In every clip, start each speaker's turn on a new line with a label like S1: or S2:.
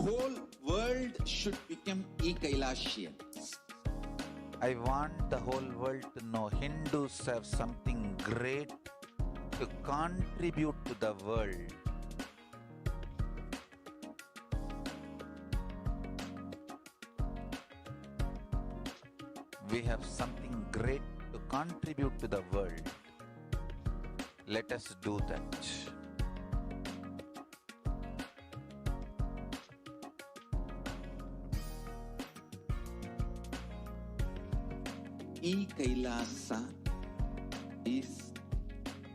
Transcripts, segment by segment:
S1: whole world should become e-Kailashiyans.
S2: I want the whole world to know Hindus have something great to contribute to the world. We have something great to contribute to the world. Let us do that.
S1: E-Kailasa is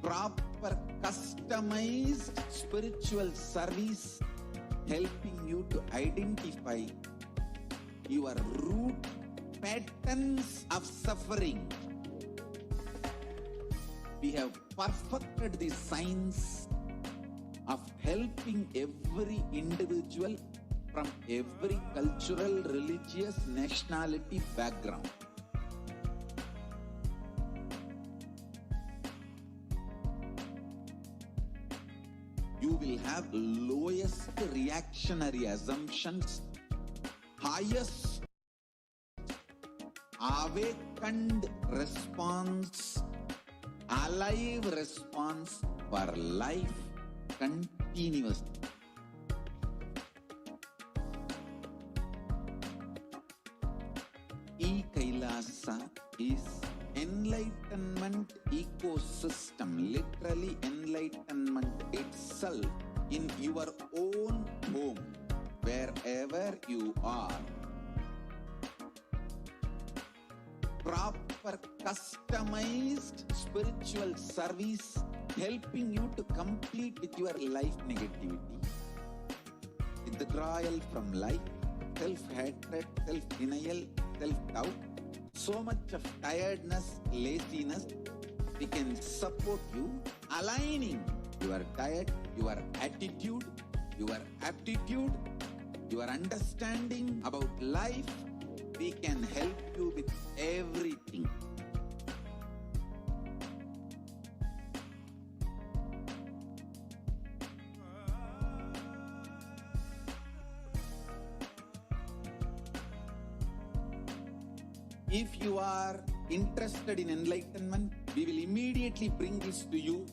S1: proper customized spiritual service helping you to identify your root patterns of suffering. We have perfected the science of helping every individual from every cultural, religious, nationality background. You will have lowest reactionary assumptions, highest awakened response, alive response for life continuously. E-Kailasa is enlightenment ecosystem, literally enlightenment itself in your own home, wherever you are. Proper customized spiritual service helping you to complete with your life negativity. Withdrawal from life, self-hatred, self-denial, self-doubt, so much of tiredness, laziness. We can support you aligning your diet, your attitude, your aptitude, your understanding about life. We can help you with everything. If you are interested in enlightenment, we will immediately bring this to you.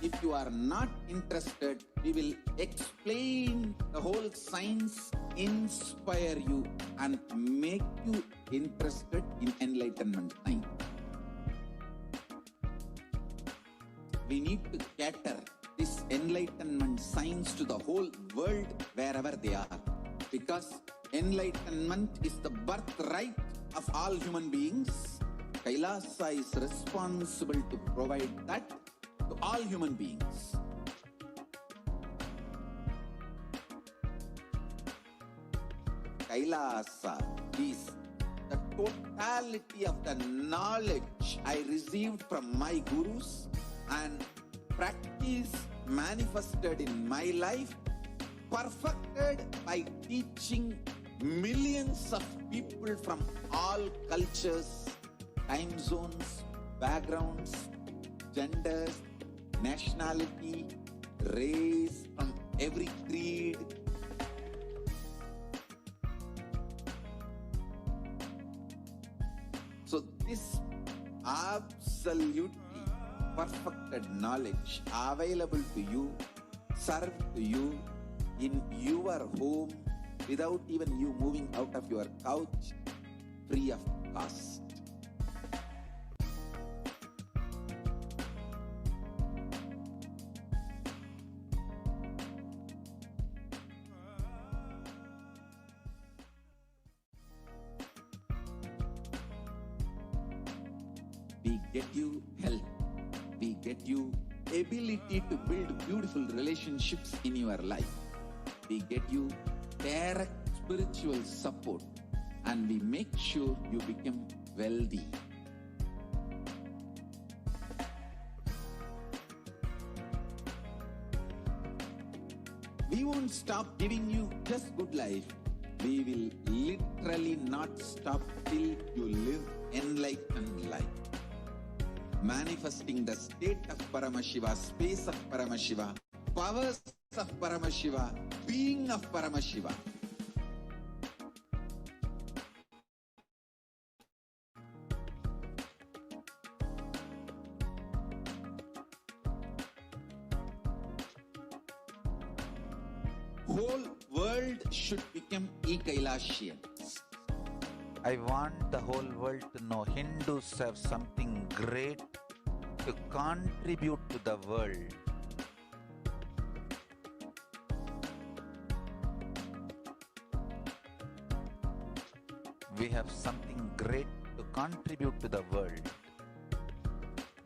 S1: If you are not interested, we will explain the whole science, inspire you, and make you interested in enlightenment science. We need to cater this enlightenment science to the whole world wherever they are, because enlightenment is the birthright of all human beings. Kailasa is responsible to provide that to all human beings. Kailasa is the totality of the knowledge I received from my gurus and practice manifested in my life, perfected by teaching millions of people from all cultures, time zones, backgrounds, genders, nationality, race, from every creed. So this absolutely perfected knowledge available to you, served to you in your home without even you moving out of your couch, free of cost. We get you health. We get you ability to build beautiful relationships in your life. We get you direct spiritual support, and we make sure you become wealthy. We won't stop giving you just good life. We will literally not stop till you live enlightened life. Manifesting the state of Paramashiva, space of Paramashiva, powers of Paramashiva, being of Paramashiva. whole world should become e-Kailashiyans.
S2: I want the whole world to know Hindus have something great to contribute to the world. We have something great to contribute to the world.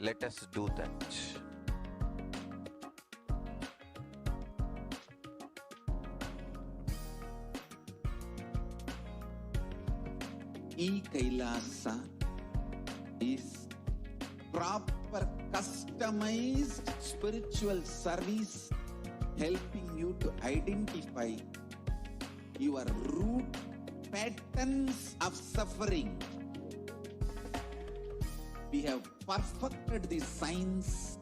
S2: Let us do that.
S1: E-Kailasa is proper customized spiritual service helping you to identify your root patterns of suffering. We have perfected the science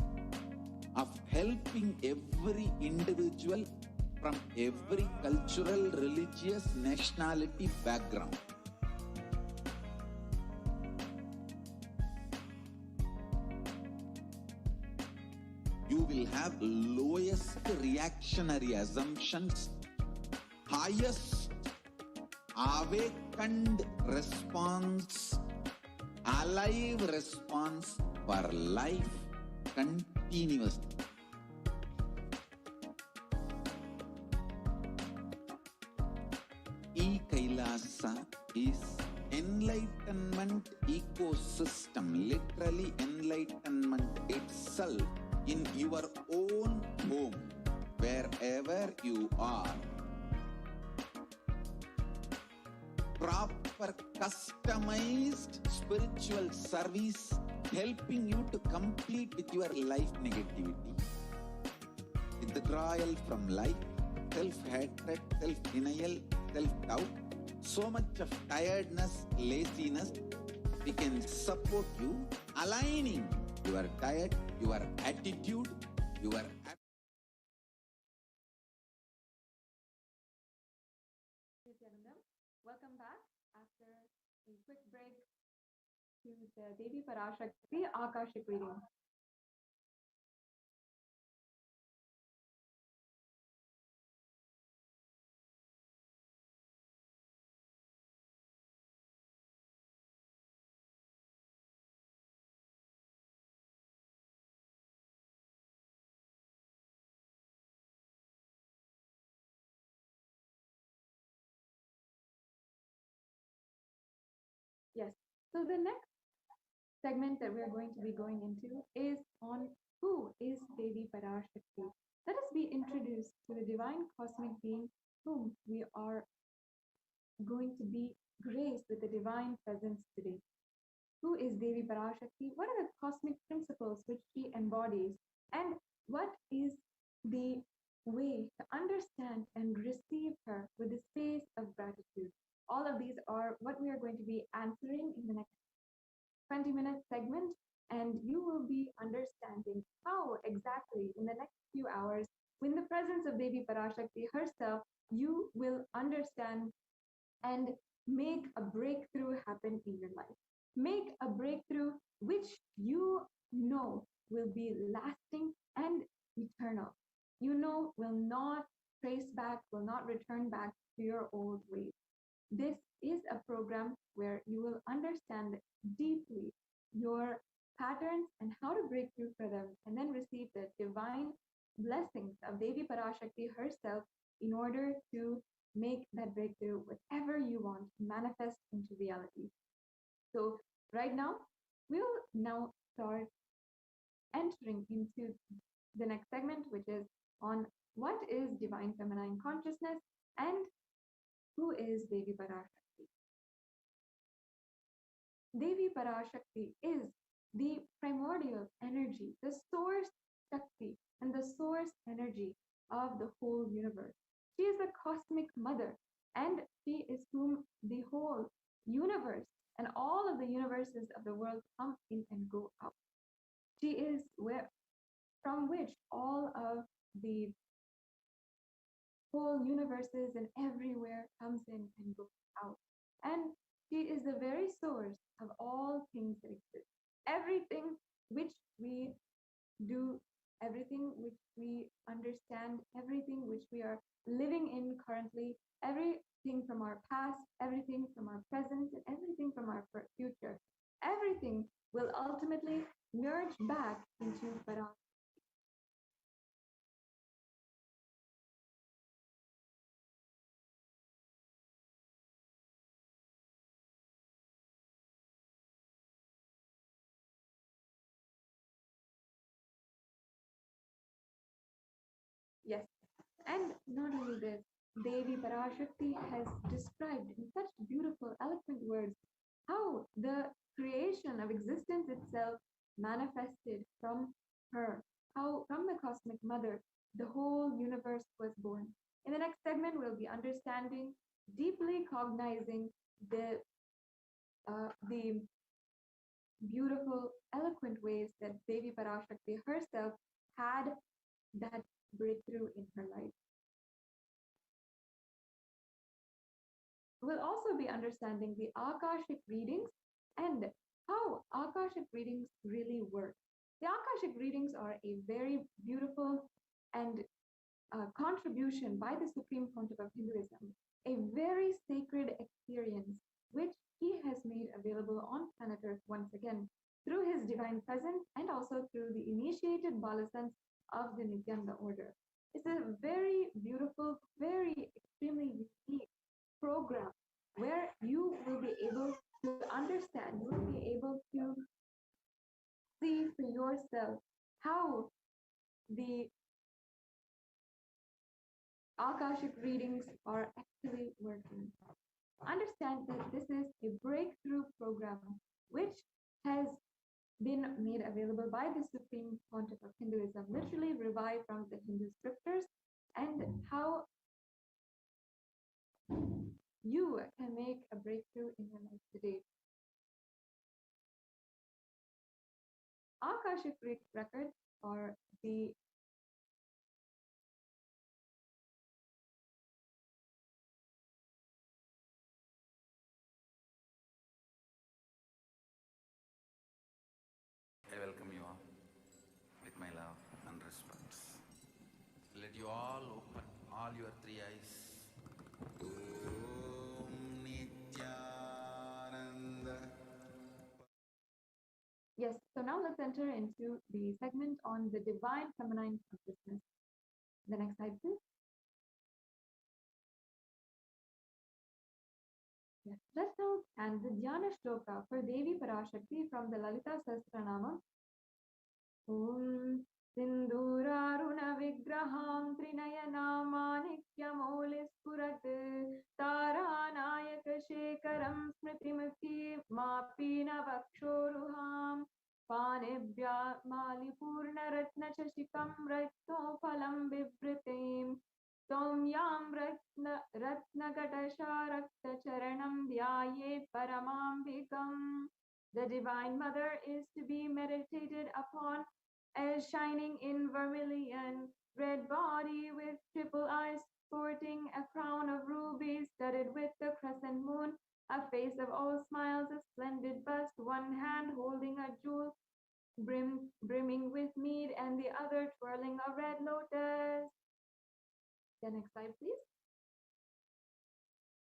S1: of helping every individual from every cultural, religious, nationality background. You will have lowest reactionary assumptions, highest awakened response, alive response for life continuously. E-Kailasa is enlightenment ecosystem, literally enlightenment itself in your own home, wherever you are. Proper customized spiritual service helping you to complete with your life negativity, withdrawal from life, self-hatred, self-denial, self-doubt, so much of tiredness, laziness. We can support you aligning your diet, your attitude, your
S3: Gentlemen, welcome back after a quick break to the Devi PARASHAKTI Akashic reading. Yes. So the next segment that we're going to be going into is on who is Devi PARASHAKTI. Let us be introduced to the divine cosmic being whom we are going to be graced with the divine presence today. Who is Devi PARASHAKTI? What are the cosmic principles which she embodies? And what is the way to understand and receive her with the space of gratitude? All of these are what we are going to be answering in the next 20-minute segment, and you will be understanding how exactly in the next few hours, in the presence of Devi PARASHAKTI herself, you will understand and make a breakthrough happen in your life. Make a breakthrough which you know will be lasting and eternal. You know will not trace back, will not return back to your old ways. This is a program where you will understand deeply your patterns and how to break through for them, and then receive the divine blessings of Devi PARASHAKTI herself in order to make that breakthrough whatever you want manifest into reality. So right now, we'll now start entering into the next segment, which is on what is divine feminine consciousness and who is Devi PARASHAKTI. Devi PARASHAKTI is the primordial energy, the source Shakti, and the source energy of the whole universe. She is the cosmic mother, and she is whom the whole universe and all of the universes of the world come in and go out. She is from which all of the whole universes and everywhere comes in and goes out. And she is the very source of all things that exist. Everything which we do everything which we understand, everything which we are living in currently, everything from our past, everything from our present, and everything from our future. Everything will ultimately merge back into Parashakti. Yes, and not only this, Devi Parashakti has described in such beautiful, eloquent words how the creation of existence itself manifested from her, how from the cosmic mother the whole universe was born. In the next segment, we'll be understanding, deeply cognizing the beautiful, eloquent ways that Devi Parashakti herself had that breakthrough in her life. We'll also be understanding the Akashic readings and how Akashic readings really work. The Akashic readings are a very beautiful and contribution by the Supreme Pontiff of Hinduism, a very sacred experience which he has made available on planet Earth once again through his divine presence and also through the initiated Balasants of the Nityananda order. It's a very beautiful, very extremely unique program where you will be able to understand, you will be able to see for yourself how the Akashic readings are actually working. Understand that this is a breakthrough program which has been made available by the Supreme Pontiff of Hinduism, literally revived from the Hindu scriptures, and how you can make a breakthrough in your life today. Akashic records are the
S2: I welcome you all with my love and respect. Let you all open all your three eyes. Om Nityananda.
S3: Yes, so now let's enter into the segment on the divine feminine consciousness. The next slide, please. Yes, let's now and the Dhyana Shloka for Devi Parashakti from the Lalita Sahasranama. Om Sindhuraruna Vigraham Trinayanamanikyamaulis Purat Taranayaka Shekaram Smritimuki Mapina Vakshoruham Panibhya Malipurna Ratna Chashikam Ratno Phalam Vivritim Tomyam Ratna Gatasharakta Charanam Vyayet Paramambikam. The Divine Mother is to be meditated upon as shining in vermilion, red body with triple eyes, sporting a crown of rubies studded with the crescent moon, a face of all smiles, a splendid bust, one hand holding a jewel brimming with mead, and the other twirling a red lotus. The next slide, please.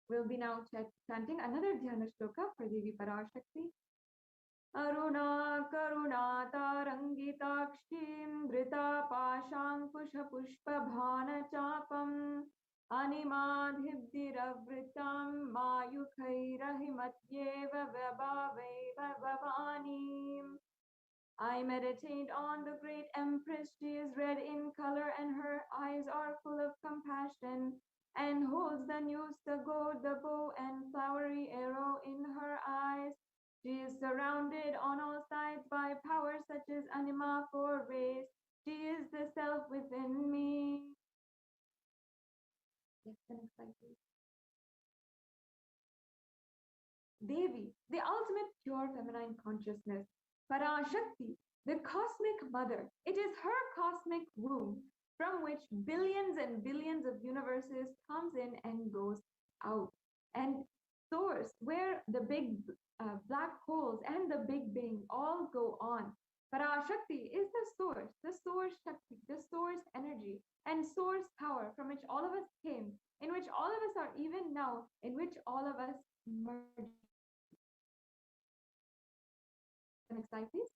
S3: We'll be now chanting another Dhyana Shloka for Devi Parashakti. Aruna Karuna Tarangitakshim Drita Pashankusha Pushpa Bhana Chapam Animadhibdiravritam Mayukhairahimatyeva Vabhaveva Vavanim. I meditate on the great Empress. She is red in color and her eyes are full of compassion and holds the noose, the gold, the bow and flowery arrow in her eyes. She is surrounded on all sides by powers such as anima for race. She is the self within me. Yes, the next slide, please. Devi, the ultimate pure feminine consciousness. Parashakti, the cosmic mother. It is her cosmic womb from which billions and billions of universes comes in and goes out. And source where the big black holes and the Big Bang all go on. PARASHAKTI is the source Shakti, the source energy, and source power from which all of us came, in which all of us are even now, in which all of us merge. Next slide, please.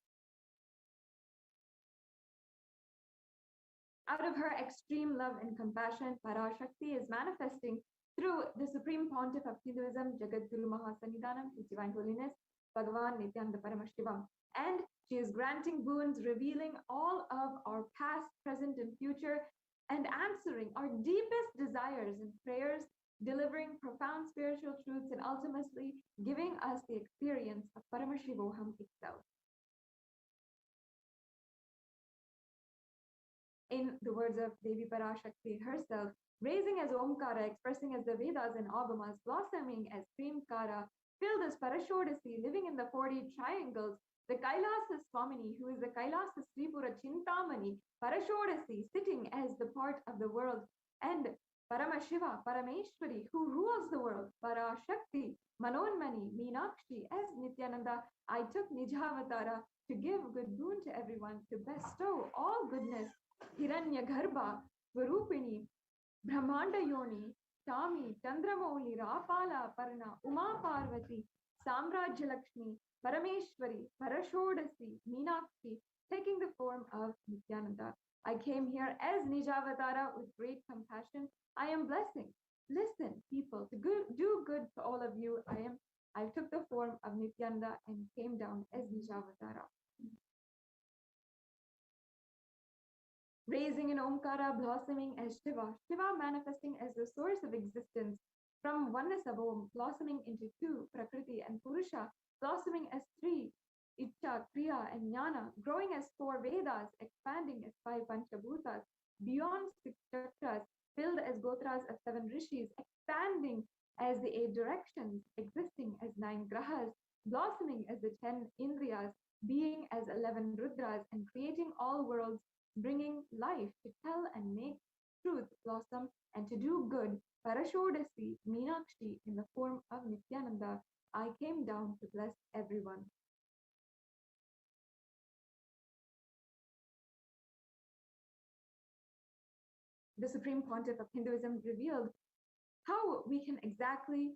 S3: Out of her extreme love and compassion, PARASHAKTI is manifesting through the Supreme Pontiff of Hinduism, Jagadguru Mahasannidhanam, His Divine Holiness, Bhagavan Nityananda Paramashivam. And she is granting boons, revealing all of our past, present, and future, and answering our deepest desires and prayers, delivering profound spiritual truths, and ultimately giving us the experience of Paramashivoham itself. In the words of Devi PARASHAKTI herself, raising as Omkara, expressing as the Vedas and Agamas, blossoming as Premkara, filled as Parashodasi, living in the 40 triangles, the Kailasa Swamini, who is the Kailasa Sripura Chintamani, Parashodasi, sitting as the part of the world, and Paramashiva, Parameshwari, who rules the world, PARASHAKTI, Manonmani, Meenakshi, as Nityananda, I took Nijavatara to give good boon to everyone, to bestow all goodness, Hiranya Garbha, Svarupini, Brahmanda Yoni, Tami, Chandramouli, Rapala, Parna, Uma Parvati, Samrajya Lakshmi, Parameshwari, Parashodasi, Meenakshi, taking the form of Nityananda. I came here as Nijavatara with great compassion. I am blessing. Listen, people, to do good to all of you. I took the form of Nityananda and came down as Nijavatara. Raising in Omkara, blossoming as Shiva, Shiva manifesting as the source of existence, from oneness of Om, blossoming into two, Prakriti and Purusha, blossoming as three, Icha, Kriya, and Jnana, growing as 4 Vedas, expanding as 5 Panchabhutas, beyond 6 chakras, filled as Gotras of 7 Rishis, expanding as the 8 directions, existing as 9 Grahas, blossoming as the 10 Indriyas, being as 11 Rudras, and creating all worlds, bringing life to tell and make truth blossom and to do good. Parashodasi, Meenakshi, in the form of Nityananda, I came down to bless everyone. The Supreme Pontiff of Hinduism revealed how we can exactly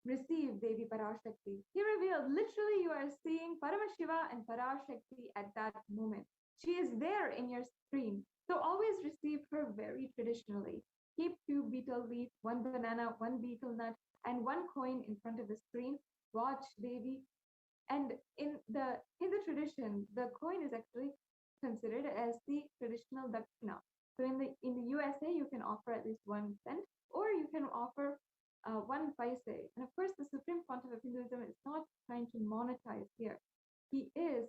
S3: receive Devi PARASHAKTI. He revealed, literally, you are seeing Paramashiva and PARASHAKTI at that moment. She is there in your screen. So always receive her very traditionally. Keep 2 betel leaf, 1 banana, 1 betel nut, and 1 coin in front of the screen. Watch Devi. And in the Hindu tradition, the coin is actually considered as the traditional dakshina. So in the USA, you can offer at least 1 cent, or you can offer 1 paise. And of course, the Supreme Pontiff of Hinduism is not trying to monetize here. He is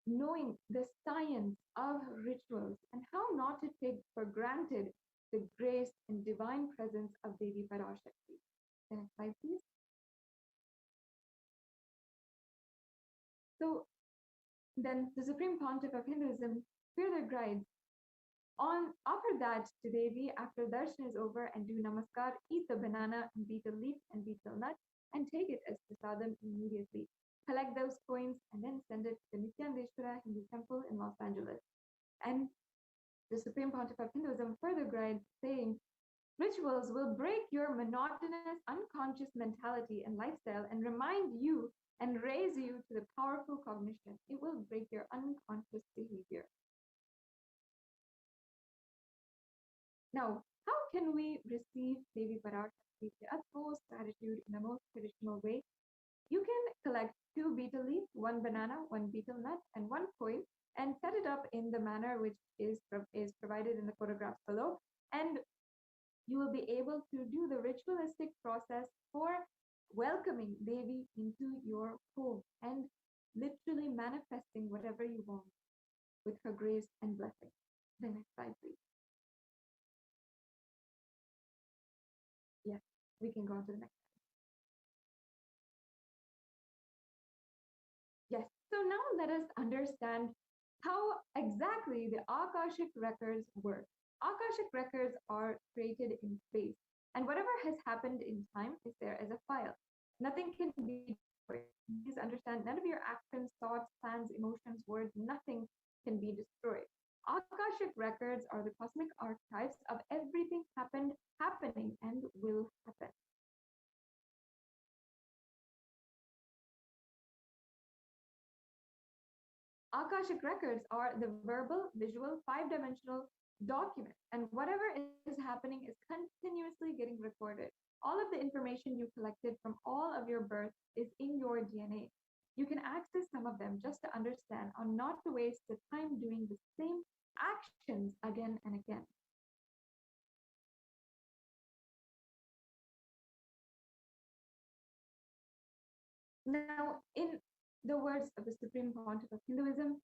S3: knowing the science of rituals and how not to take for granted the grace and divine presence of Devi PARASHAKTI. Next slide, please. So then the Supreme Pontiff of Hinduism further guides on offer that to Devi after darshan is over and do namaskar, eat the banana and betel leaf and betel nut and take it as prasadam immediately. Collect those coins and then send it to the Nityanandeshwara Hindu Temple in Los Angeles. And the Supreme Pontiff of Hinduism further guides, saying, rituals will break your monotonous, unconscious mentality and lifestyle and remind you and raise you to the powerful cognition. It will break your unconscious behavior. Now, how can we receive Devi PARASHAKTI with the utmost gratitude in the most traditional way? You can collect 2 betel leaf, 1 banana, 1 betel nut, and 1 coin, and set it up in the manner which is provided in the photographs below. And you will be able to do the ritualistic process for welcoming Devi into your home and literally manifesting whatever you want with her grace and blessing. The next slide, please. Yes, we can go on to the next. Yes, so now let us understand how exactly the Akashic records work. Akashic records are created in space, and whatever has happened in time is there as a file. Nothing can be Please understand, none of your actions, thoughts, plans, emotions, words, nothing can be destroyed. Akashic records are the cosmic archives of everything happened, happening, and will happen. Akashic records are the verbal, visual, five-dimensional document, and whatever is happening is continuously getting recorded. All of the information you collected from all of your birth is in your DNA. You can access some of them just to understand or not to waste the time doing the same actions again and again. Now, in the words of the Supreme Pontiff of Hinduism,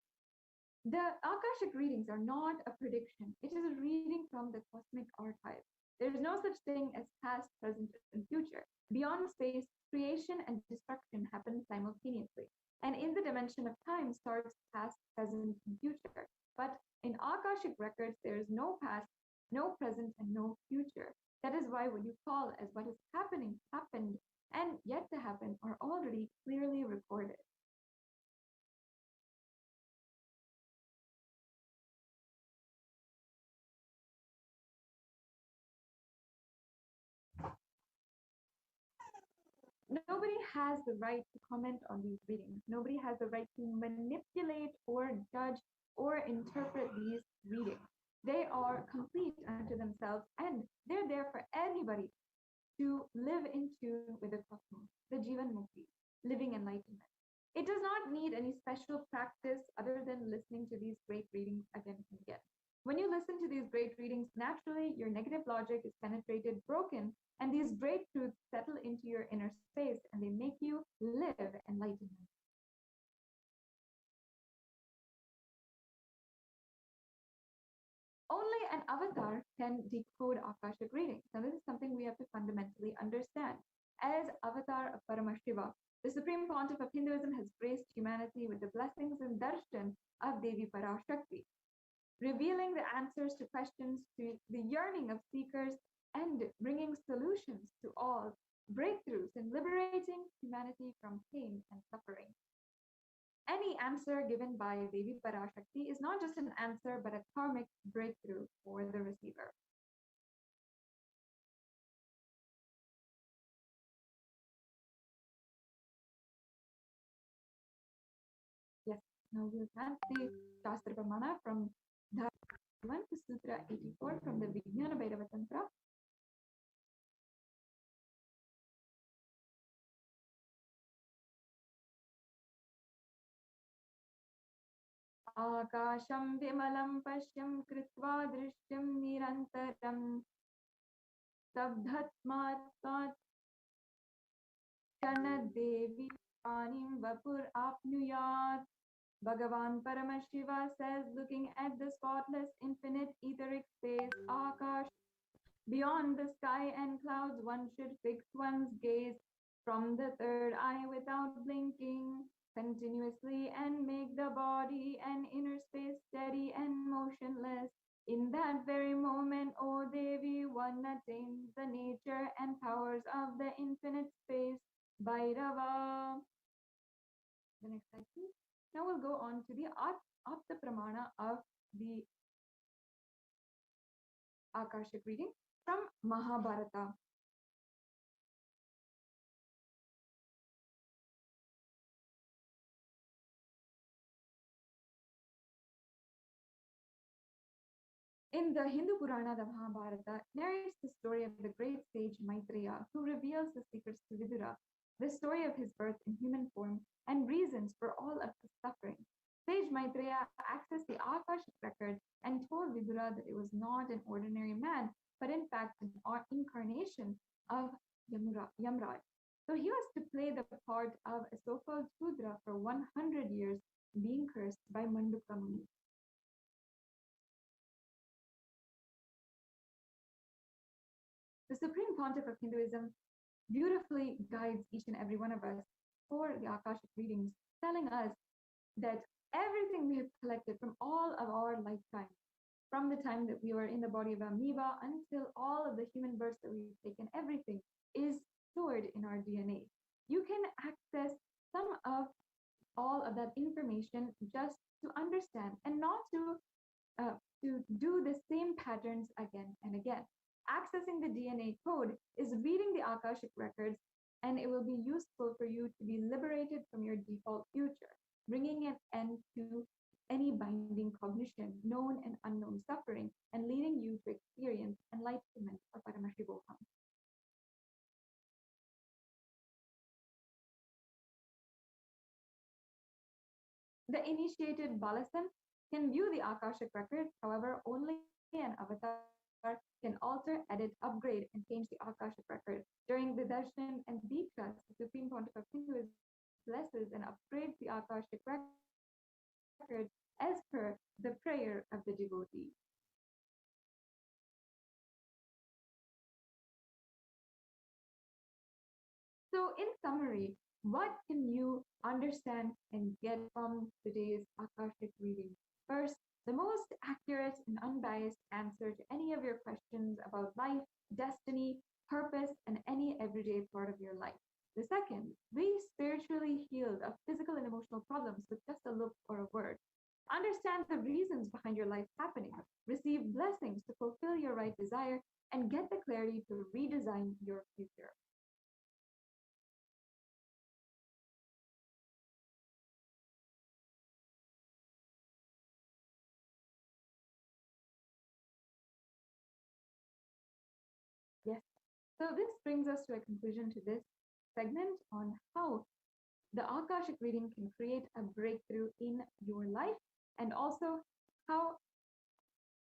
S3: the Akashic readings are not a prediction. It is a reading from the cosmic archive. There is no such thing as past, present, and future. Beyond space, creation and destruction happen simultaneously. And in the dimension of time starts past, present, and future. But in Akashic records, there is no past, no present, and no future. That is why what you call as what is happening, happened, and yet to happen are already clearly recorded. Nobody has the right to comment on these readings. Nobody has the right to manipulate or judge or interpret these readings. They are complete unto themselves, and they're there for anybody to live in tune with the cosmos, the Jivan Mukti, living enlightenment. It does not need any special practice other than listening to these great readings again and again. When you listen to these great readings, naturally your negative logic is penetrated, broken, and these great truths settle into your inner space and they make you live enlightenment. Only an avatar can decode Akashic readings. Now, this is something we have to fundamentally understand. As avatar of Paramashiva, the Supreme Pontiff of Hinduism has graced humanity with the blessings and darshan of Devi PARASHAKTI, revealing the answers to questions, to the yearning of seekers, and bringing solutions to all, breakthroughs in liberating humanity from pain and suffering. Any answer given by Devi PARASHAKTI is not just an answer, but a karmic breakthrough for the receiver. Yes, now we'll have the Shastra Pramana from Dharma 1 to Sutra 84 from the Vijnana Bhairava Tantra. Akasham vimalam pashyam kritva drishyam nirantaram sabdhatmatvat Devi panim vapur apnuyat. Bhagavan Paramashiva says, looking at the spotless, infinite, etheric space, Akash, beyond the sky and clouds, one should fix one's gaze from the third eye without blinking, continuously, and make the body and inner space steady and motionless. In that very moment, O Devi, one attains the nature and powers of the infinite space, Bhairava. The next slide, please. Now we'll go on to the Apta Pramana of the Akashic reading from Mahabharata. In the Hindu Purana, the Mahabharata narrates the story of the great sage Maitreya, who reveals the secrets to Vidura, the story of his birth in human form, and reasons for all of his suffering. Sage Maitreya accessed the Akashic record and told Vidura that it was not an ordinary man, but in fact an incarnation of Yamraj. So he was to play the part of a so-called Shudra for 100 years, being cursed by Manduka Muni. The Supreme Pontiff of Hinduism beautifully guides each and every one of us for the Akashic readings, telling us that everything we have collected from all of our lifetimes, from the time that we were in the body of amoeba until all of the human births that we've taken, everything is stored in our DNA. You can access some of all of that information just to understand and not to do the same patterns again and again. Accessing the DNA code is reading the Akashic records, and it will be useful for you to be liberated from your default future, bringing an end to any binding cognition, known and unknown suffering, and leading you to experience enlightenment of Paramashivoham. The initiated Balasan can view the Akashic records, however, only an avatar can alter, edit, upgrade, and change the Akashic record. During the darshan and diksha, the Supreme Pontiff of Hinduism blesses and upgrades the Akashic record as per the prayer of the devotee. So, in summary, what can you understand and get from today's Akashic reading? First, the most accurate and unbiased answer to any of your questions about life, destiny, purpose, and any everyday part of your life. The second, be spiritually healed of physical and emotional problems with just a look or a word. Understand the reasons behind your life happening. Receive blessings to fulfill your right desire and get the clarity to redesign your future. Yes. So this brings us to a conclusion to this segment on how the Akashic reading can create a breakthrough in your life, and also how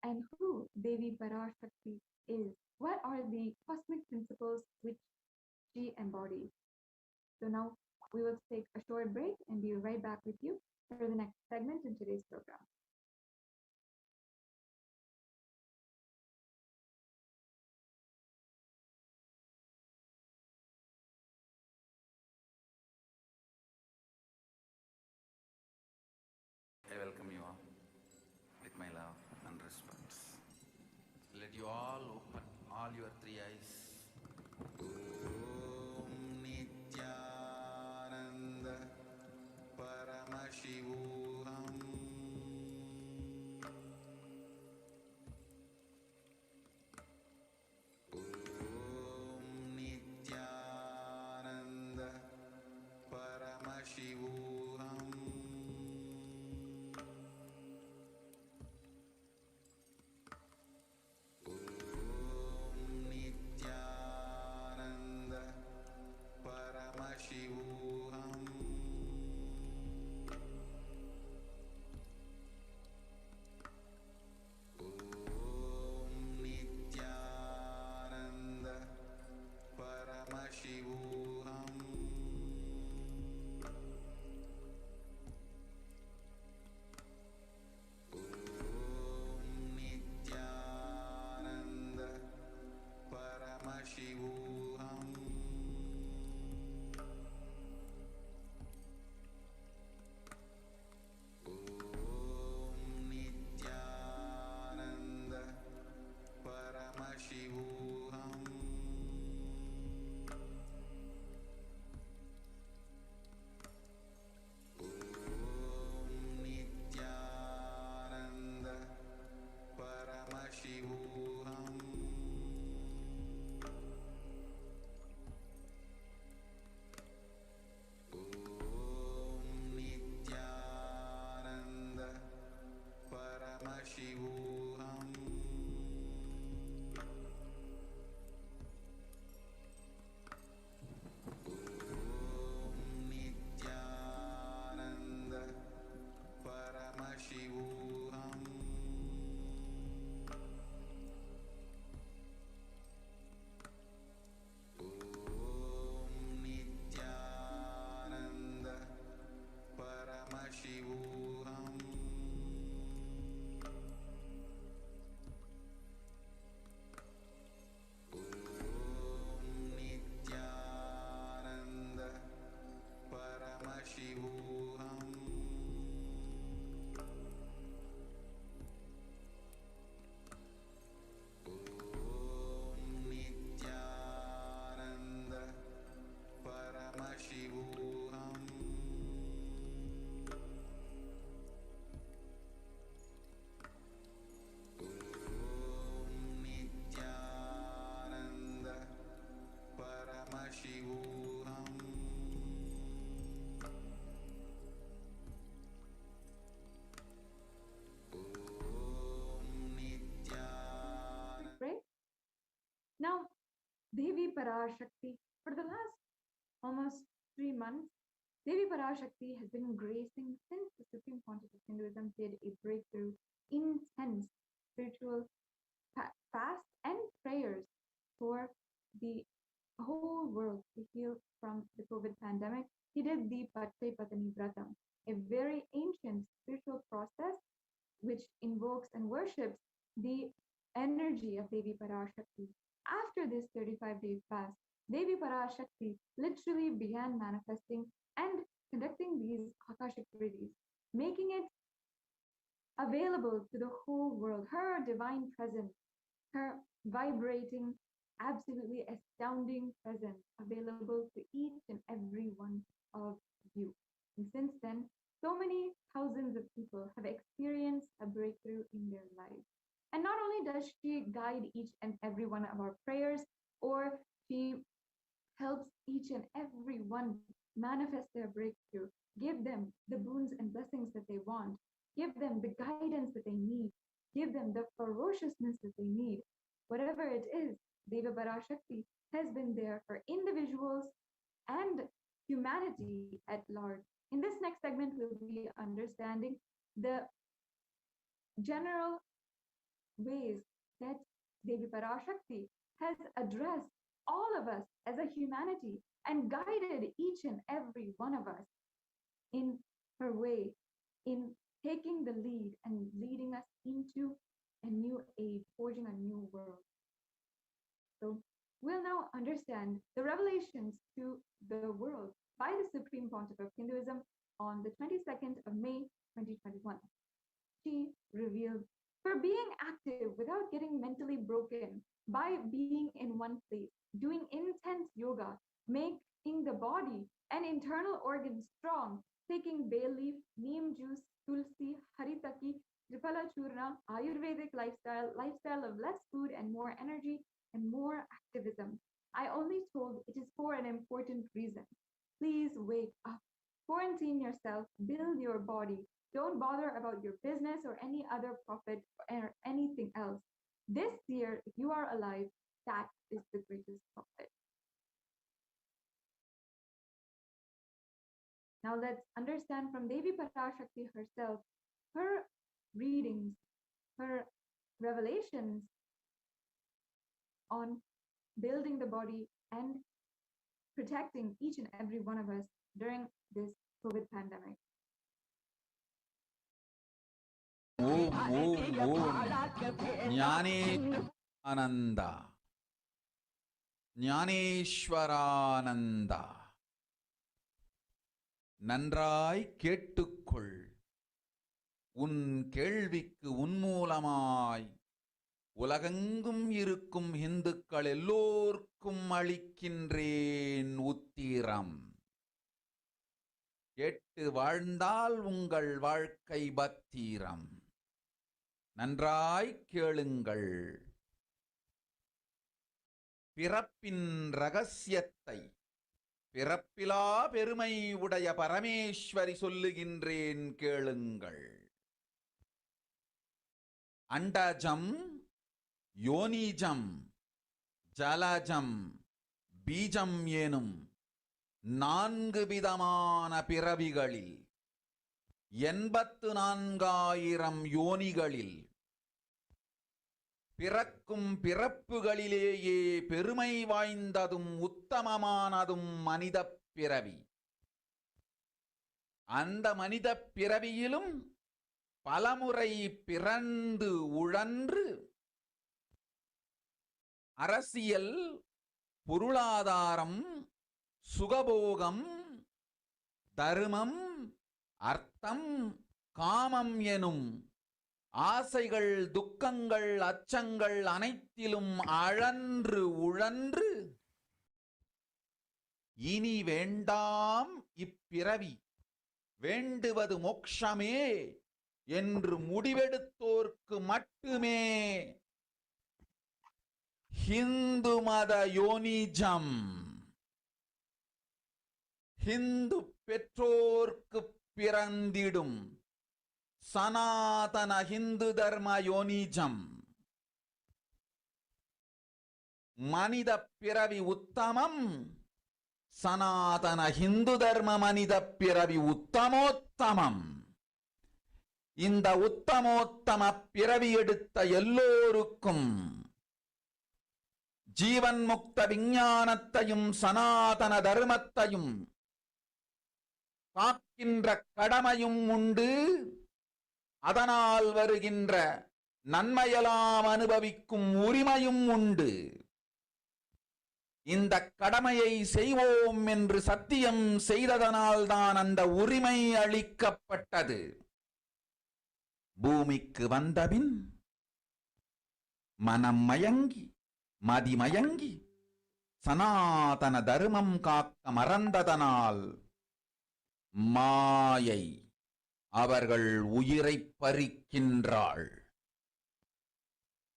S3: and who Devi PARASHAKTI is. What are the cosmic principles which she embodies? So now we will take a short break and be right back with you for the next segment in today's program.
S2: I welcome you all with my love and respect. Let you all open all your three eyes. Om Nityananda Paramashivoham. Om Nityananda Paramashivoham. Om Nityananda
S3: Devi PARASHAKTI. For the last almost 3 months, Devi PARASHAKTI has been gracing since the Supreme Pontiff of Hinduism did a breakthrough, intense spiritual fast and prayers for the whole world to heal from the COVID pandemic. He did the Patte Patani Vratam, a very ancient spiritual process which invokes and worships the energy of Devi PARASHAKTI. After this 35-day fast, Devi PARASHAKTI literally began manifesting and conducting these Akashic readings, making it available to the whole world. Her divine presence, her vibrating, absolutely astounding presence available to each and every one of you. And since then, so many thousands of people have experienced a breakthrough in their lives. And not only does she guide each and every one of our prayers, or she helps each and every one manifest their breakthrough, give them the boons and blessings that they want, give them the guidance that they need, give them the ferociousness that they need. Whatever it is, Devi PARASHAKTI has been there for individuals and humanity at large. In this next segment, we'll be understanding the general ways that Devi PARASHAKTI has addressed all of us as a humanity and guided each and every one of us in her way, in taking the lead and leading us into a new age, forging a new world. So we'll now understand the revelations to the world by the Supreme Pontiff of Hinduism on the 22nd of May, 2021. She revealed, for being active without getting mentally broken, by being in one place, doing intense yoga, making the body and internal organs strong, taking bay leaf, neem juice, tulsi, haritaki, triphala churna, Ayurvedic lifestyle of less food and more energy and more activism. I only told it is for an important reason. Please wake up. Quarantine yourself, build your body. Don't bother about your business or any other profit or anything else. This year, if you are alive, that is the greatest profit. Now let's understand from Devi PARASHAKTI herself, her readings, her revelations on building the body and protecting each and every one of us during this COVID pandemic.
S2: Om Om Om Jnane Ananda ஞானேஸ்வரானந்தா நன்றாய் கேட்டுக்கொள். உன் கேள்விக்கு உன்மூலமாய் உலகெங்கும் இருக்கும் இந்துக்கள் எல்லோர்க்கும் அளிக்கின்றேன் உத்திரம். கேட்டு வாழ்ந்தால் உங்கள் வாழ்க்கை பத்திரம். நன்றாய் கேளுங்கள். பிறப்பின் ரகசியத்தை பிறப்பிலா பெருமை உடைய பரமேஸ்வரி சொல்லுகின்றேன் கேளுங்கள். அண்டஜம், யோனிஜம், ஜலஜம், பீஜம் எனும் 4 விதமான பிறவிகளில் 84,000 யோனிகளில் பிறக்கும் பிறப்புகளிலேயே பெருமை வாய்ந்ததும் உத்தமமானதும் மனித பிறவி. அந்த மனித பிறவியிலும் பலமுறை பிறந்து உழன்று அரசியல், பொருளாதாரம், சுகபோகம், தர்மம், அர்த்தம், காமம் எனும் ஆசைகள், துக்கங்கள், அச்சங்கள் அனைத்திலும் அழன்று உழன்று இனி வேண்டாம் இப்பிறவி, வேண்டுவது மோட்சமே என்று முடிவெடுத்தோர்க்கு மட்டுமே ஹிந்து மத யோனிஜம், ஹிந்து பெற்றோர்க்கு பிறந்திடும் சனாதன ஹிந்து தர்ம யோனிஜம். மனித பிறவி உத்தமம், சனாதன ஹிந்து தர்ம மனித பிறவி உத்தமோத்தமம். இந்த உத்தமோத்தம பிறவி எடுத்த எல்லோருக்கும் ஜீவன் முக்த விஞ்ஞானத்தையும் சனாதன தர்மத்தையும் காக்கின்ற கடமையும் உண்டு. அதனால் வருகின்ற நன்மையெல்லாம் அனுபவிக்கும் உரிமையும் உண்டு. இந்த கடமையை செய்வோம் என்று சத்தியம் செய்ததனால்தான் அந்த உரிமை அளிக்கப்பட்டது. பூமிக்கு வந்தபின் மனம் மயங்கி மதிமயங்கி சனாதன தர்மம் காக்க மறந்ததனால் மாயை அவர்கள் உயிரை பறிக்கின்றாள்.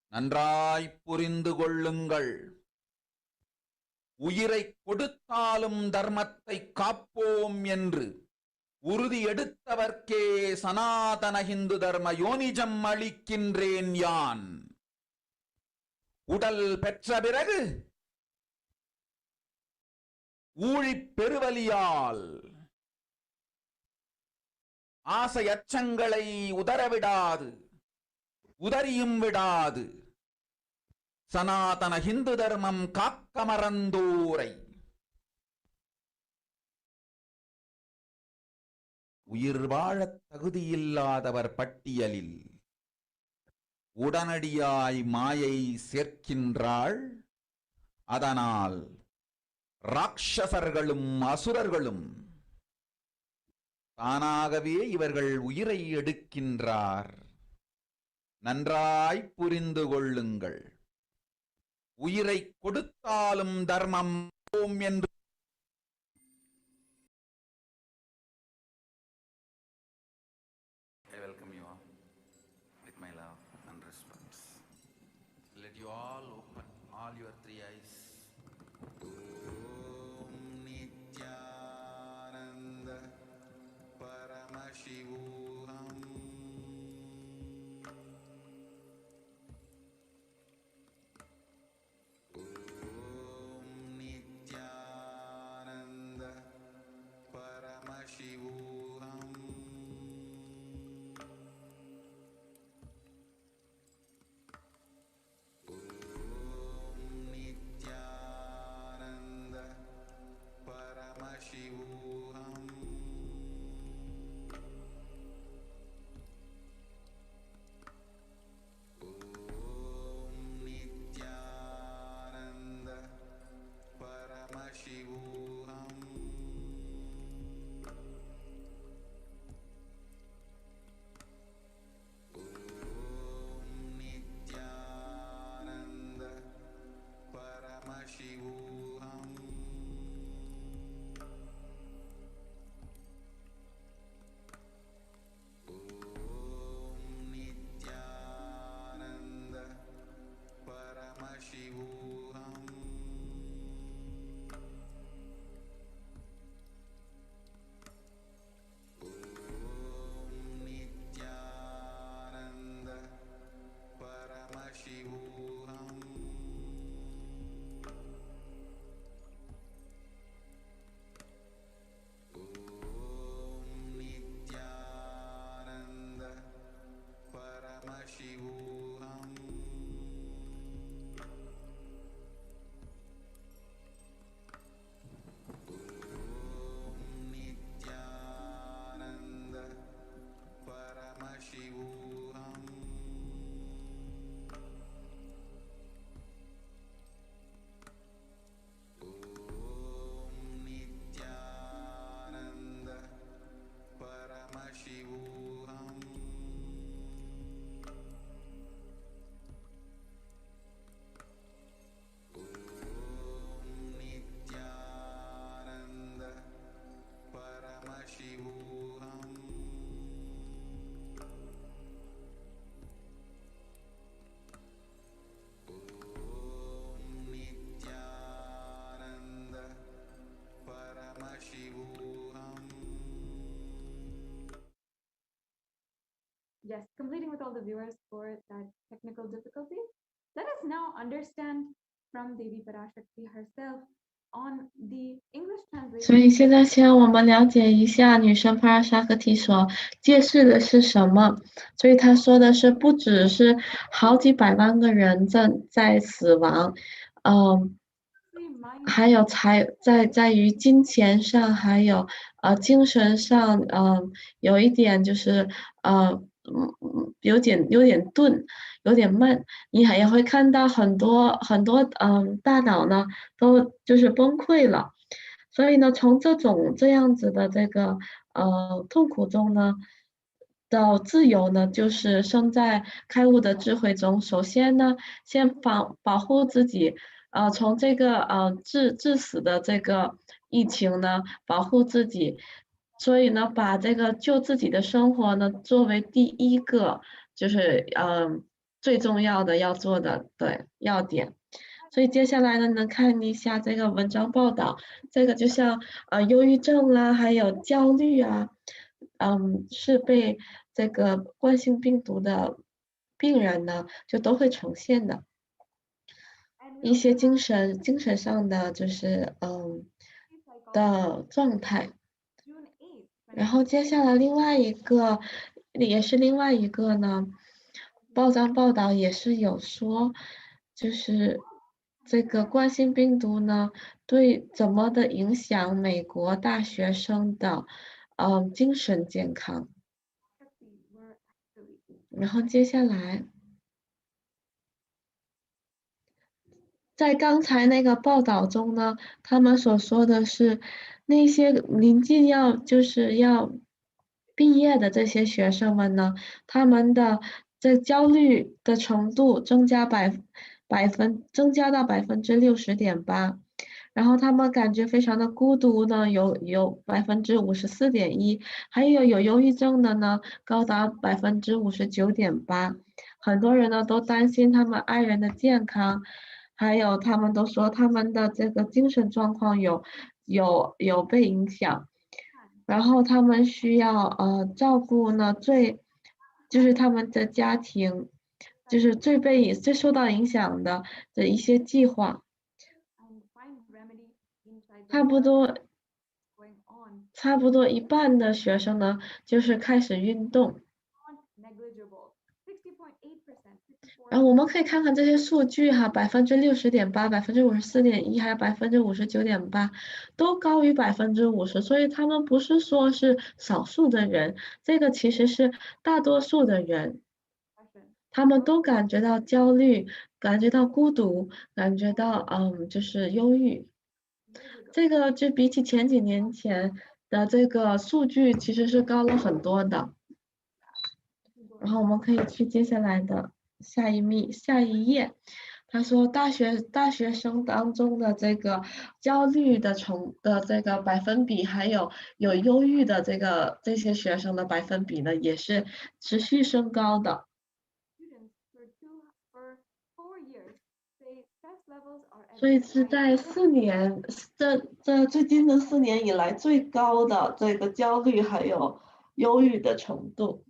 S2: நன்றாய் புரிந்து கொள்ளுங்கள். உயிரை கொடுத்தாலும் தர்மத்தை காப்போம் என்று உறுதி எடுத்தவர்க்கே சனாதன ஹிந்து தர்ம யோனிஜம் அளிக்கின்றேன் யான். உடல் பெற்ற பிறகு ஊழிப் பெருவலியால் ஆசை அச்சங்களை உதறவிடாது, உதறியும் விடாது சனாதன ஹிந்து தர்மம் காக்க மறந்தோரை உயிர் வாழத் தகுதியில்லாதவர் பட்டியலில் உடனடியாய் மாயை சேர்க்கின்றாள். அதனால் ராட்சசர்களும் அசுரர்களும் தானாகவே இவர்கள் உயிரை எடுக்கின்றார். நன்றாய் புரிந்து கொள்ளுங்கள். உயிரை கொடுத்தாலும் தர்மம் என்று I welcome you all with my love and respect. Let you all open all your three eyes. Om Nityananda Paramashivoham. Om Nityananda Paramashivoham. Nityananda Paramashivoham. Om Nityananda Paramashivoham. Om Nityananda Paramashivoham. Om Nityananda Paramashivoham. Om Nityananda Paramashivoham. Om Nityananda Paramashivoham. Om Nityananda Paramashivoham. Om Nityananda Paramashivoham. Om Nityananda Paramashivoham. Om Nityananda Paramashivoham.
S3: Yes, completing with all the viewers for that technical difficulty. Let us now understand from Devi PARASHAKTI herself on the English
S4: 所以
S3: translation.
S4: 现在先我们了解一下女神帕拉沙克提所揭示的是什么。所以他说的是，不只是好几百万个人正在死亡，还有在于金钱上，还有精神上，有一点就是有点钝，有点慢。你也会看到很多大脑呢都就是崩溃了。所以呢，从这样子的这个痛苦中呢，到自由呢，就是生在开悟的智慧中。首先呢，先保护自己，从这个致死的这个疫情呢，保护自己。所以呢，把这个救自己的生活呢，作为第一个就是最重要的要做的要点。所以接下来呢，能看一下这个文章报道，这个就像忧郁症啦，还有焦虑啊，是被这个冠心病毒的病人呢，就都会呈现的一些精神上的就是的状态。然后接下来另外一个呢，报道也是有说，就是这个冠心病毒呢，对怎么的影响美国大学生的精神健康。然后接下来，在刚才那个报道中呢，他们所说的是那些临近要毕业的这些学生们呢，他们的这焦虑的程度增加到60.8%，然后他们感觉非常的孤独呢，有54.1%，还有忧郁症的呢，高达59.8%。很多人呢都担心他们爱人的健康，还有他们都说他们的这个精神状况有被影响。然后他们需要照顾呢就是他们的家庭，就是最受到影响的一些计划。差不多一半的学生呢，就是开始运动。然后我们可以看看这些数据哈，60.8%、54.1%，还有59.8%，都高于50%，所以他们不是说是少数的人，这个其实是大多数的人，他们都感觉到焦虑，感觉到孤独，感觉到就是忧郁。这个就比起前几年前的这个数据，其实是高了很多的。然后我们可以去接下来的下一页，他说大学生当中的这个焦虑的这个百分比，还有忧郁的这些学生的百分比呢，也是持续升高的。所以是在最近的4年以来最高的这个焦虑还有忧郁的程度。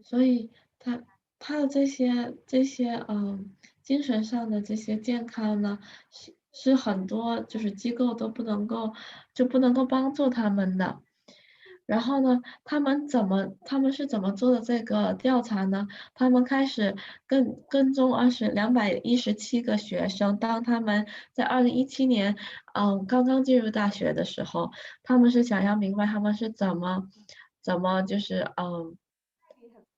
S4: 所以他的这些精神上的这些健康呢，是很多就是机构都不能够帮助他们的。然后呢，他们是怎么做的这个调查呢？他们开始跟踪217个学生，当他们在2017年刚刚进入大学的时候，他们是想要明白他们是怎么就是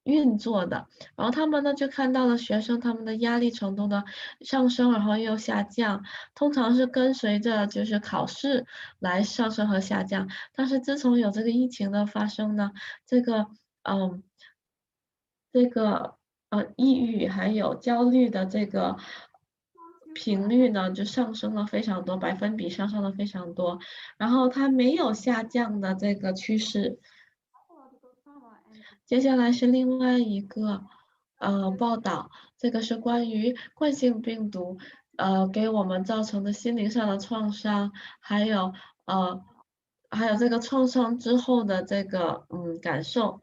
S4: 运作的。然后他们呢就看到了学生他们的压力程度呢上升，然后又下降，通常是跟随着就是考试来上升和下降。但是自从有这个疫情的发生呢，这个抑郁还有焦虑的这个频率呢就上升了非常多，百分比上升了非常多，然后它没有下降的这个趋势。接下来是另外一个报道，这个是关于冠心病毒给我们造成的心灵上的创伤，还有还有这个创伤之后的这个感受。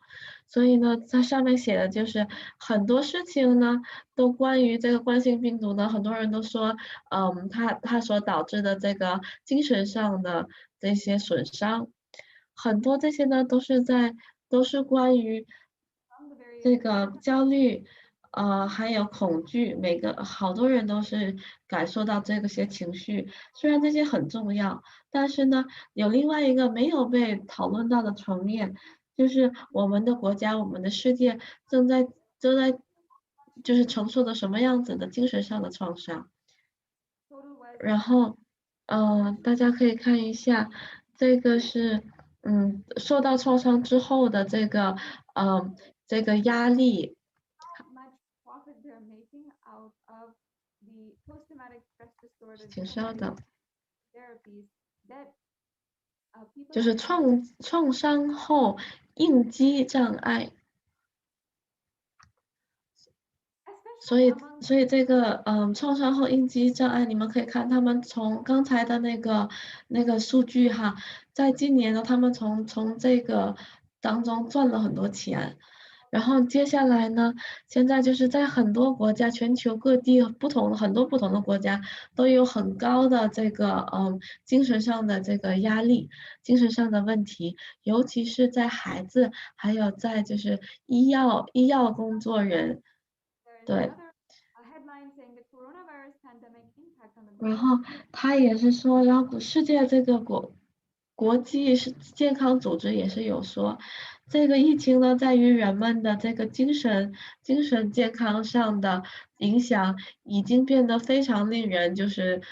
S4: 所以呢，它上面写的就是很多事情呢，都关于这个冠心病毒呢，很多人都说，它所导致的这个精神上的这些损伤，很多这些呢都是关于这个焦虑，还有恐惧，好多人都是感受到这些情绪，虽然这些很重要，但是呢，有另外一个没有被讨论到的层面。就是我们的国家，我们的世界正在就是承受着什么样子的精神上的创伤。然后，大家可以看一下，这个是受到创伤之后的这个压力。请稍等。就是创伤后应激障碍，所以这个创伤后应激障碍，你们可以看他们从刚才的那个数据哈，在今年呢，他们从这个当中赚了很多钱。然后接下来呢，现在就是在很多国家，全球各地很多不同的国家都有很高的这个精神上的这个压力，精神上的问题，尤其是在孩子，还有在就是医药工作人，对。然后他也是说，然后世界这个国际健康组织也是有说，这个疫情呢，在于人们的这个精神健康上的影响已经变得非常令人就是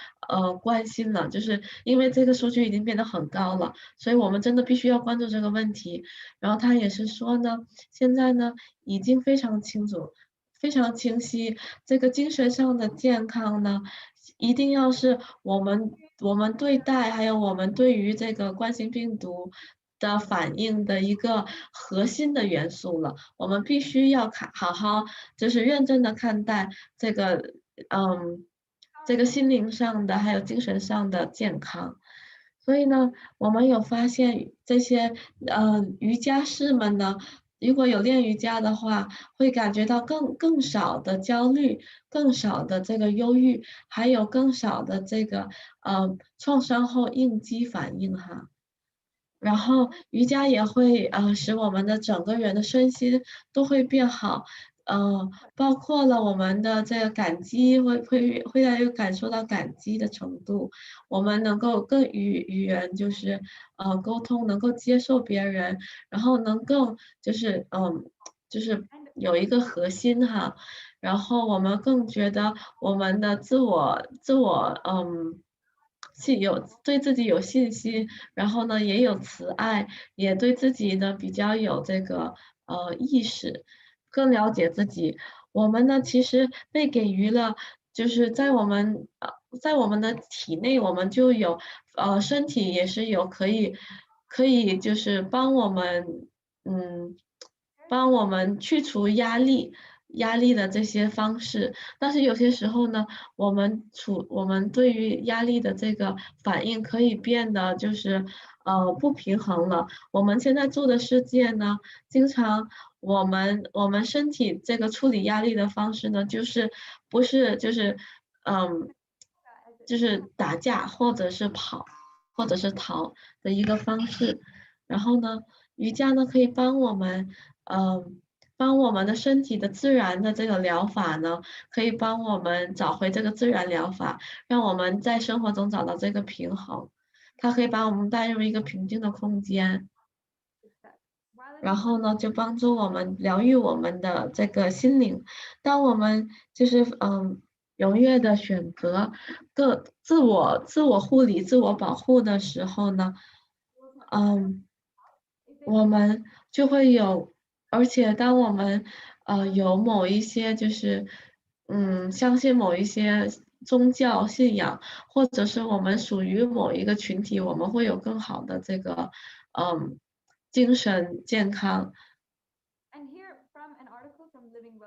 S4: 关心了，就是因为这个数据已经变得很高了，所以我们真的必须要关注这个问题。然后他也是说呢，现在呢已经非常清楚、非常清晰，这个精神上的健康呢，一定要是我们对待，还有我们对于这个冠心病毒的反应的一个核心的元素了。我们必须要好好就是认真的看待这个这个心灵上的还有精神上的健康。所以呢，我们有发现这些瑜伽士们呢，如果有练瑜伽的话，会感觉到更少的焦虑，更少的这个忧郁，还有更少的这个创伤后应激反应哈。然后瑜伽也会使我们的整个人的身心都会变好，包括了我们的这个感激会越来越感受到感激的程度，我们能够更与人就是沟通，能够接受别人，然后能够就是有一个核心哈，然后我们更觉得我们的自我对自己有信心，然后呢也有慈爱，也对自己呢比较有这个意识，更了解自己。我们呢其实被给予了，就是在我们的体内，我们就有身体也是有可以就是帮我们去除压力的这些方式，但是有些时候呢，我们对于压力的这个反应可以变得就是不平衡了。我们现在住的世界呢，经常我们身体这个处理压力的方式呢，不是就是打架或者是跑或者是逃的一个方式。然后呢，瑜伽呢可以帮我们的身体的自然的这个疗法呢，可以帮我们找回这个自然疗法，让我们在生活中找到这个平衡。它可以把我们带入一个平静的空间，然后呢，就帮助我们疗愈我们的这个心灵。当我们就是踊跃的选择自我护理、自我保护的时候呢，我们就会有，而且当我们有某一些就是相信某一些宗教信仰，或者是我们属于某一个群体，我们会有更好的这个精神健康。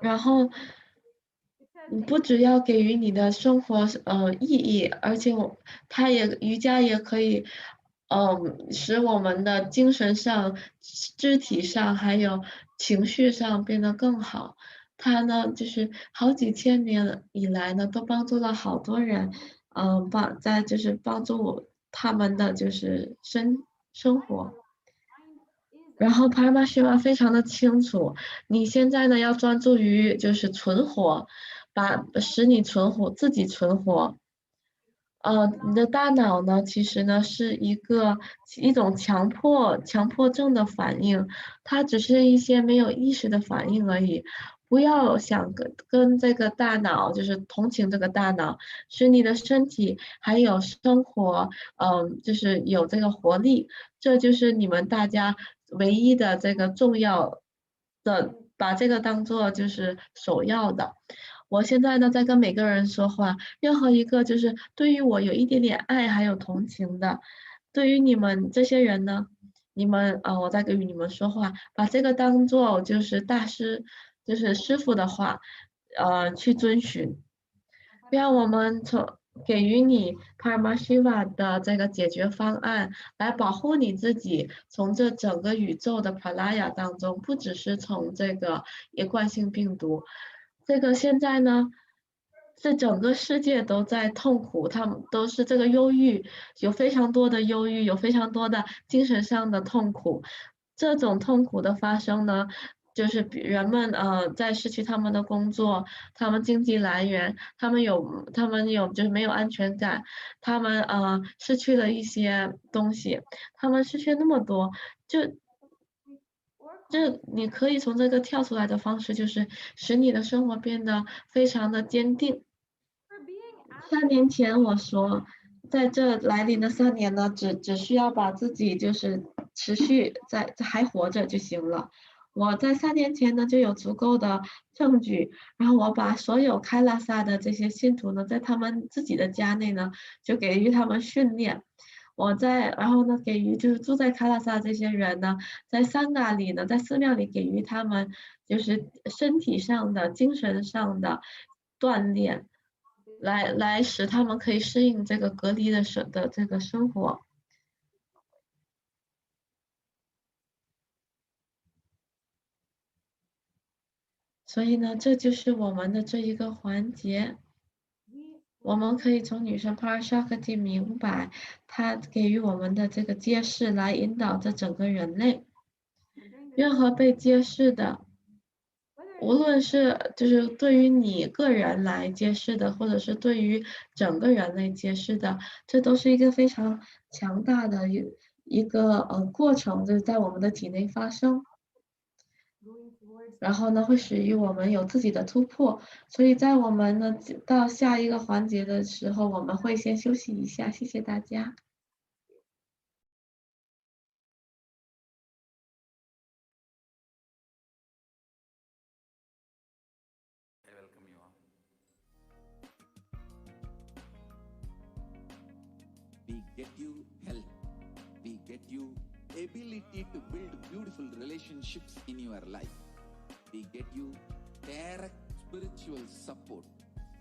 S4: 然后你不只要给予你的生活意义，而且瑜伽也可以使我们的精神上、肢体上还有情绪上变得更好。它呢，就是好几千年以来呢，都帮助了好多人，帮助他们的就是生活。然后帕拉玛希瓦非常的清楚，你现在呢要专注于就是存活，使你自己存活。你的大脑呢，其实呢是一种强迫症的反应，它只是一些没有意识的反应而已。不要想跟这个大脑，就是同情这个大脑，使你的身体还有生活，就是有这个活力，这就是你们大家唯一的这个重要的，把这个当做就是首要的。我现在呢在跟每个人说话，任何一个就是对于我有一点点爱还有同情的，对于你们这些人呢，我在与你们说话，把这个当做就是大师，就是师傅的话，去遵循。让我们给予你帕尔玛希瓦的这个解决方案，来保护你自己，从这整个宇宙的帕拉雅当中，不只是从这个冠性病毒。这个现在呢，这整个世界都在痛苦，他们都是这个忧郁，有非常多的忧郁，有非常多的精神上的痛苦。这种痛苦的发生呢，就是人们在失去他们的工作，他们经济来源，他们有就是没有安全感，他们失去了一些东西，他们失去了那么多，就你可以从这个跳出来的方式，就是使你的生活变得非常的坚定。3年前我说，在这来临的3年呢，只需要把自己就是持续还活着就行了。我在3年前呢就有足够的证据，然后我把所有开拉萨的这些信徒呢，在他们自己的家内呢，就给予他们训练。然后呢，给予就是住在喀拉萨这些人呢，在桑嘎里呢，在寺庙里给予他们就是身体上的、精神上的锻炼，来使他们可以适应这个隔离的这个生活。所以呢，这就是我们的这一个环节。我们可以从女神 PARASHAKTI 明白，她给予我们的这个揭示，来引导这整个人类。任何被揭示的，无论是就是对于你个人来揭示的，或者是对于整个人类揭示的，这都是一个非常强大的一个过程，就是在我们的体内发生。然后呢，会使于我们有自己的突破。所以在我们呢到下一个环节的时候，我们会先休息一下，谢谢大家。
S2: I welcome you all.
S1: We get you help. We get you ability to build beautiful relationships in your life. We get you direct spiritual support,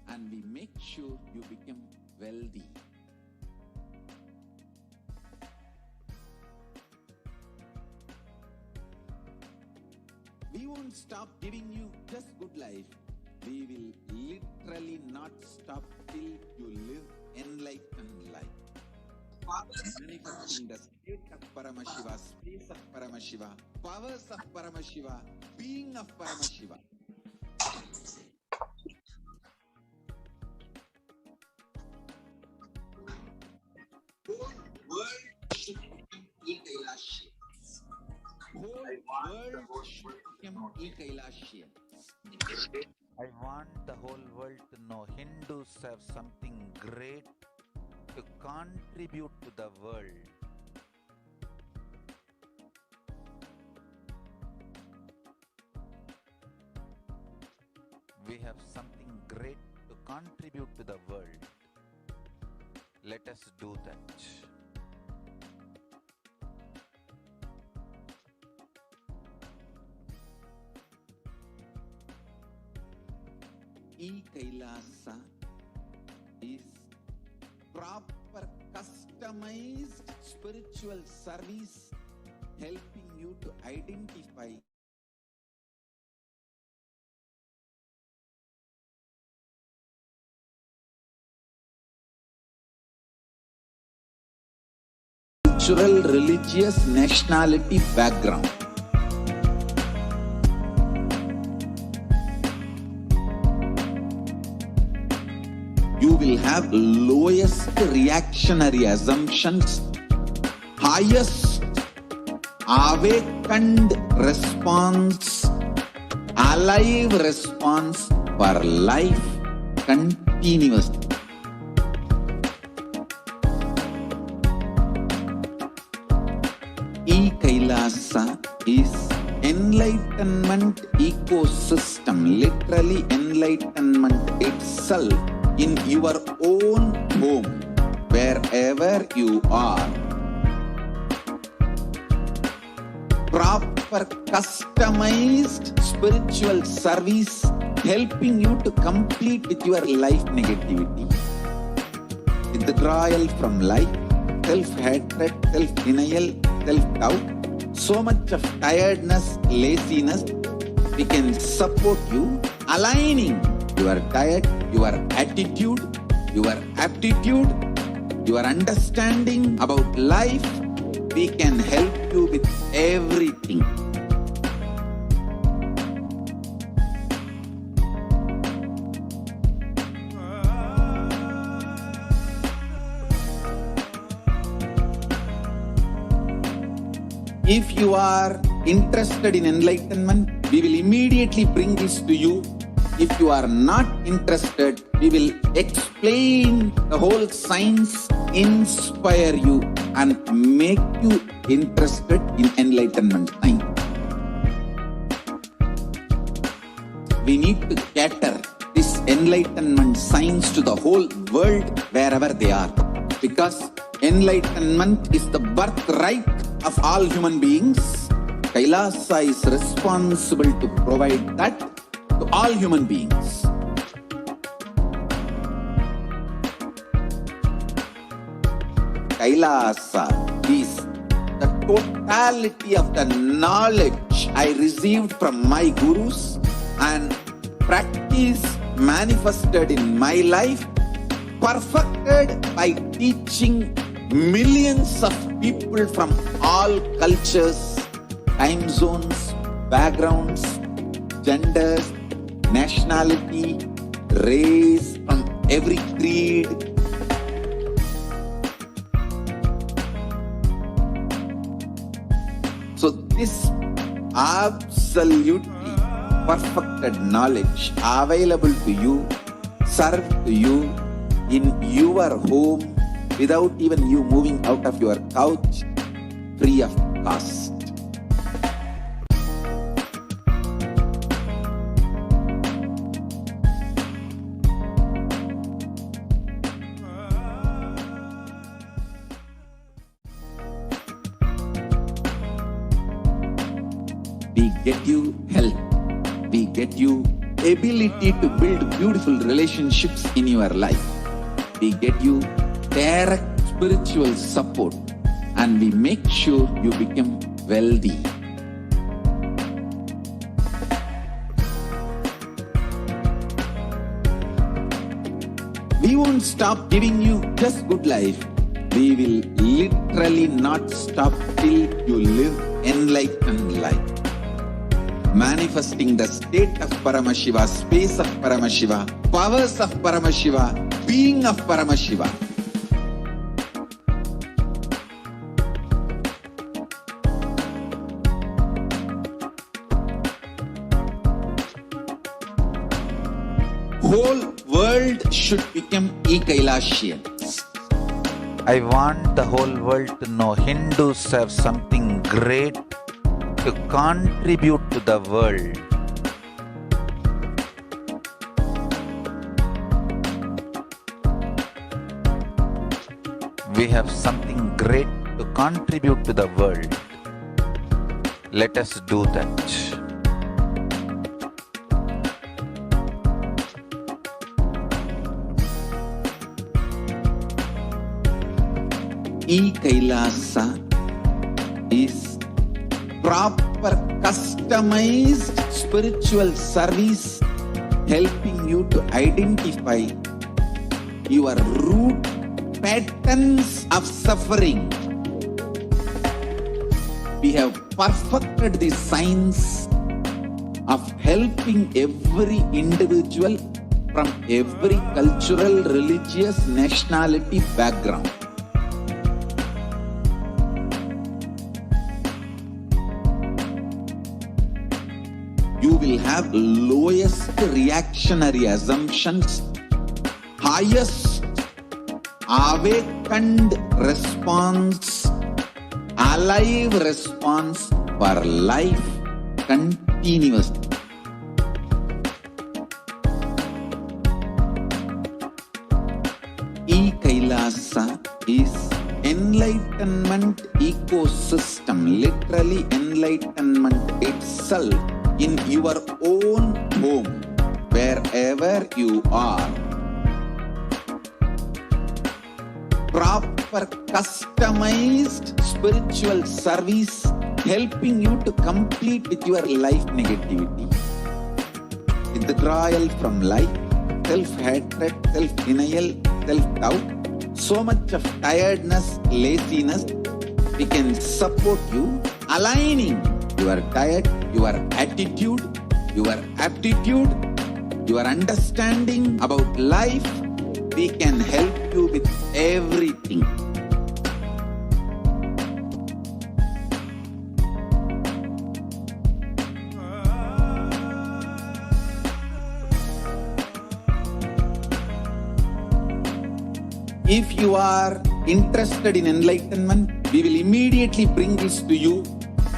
S1: and we make sure you become wealthy. We won't stop giving you just good life. We will literally not stop till you live enlightened life. Manifesting the state of Paramashiva, space of Paramashiva, powers of Paramashiva, being of Paramashiva. Whole world should become e-Kailashian. Whole world should become e-Kailashian.
S2: I want the whole world to know Hindus have something great to contribute to the world. We have something great to contribute to the world. Let us do that.
S1: E-Kailasa is proper customized spiritual service helping you to identify cultural, religious, nationality background. You will have lowest reactionary assumptions, highest awakened response, alive response for life continuously. E-Kailasa is enlightenment ecosystem, literally enlightenment itself in your own home, wherever you are. Proper customized spiritual service helping you to complete with your life negativity, withdrawal from life, self-hatred, self-denial, self-doubt, so much of tiredness, laziness. We can support you aligning your diet, your attitude, your aptitude, your understanding about life. We can help you with everything. If you are interested in enlightenment, we will immediately bring this to you. If you are not interested, we will explain the whole science, inspire you and make you interested in enlightenment science. We need to cater this enlightenment science to the whole world wherever they are, because enlightenment is the birthright of all human beings. Kailasa is responsible to provide that to all human beings. Kailasa is the totality of the knowledge I received from my gurus and practice manifested in my life, perfected by teaching millions of people from all cultures, time zones, backgrounds, genders, nationality, race, from every creed. So this absolutely perfected knowledge available to you, served to you in your home without even you moving out of your couch, free of cost. We get you health. We get you ability to build beautiful relationships in your life. We get you direct spiritual support, and we make sure you become wealthy. We won't stop giving you just good life. We will literally not stop till you live enlightened life. Manifesting the state of Paramashiva, space of Paramashiva, powers of Paramashiva, being of Paramashiva. Whole world should become e-Kailasians.
S2: I want the whole world to know Hindus have something great to contribute to the world. We have something great to contribute to the world. Let us do that.
S1: E-Kailasa is proper customized spiritual service helping you to identify your root patterns of suffering. We have perfected the science of helping every individual from every cultural, religious, nationality background. You will have lowest reactionary assumptions, highest awakened response, alive response for life continuously. E-Kailasa is enlightenment ecosystem, literally enlightenment itself in your own home, wherever you are. Proper customized spiritual service helping you to complete with your life negativity, withdrawal from life, self-hatred, self-denial, self-doubt, so much of tiredness, laziness. We can support you aligning your diet, your attitude, your aptitude, your understanding about life. We can help you with everything. If you are interested in enlightenment, we will immediately bring this to you.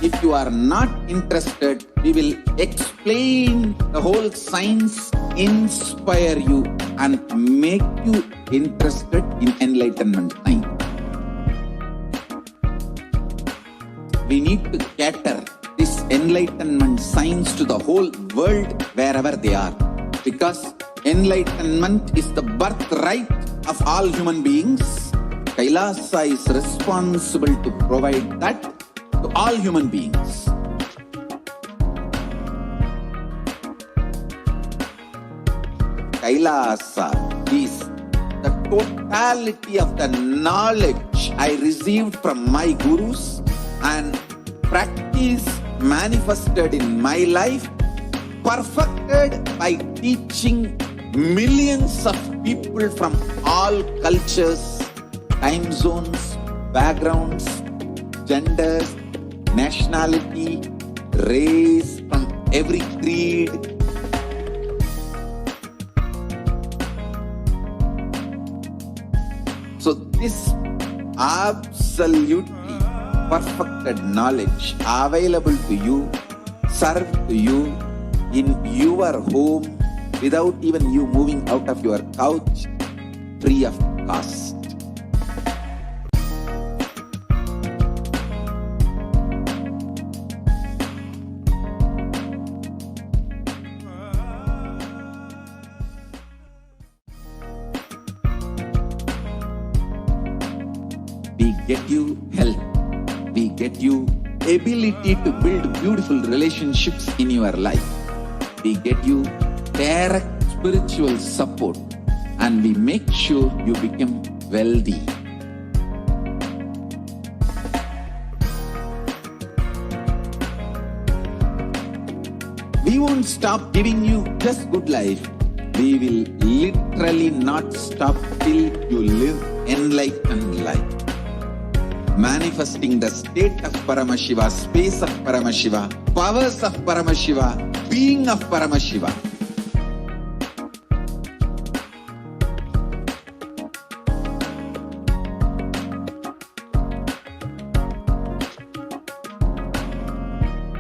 S1: If you are not interested, we will explain the whole science, inspire you and make you interested in enlightenment time. We need to cater this enlightenment science to the whole world wherever they are, because enlightenment is the birthright of all human beings. Kailasa is responsible to provide that to all human beings. Kailasa is the totality of the knowledge I received from my gurus and practice manifested in my life, perfected by teaching millions of people from all cultures, time zones, backgrounds, genders, nationality, race, from every creed. So this absolutely perfected knowledge available to you, served to you in your home without even you moving out of your couch, free of cost. We get you health. We get you ability to build beautiful relationships in your life. We get you direct spiritual support, and we make sure you become wealthy. We won't stop giving you just good life. We will literally not stop till you live enlightened life. Manifesting the state of Paramashiva, space of Paramashiva, powers of Paramashiva, being of Paramashiva.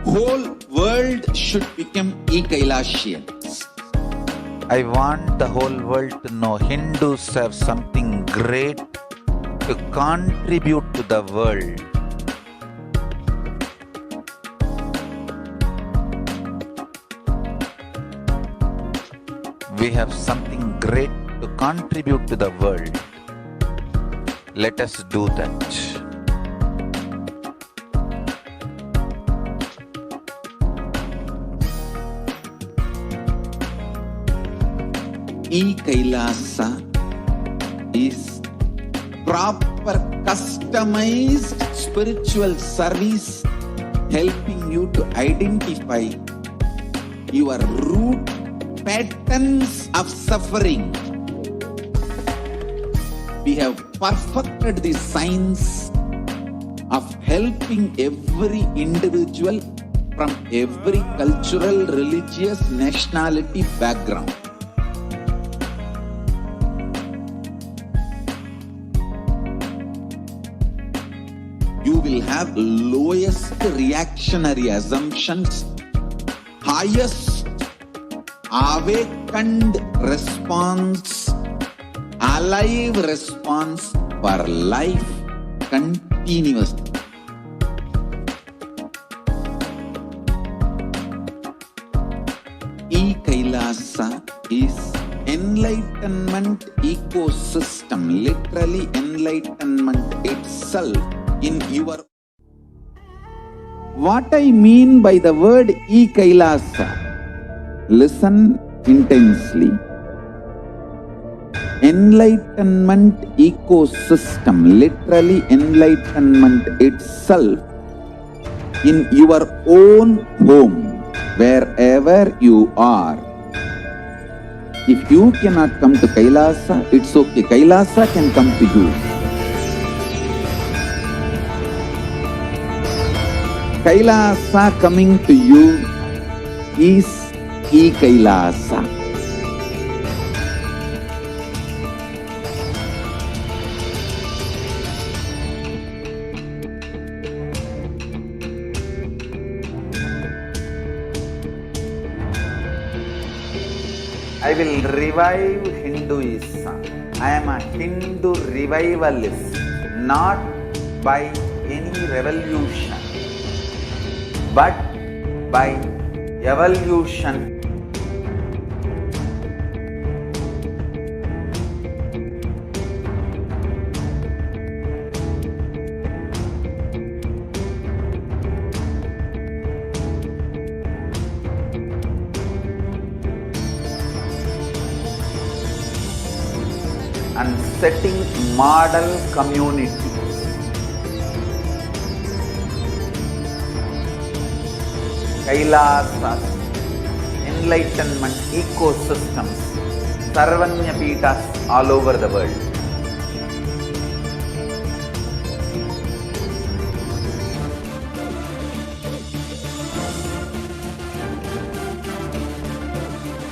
S1: Whole world should become E-Kailasians.
S2: I want the whole world to know Hindus have something great to contribute to the world. We have something great to contribute to the world. Let us do that.
S1: E-Kailasa is proper customized spiritual service helping you to identify your root patterns of suffering. We have perfected the science of helping every individual from every cultural, religious, nationality background. You will have lowest reactionary assumptions, highest awakened response, alive response for life continuously. E-Kailasa is enlightenment ecosystem, literally enlightenment itself in your. What I mean by the word E-Kailasa, listen intensely. Enlightenment ecosystem, literally enlightenment itself in your own home, wherever you are. If you cannot come to Kailasa, it's okay. Kailasa can come to you. Kailasa coming to you is E-Kailasa.
S2: I will revive Hinduism. I am a Hindu revivalist, not by any revolution, but by evolution. And setting model communities. Kailasas, enlightenment ecosystems, Sarvanya Pitas all over the world.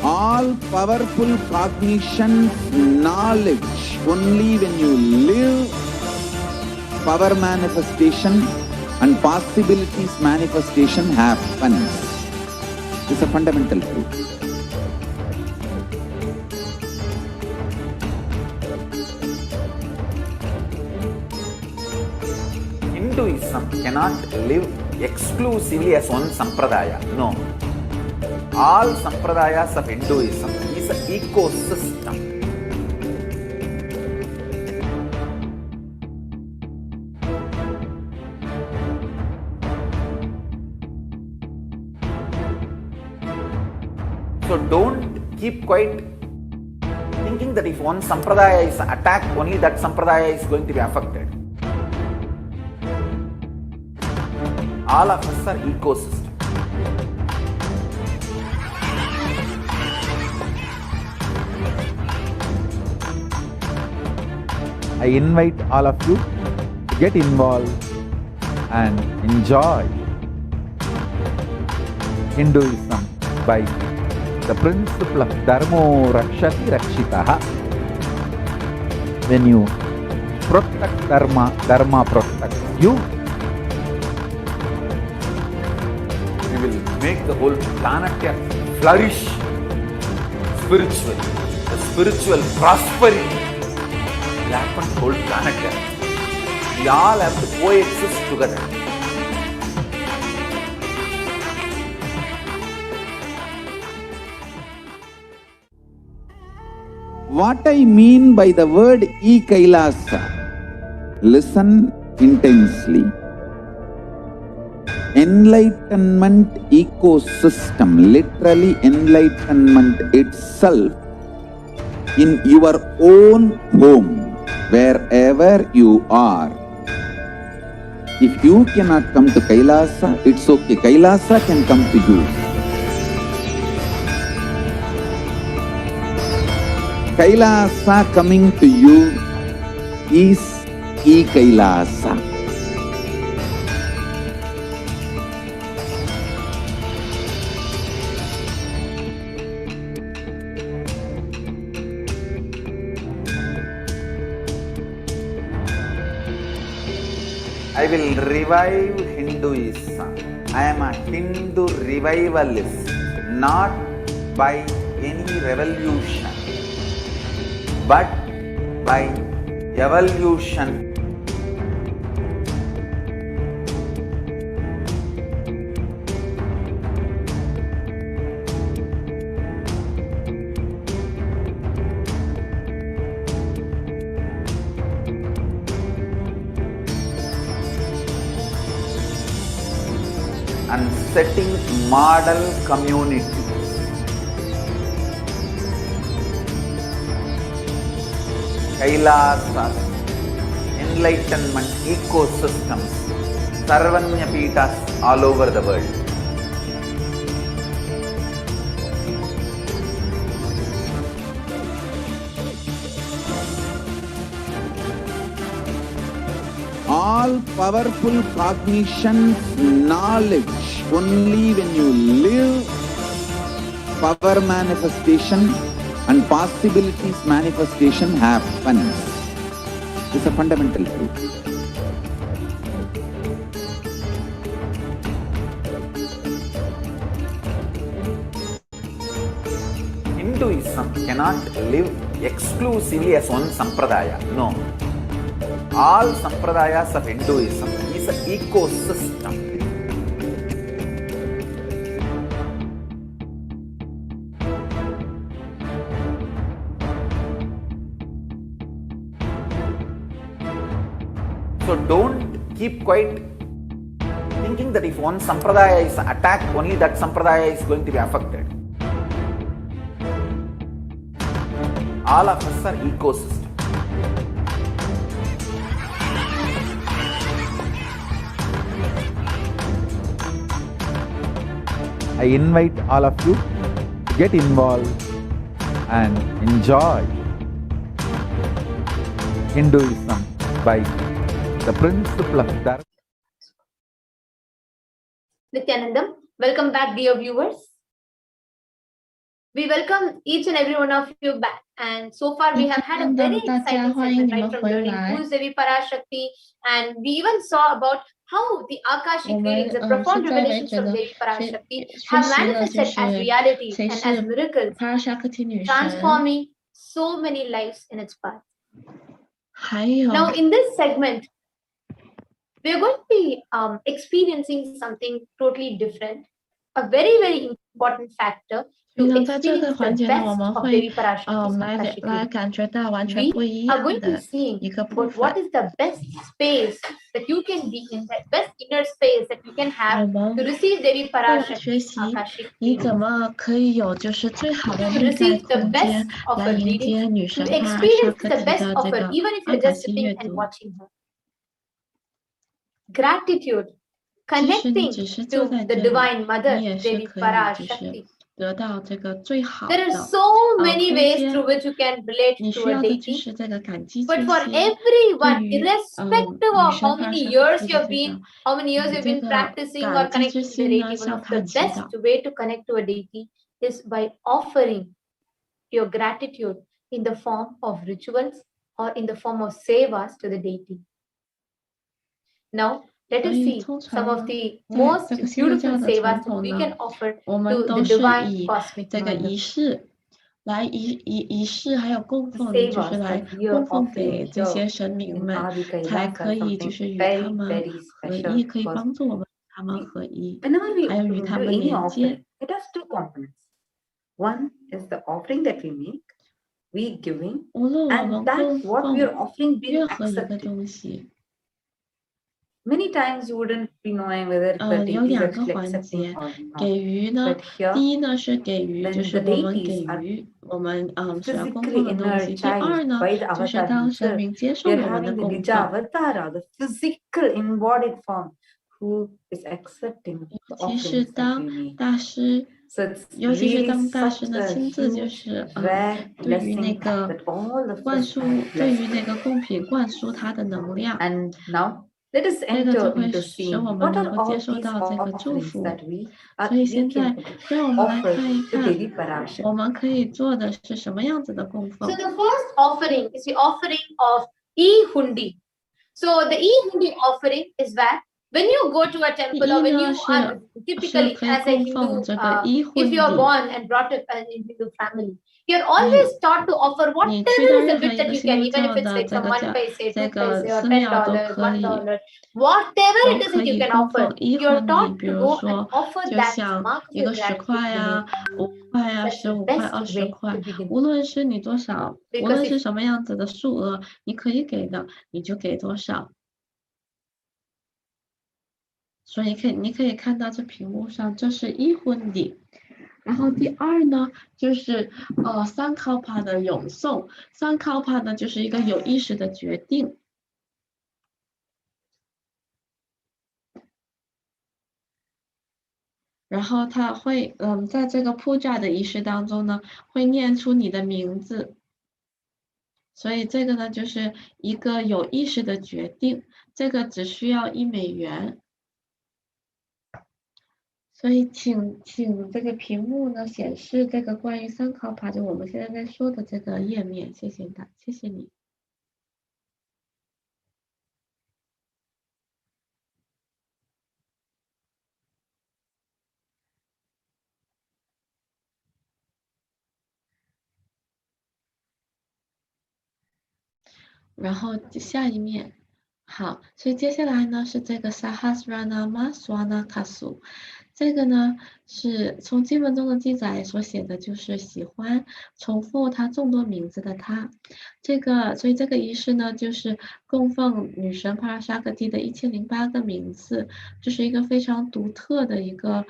S1: All powerful cognition, knowledge, only when you live power manifestation and possibilities manifestation happens. It's a fundamental truth.
S2: Hinduism cannot live exclusively as one sampradaya. No. All sampradayas of Hinduism is an ecosystem. So don't keep quiet thinking that if one sampradaya is attacked, only that sampradaya is going to be affected. All of us are ecosystem.
S1: I invite all of you to get involved and enjoy Hinduism by the principle of Dharmo Rakshati Rakshitaha. When you protect Dharma, Dharma protects you.
S2: We will make the whole planet flourish spiritually. The spiritual prosperity will happen to the whole planet Earth. We all have to coexist together.
S1: What I mean by the word E-Kailasa, Listen intensely. Enlightenment ecosystem, literally enlightenment itself, in your own home, wherever you are. If you cannot come to Kailasa, it's okay. Kailasa can come to you. Kailasa coming to you is E-Kailasa.
S2: I will revive Hinduism. I am a Hindu revivalist, not by any revolution, but by evolution. And setting model communities. Kailasas, enlightenment ecosystems, Sarvanyapitas all over the world.
S1: All powerful cognition, knowledge, only when you live, power manifestation and possibilities manifestation happens. It's a fundamental truth.
S2: Hinduism cannot live exclusively as one sampradaya. No. All sampradayas of Hinduism is an ecosystem. So don't keep quiet thinking that if one sampradaya is attacked, only that sampradaya is going to be affected. All of us are ecosystem.
S1: I invite all of you to get involved and enjoy Hinduism by the principle of Dharma.
S5: Nityanandam, welcome back, dear viewers. We welcome each and every one of you back. And so far, we have had a very exciting segment right from learning who is Devi PARASHAKTI, and we even saw about how the Akashic readings and profound revelations from Devi PARASHAKTI have manifested as reality and as miracles, transforming so many lives in its path. Now, in this segment, we are going to be experiencing something totally different, a very, very important factor to experience the best of Devi PARASHAKTI's Akashic readings. We are going to be seeing about what is the best space that you can be in, that best inner space that you can have to receive Devi PARASHAKTI's Akashic readings. To receive the best of her readings, to experience the best of her, even if you're just sitting and watching her. Gratitude, connecting to the Divine Mother, Devi PARASHAKTI. There are so many ways through which you can relate to a deity, but for everyone, irrespective of how many years you've been practicing or connecting to the deity, one of the best way to connect to a deity is by offering your gratitude in the form of rituals or in the form of sevas to the deity. Now, let us see some of the most beautiful sevas that we can offer to the Divine Cosmic Mother. The sevas that we are offering here in Adi Kailasa something very, very special, because whenever we do any offering, it has two components. One is the offering that we make,
S6: we giving,
S4: 无论我
S6: and
S4: 们
S6: that
S4: 供
S6: what we
S4: 奉
S6: are offering being
S4: 任何一个
S6: accepted.
S4: 东西，
S6: Many times you wouldn't be knowing whether that
S4: 有
S6: it is
S4: 两个
S6: actually
S4: 环
S6: accepting
S4: 节，
S6: or not.
S4: 给予呢，
S6: But here,
S4: 第一呢是给予，
S6: when
S4: 就是
S6: the
S4: 我们
S6: deities
S4: 给
S6: are
S4: 予我们所要供
S6: physically
S4: 奉的东西。第二
S6: energized
S4: 呢，
S6: by the
S4: 就是
S6: avatar
S4: 当神
S6: himself,
S4: 明接
S6: we
S4: 受
S6: are
S4: 我们的
S6: having the
S4: 供
S6: Nija
S4: 奉，
S6: Avatara, the physical embodied form, who is accepting the
S4: 尤其是
S6: offerings that
S4: 当
S6: we make.
S4: 大师，
S6: So it's
S4: 尤其是
S6: really
S4: 当大
S6: such
S4: 师呢
S6: a
S4: 亲自就
S6: huge,
S4: 是
S6: rare
S4: 对于那
S6: blessing
S4: 个
S6: that all of
S4: 灌
S6: us
S4: 输，
S6: are
S4: 对于
S6: blessed.
S4: 那个贡品灌输它的能量，
S6: And now let us
S4: 这个就
S6: enter
S4: 会
S6: into
S4: 使
S6: seeing
S4: 我们
S6: what
S4: 能
S6: are
S4: 够接
S6: all
S4: 受
S6: these
S4: 到这个祝
S6: offerings
S4: 福。
S6: that we
S4: 所以
S6: we
S4: 现在
S6: can
S4: 让我们来
S6: offer
S4: 看一
S6: to
S4: 看，
S6: Devi Parashakti.
S4: 我们可以做的是什么样子的供
S5: So
S4: 奉。
S5: the first offering is the offering of e-hundi. So the e-hundi offering is where when you go to a
S4: 第
S5: temple or
S4: 一
S5: when
S4: 呢
S5: you
S4: 是
S5: are typically
S4: 可以
S5: as a
S4: 供奉
S5: Hindu,
S4: 这个一
S5: if
S4: 婚
S5: you are
S4: 礼。
S5: born and brought up in a Hindu family, you're always taught to offer
S4: 你
S5: whatever
S4: 去到
S5: is the
S4: 任何
S5: bit
S4: 一
S5: that
S4: 个
S5: you
S4: 新
S5: can,
S4: 宗
S5: even
S4: 教
S5: if it's
S4: 的
S5: like
S4: 这
S5: some
S4: 个
S5: 1
S4: 教
S5: paise,
S4: 这
S5: 2
S4: 个
S5: paise, or
S4: 寺
S5: $10,
S4: 庙都可以，
S5: $1, whatever
S4: 都
S5: it is
S4: 可
S5: that you
S4: 以
S5: can
S4: 供奉
S5: offer,
S4: 一
S5: you're
S4: 婚礼。
S5: taught
S4: 比
S5: to
S4: 如
S5: go and
S4: 说，
S5: offer
S4: 就
S5: that as
S4: 像
S5: mark of
S4: 一
S5: your
S4: 个10
S5: gratitude
S4: 块
S5: to
S4: 呀、
S5: the
S4: 5块呀、
S5: That's the
S4: 15块、
S5: best
S4: 20
S5: way
S4: 块，
S5: to begin.
S4: 无论是你多少，无
S5: Because
S4: 论
S5: if
S4: 是什么样子的数额，你可以给的，你就给多少。所以你可以看到这屏幕上，这是一婚礼。然后第二呢，就是三考帕的咏诵。三考帕呢，就是一个有意识的决定。然后他会在这个puja的仪式当中呢，会念出你的名字。所以这个呢，就是一个有意识的决定。这个只需要$1。所以请这个屏幕呢显示这个关于三考帕，就我们现在在说的这个页面，谢谢你。然后下一面，好，所以接下来呢是这个 Sahasranama Swanakasu。这个呢是从经文中的记载所写的，就是喜欢重复他众多名字的他。所以这个仪式呢，就是供奉女神帕拉沙克蒂的1008个名字，这是一个非常独特的一个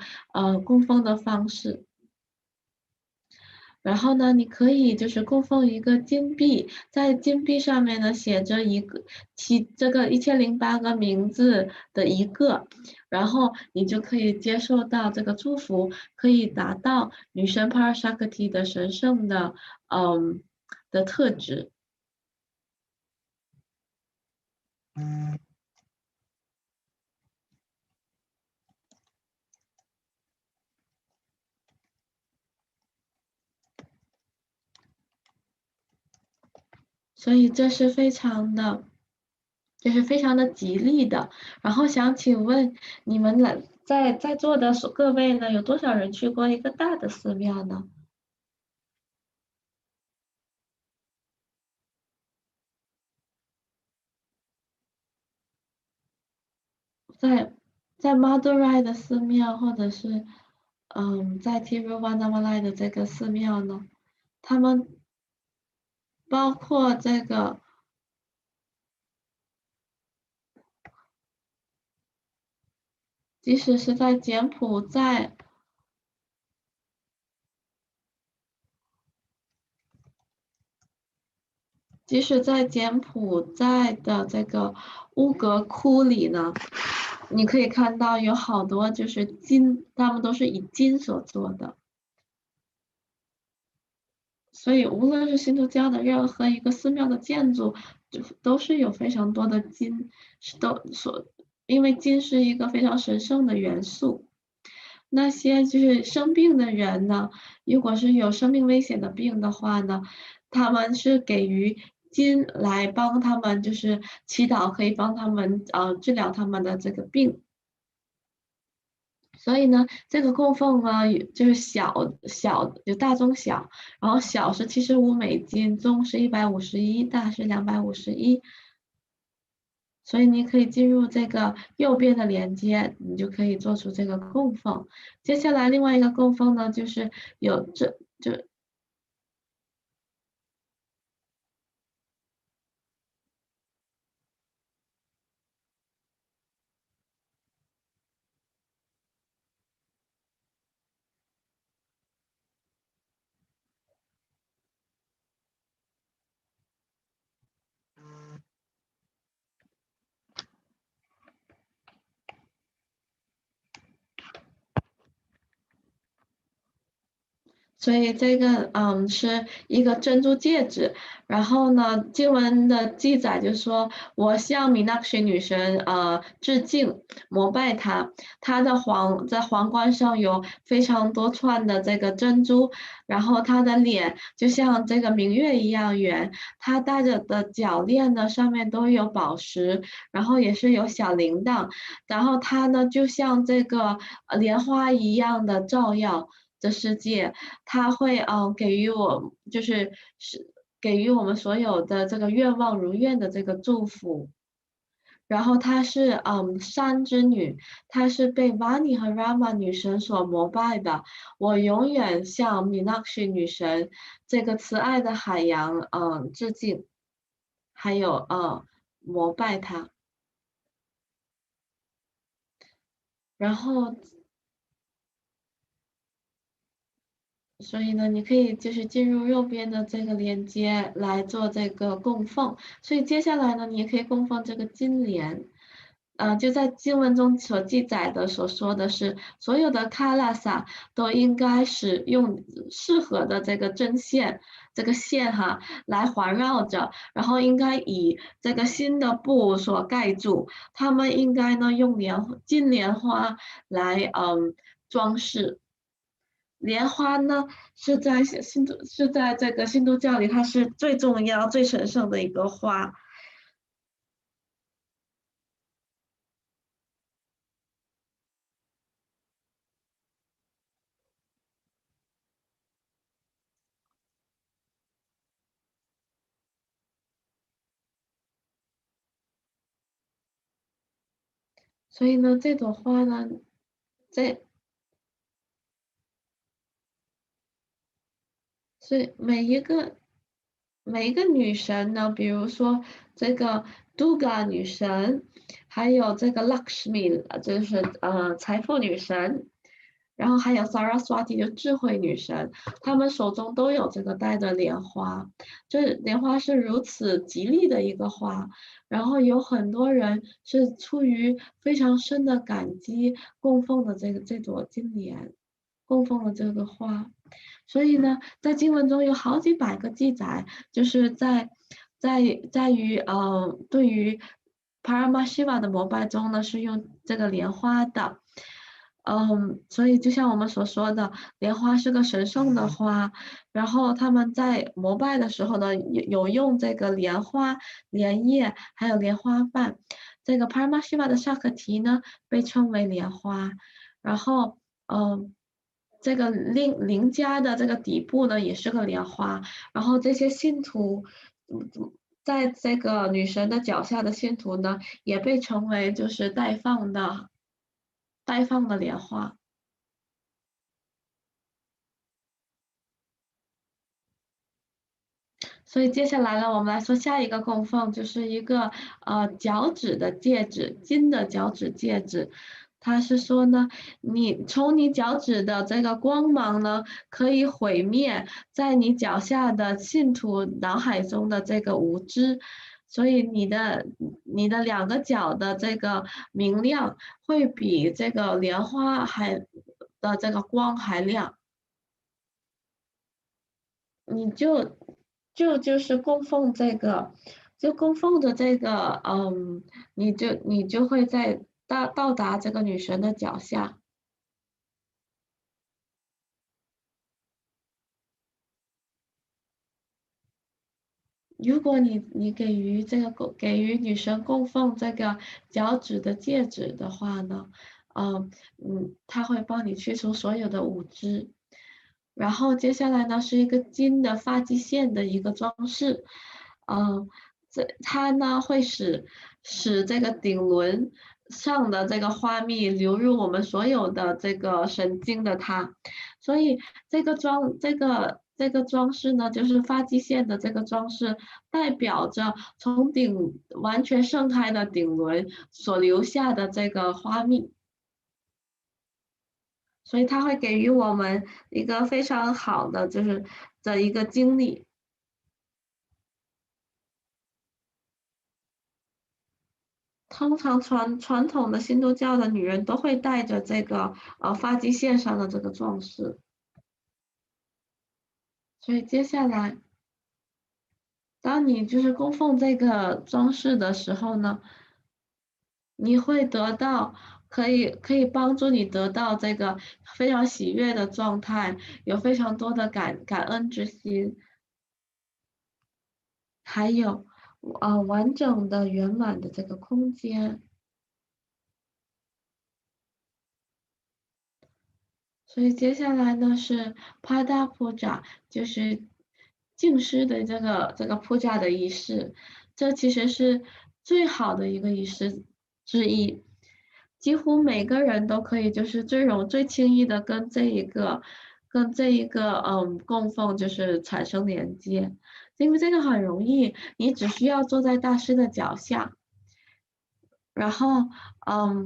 S4: 供奉的方式。然后呢，你可以就是供奉一个金币，在金币上面呢写着这个1008个名字的一个，然后你就可以接受到这个祝福，可以达到女神帕拉沙克提的神圣的的特质。所以这是非常的吉利的。然后想请问你们在座的各位呢，有多少人去过一个大的寺庙呢？在 Madurai 的寺庙，或者是在 Tiruvannamalai 的这个寺庙呢，他们包括这个。即使是在柬埔寨，的这个乌格窟里呢，你可以看到有好多就是金，他们都是以金所做的。所以无论是新都教的任何一个寺庙的建筑，都是有非常多的金，因为金是一个非常神圣的元素。那些就是生病的人呢，如果是有生命危险的病的话呢，他们是给予金来帮他们，就是祈祷可以帮他们治疗他们的这个病。所以呢，这个供奉呢，就是小有大中小，然后小是$75，中是151，大是251。所以你可以进入这个右边的连接，你就可以做出这个供奉。接下来另外一个供奉呢，就是有所以这个是一个珍珠戒指，然后呢，经文的记载就说，我向米娜什女神致敬，膜拜她，她的在皇冠上有非常多串的这个珍珠，然后她的脸就像这个明月一样圆，她戴着的脚链呢上面都有宝石，然后也是有小铃铛，然后她呢就像这个莲花一样的照耀这世界，它会给予我给予我们所有的这个愿望如愿的这个祝福。然后她是山之女，她是被瓦尼和 Rama 女神所膜拜的。我永远向米娜什女神这个慈爱的海洋致敬，还有膜拜她。然后所以呢，你可以就是进入右边的这个链接来做这个供奉。所以接下来呢，你也可以供奉这个金莲。就在经文中所记载的所说的是，所有的卡拉萨都应该使用适合的这个针线，这个线来环绕着，然后应该以这个新的布所盖住。他们应该呢用金莲花来装饰。莲花呢是在这个印度教里，它是最重要、最神圣的一个花。所以呢，这朵花呢，所以每一个女神呢，比如说这个 Durga 女神，还有这个 Lakshmi 就是财富女神，然后还有 Saraswati 就智慧女神，她们手中都有这个带着莲花，这莲花是如此吉利的一个花，然后有很多人是出于非常深的感激供奉的这朵金莲，供奉了这个花。所以呢，在经文中有好几百个记载，就是在于对于帕拉玛希瓦的膜拜中呢，是用这个莲花的。所以就像我们所说的，莲花是个神圣的花，然后他们在膜拜的时候呢，有用这个莲花、莲叶还有莲花瓣。这个帕拉玛希瓦的萨克提呢，被称为莲花，然后这个灵家的这个底部呢也是个莲花，然后这些信徒在这个女神的脚下的信徒呢，也被称为就是待放的莲花。所以接下来呢，我们来说下一个供奉，就是一个脚趾的戒指，金的脚趾戒指。他是说呢，你从你脚趾的这个光芒呢，可以毁灭在你脚下的信徒脑海中的这个无知，所以你的两个脚的这个明亮会比这个莲花的这个光还亮。你就是供奉这个，就供奉着这个，你就会在到达这个女神的脚下。如果你给予女神供奉这个脚趾的戒指的话呢，她会帮你去除所有的无知。然后接下来呢是一个金的发际线的一个装饰，它呢会使这个顶轮上的这个花蜜流入我们所有的这个神经的它，所以这个装饰呢，就是发际线的这个装饰，代表着从完全盛开的顶轮所留下的这个花蜜。所以它会给予我们一个非常好的一个经历。通常传统的印度教的女人都会带着这个发际线上的这个装饰。所以接下来，当你就是供奉这个装饰的时候呢，你会得到可以帮助你得到这个非常喜悦的状态，有非常多的感恩之心，还有完整的圆满的这个空间。所以接下来呢是帕达普扎，就是净施的这个普扎的仪式，这其实是最好的一个仪式之一，几乎每个人都可以就是最轻易的跟这一个供奉就是产生连接，因为这个很容易，你只需要坐在大师的脚下，然后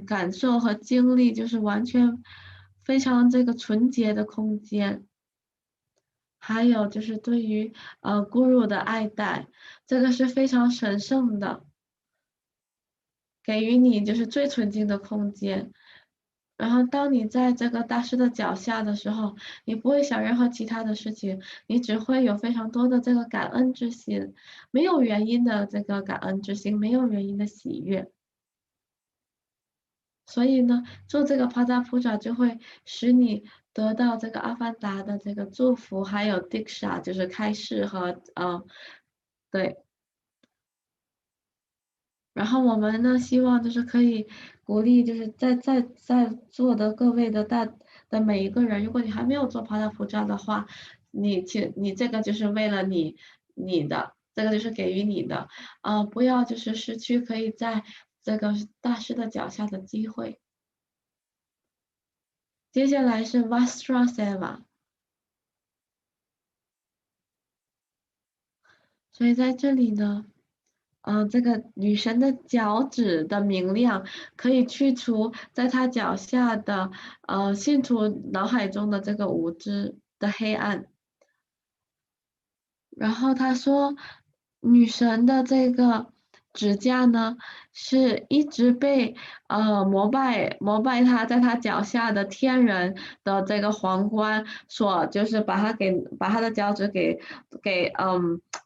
S4: 感受和经历就是完全非常这个纯洁的空间，还有就是对于guru的爱戴，这个是非常神圣的，给予你就是最纯净的空间。然后当你在这个大师的脚下的时候，你不会想任何其他的事情，你只会有非常多的这个感恩之心，没有原因的这个感恩之心，没有原因的喜悦。所以呢，做这个帕达普扎就会使你得到这个阿凡达的这个祝福，还有 diksha 就是开示和对。然后我们呢，希望就是可以鼓励，就是在座的各位的每一个人，如果你还没有做帕达普扎的话，你这个就是为了你的，这个就是给予你的，不要就是失去可以在这个大师的脚下的机会。接下来是 Vastra Seva， 所以在这里呢，这个女神的脚趾的明亮，可以去除在她脚下的信徒脑海中的这个无知的黑暗。然后他说，女神的这个指甲呢，是一直被膜拜她在她脚下的天人的这个皇冠所，就是把她的脚趾给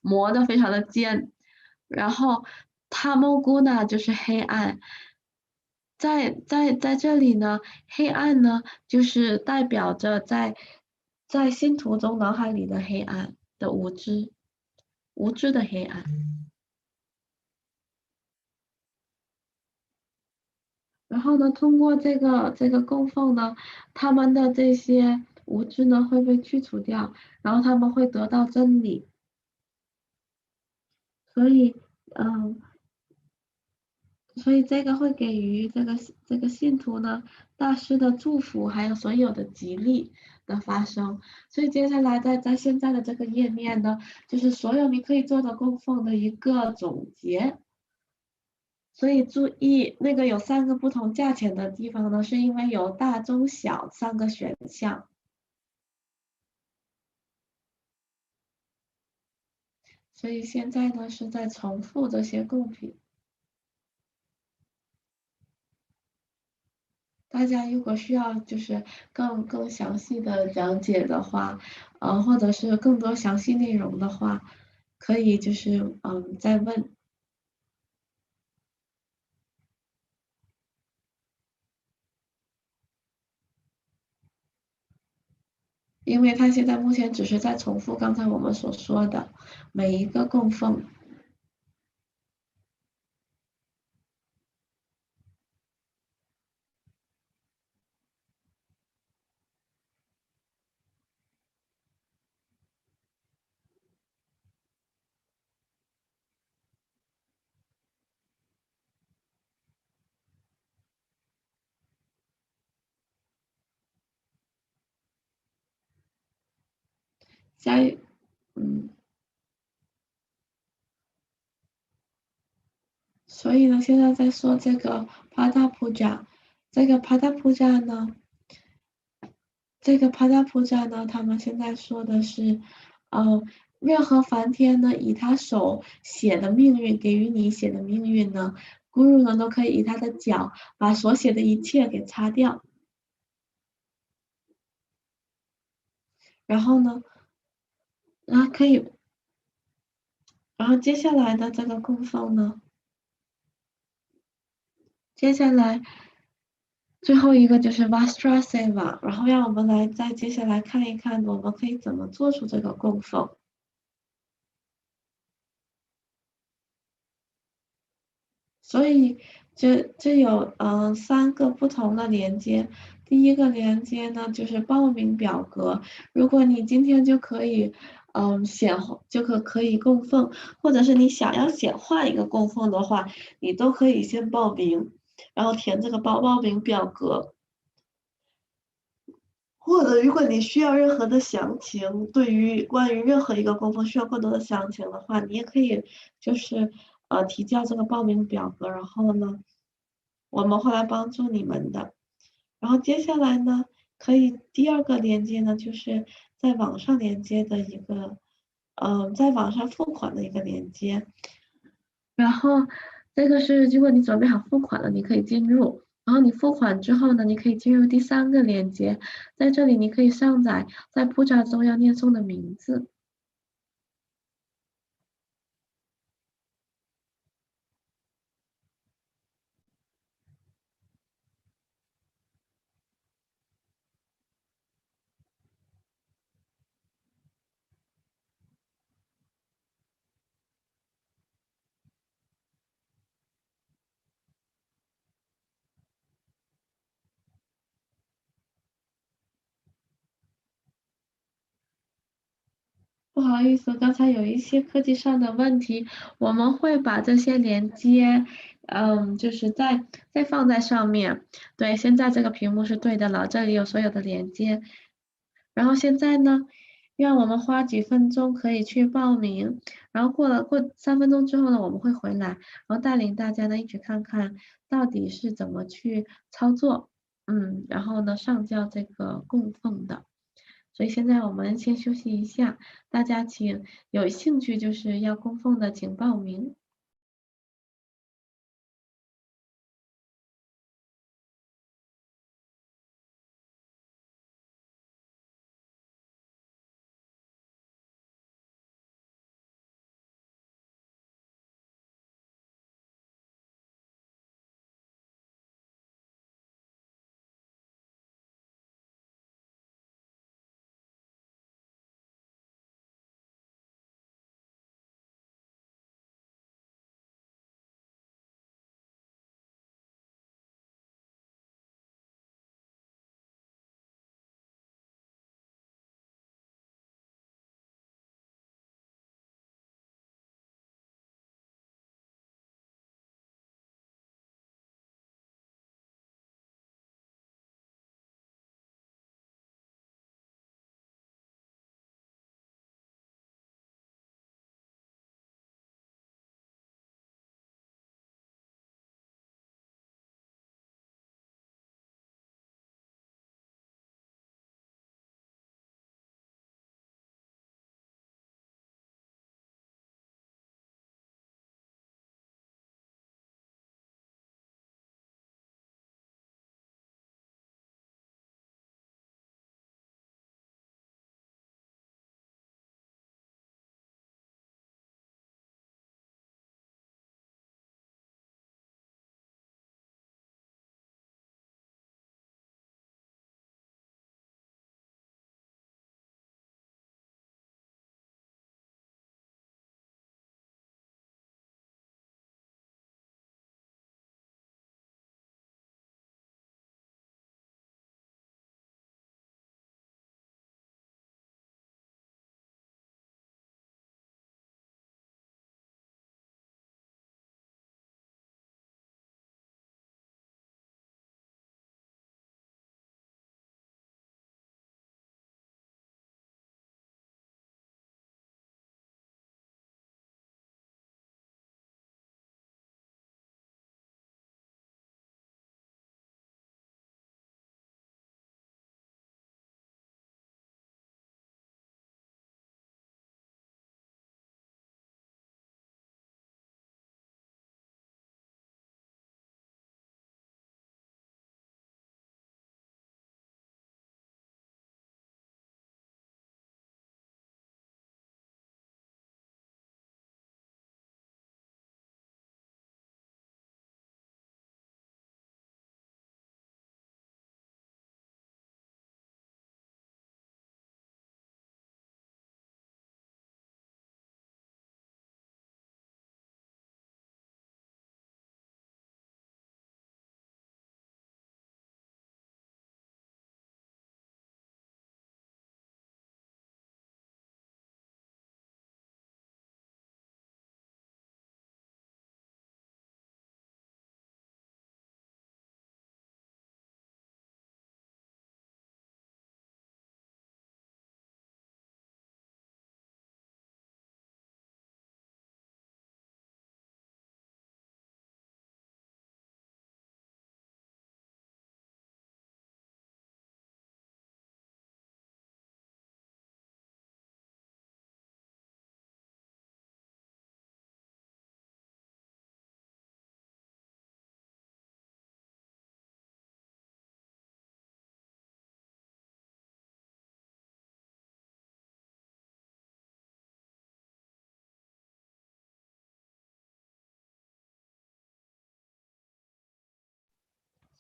S4: 磨得非常的尖，然后他们姑呢就是黑暗。在这里呢，黑暗呢就是代表着在信徒中脑海里的黑暗的无知的黑暗。然后呢，通过这个供奉呢，他们的这些无知呢会被去除掉，然后他们会得到真理。所以这个会给予这个信徒呢大师的祝福，还有所有的吉利的发生。所以接下来在现在的这个页面呢，就是所有你可以做的供奉的一个总结。所以注意，那个有3个不同价钱的地方呢，是因为有大、中、小3个选项。所以现在呢是在重复这些贡品。大家如果需要就是更详细的讲解的话，或者是更多详细内容的话，可以就是再问。因为他现在目前只是在重复刚才我们所说的每一个供奉。所以呢，现在在说这个帕达普扎，这个帕达普扎呢，他们现在说的是，任何梵天呢，以他手写的命运给予你写的命运呢，Guru呢都可以以他的脚把所写的一切给擦掉。然后呢，可以。然后接下来的这个供奉呢，接下来最后一个就是 Vastra Seva， 然后让我们来再接下来看一看，我们可以怎么做出这个供奉。所以这有3个不同的连接。第一个连接呢就是报名表格，如果你今天就可以可以供奉，或者是你想要显化一个供奉的话，你都可以先报名，然后填这个报名表格。或者如果你需要任何的详情，对于关于任何一个供奉需要更多的详情的话，你也可以就是提交这个报名表格，然后呢，我们会来帮助你们的。然后接下来呢，第二个连接呢，就是在网上连接的一个，在网上付款的一个连接。然后这个是如果你准备好付款了，你可以进入。然后你付款之后呢，你可以进入第3个连接，在这里你可以上载在布扎中要念诵的名字。不好意思，刚才有一些科技上的问题，我们会把这些连接，就是再放在上面。对，现在这个屏幕是对的了，这里有所有的连接。然后现在呢，让我们花几分钟可以去报名，然后过3分钟之后呢，我们会回来，然后带领大家呢一起看看到底是怎么去操作，然后呢上交这个供奉的。所以现在我们先休息一下，大家请有兴趣就是要供奉的请报名。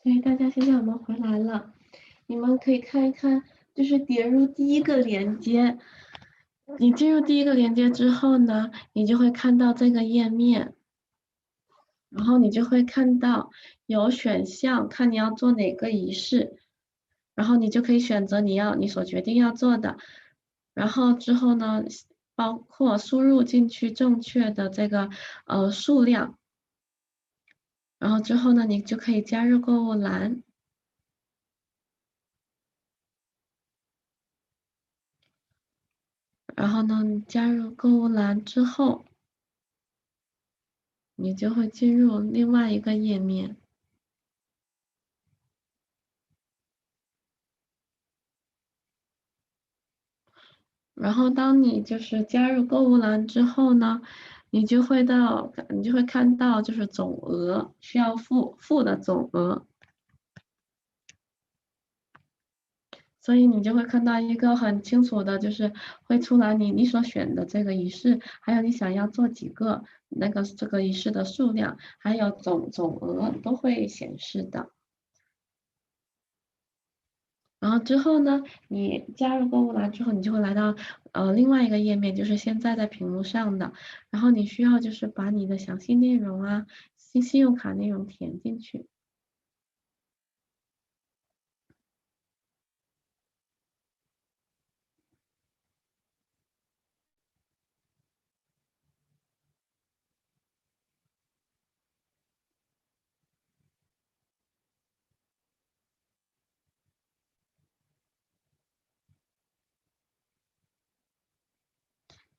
S4: 所以大家现在我们回来了，你们可以看一看，就是点入第一个连接。你进入第一个连接之后呢，你就会看到这个页面，然后你就会看到有选项，看你要做哪个仪式，然后你就可以选择你所决定要做的，然后之后呢，包括输入进去正确的这个数量，然后之后呢，你就可以加入购物篮。然后呢，你加入购物篮之后，你就会进入另外一个页面。然后当你就是加入购物篮之后呢，你就会看到就是总额需要付的总额。所以你就会看到一个很清楚的，就是会出来你所选的这个仪式，还有你想要做几个这个仪式的数量，还有总额都会显示的。然后之后呢，你加入购物篮之后，你就会来到另外一个页面，就是现在在屏幕上的。然后你需要就是把你的详细内容啊、信用卡内容填进去。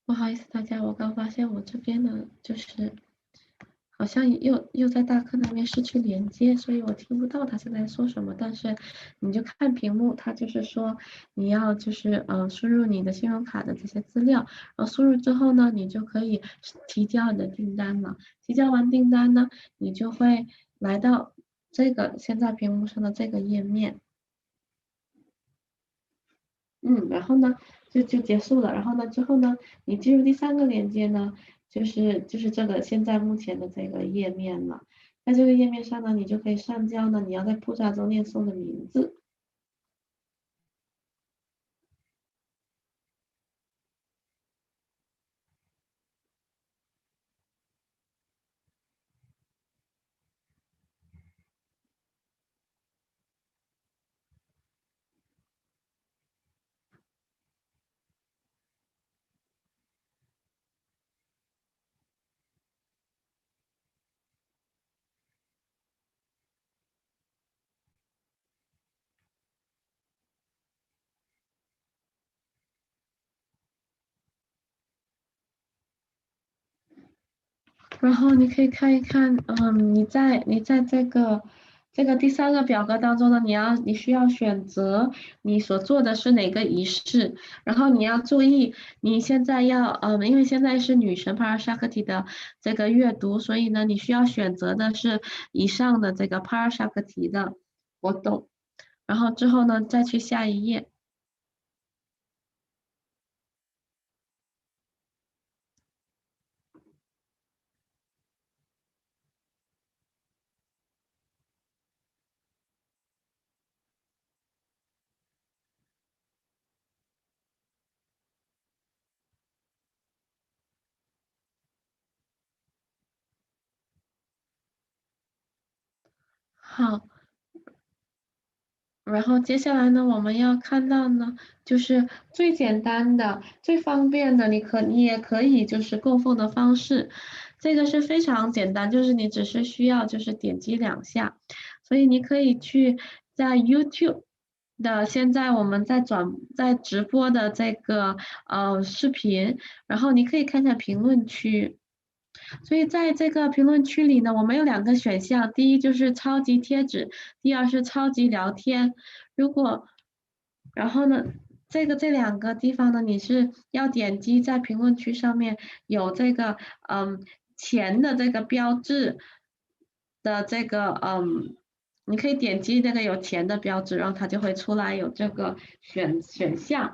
S4: 不好意思，大家，我刚发现我这边的就是好像又在大课那边失去连接，所以我听不到他现在说什么。但是你就看屏幕，他就是说你要就是输入你的信用卡的这些资料，然后输入之后呢，你就可以提交你的订单了。提交完订单呢，你就会来到这个现在屏幕上的这个页面。然后呢就结束了。然后呢之后呢，你进入第3个连接呢，就是这个现在目前的这个页面了。在这个页面上呢，你就可以上交呢你要在菩萨中念诵的名字。然后你可以看一看，你在这个第3个表格当中呢，你需要选择你所做的是哪个仪式，然后你要注意，你现在要因为现在是女神PARASHAKTI的这个阅读，所以呢，你需要选择的是以上的这个PARASHAKTI的活动，然后之后呢，再去下一页。好，然后接下来呢，我们要看到呢，就是最简单的、最方便的，你也可以就是供奉的方式，这个是非常简单，就是你只是需要就是点击2下，所以你可以去在 YouTube 的现在我们在直播的这个视频，然后你可以看看评论区。所以在这个评论区里呢，我们有2个选项，第一就是超级贴纸，第二是超级聊天。然后呢，这2个地方呢，你是要点击在评论区上面有这个钱的这个标志的这个你可以点击这个有钱的标志，然后它就会出来有这个选项。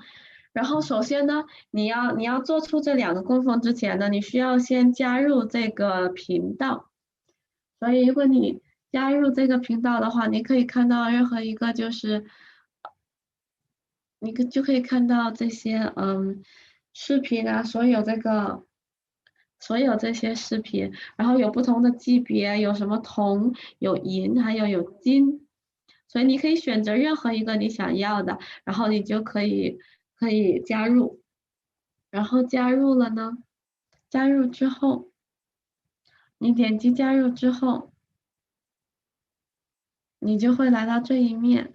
S4: 然后首先呢，你要做出这2个供奉之前呢，你需要先加入这个频道。所以如果你加入这个频道的话，你可以看到任何一个就是你就可以看到这些视频啊，所有这些视频，然后有不同的级别，有什么铜、有银，还有金，所以你可以选择任何一个你想要的，然后你就可以加入，然后加入了呢，加入之后，你点击加入之后，你就会来到这一面。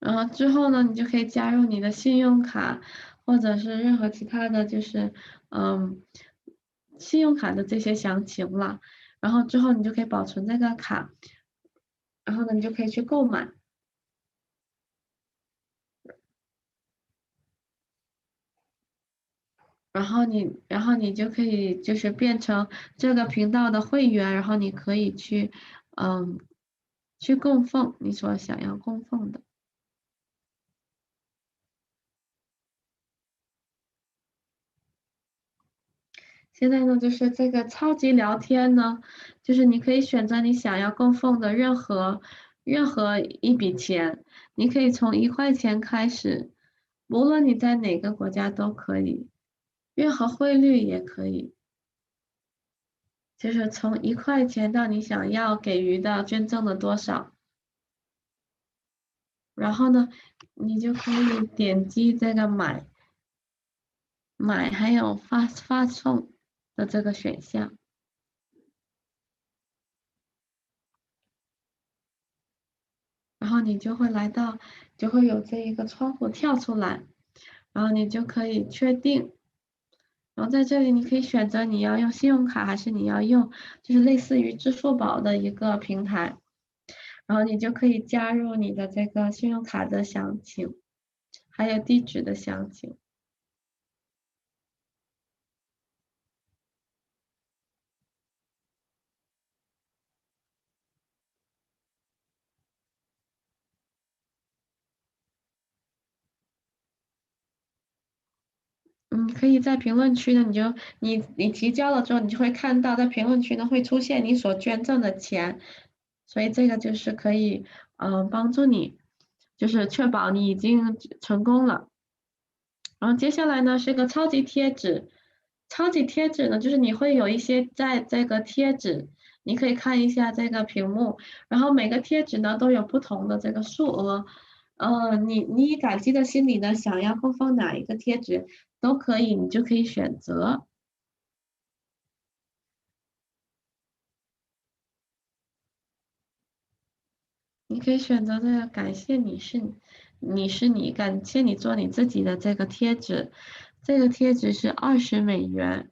S4: 然后之后呢，你就可以加入你的信用卡，或者是任何其他的就是信用卡的这些详情了。然后之后你就可以保存这个卡，然后呢，你就可以去购买。然后你就可以就是变成这个频道的会员，然后你可以去去供奉你所想要供奉的。现在呢，就是这个超级聊天呢，就是你可以选择你想要供奉的任何一笔钱，你可以从1块钱开始，无论你在哪个国家都可以，任何汇率也可以，就是从1块钱到你想要给予的捐赠的多少，然后呢，你就可以点击这个买还有发送的这个选项。然后你就会就会有这一个窗户跳出来，然后你就可以确定，然后在这里你可以选择你要用信用卡还是你要用就是类似于支付宝的一个平台，然后你就可以加入你的这个信用卡的详情，还有地址的详情。可以在评论区呢，你提交了之后，你就会看到在评论区呢会出现你所捐赠的钱，所以这个就是可以帮助你，就是确保你已经成功了。然后接下来呢是个超级贴纸，超级贴纸呢就是你会有一些在这个贴纸，你可以看一下这个屏幕，然后每个贴纸呢都有不同的这个数额。你以感激的心理呢，想要供奉哪一个贴纸都可以，你就可以选择。你可以选择这个感谢你是你，感谢你做你自己的这个贴纸，这个贴纸是20美元，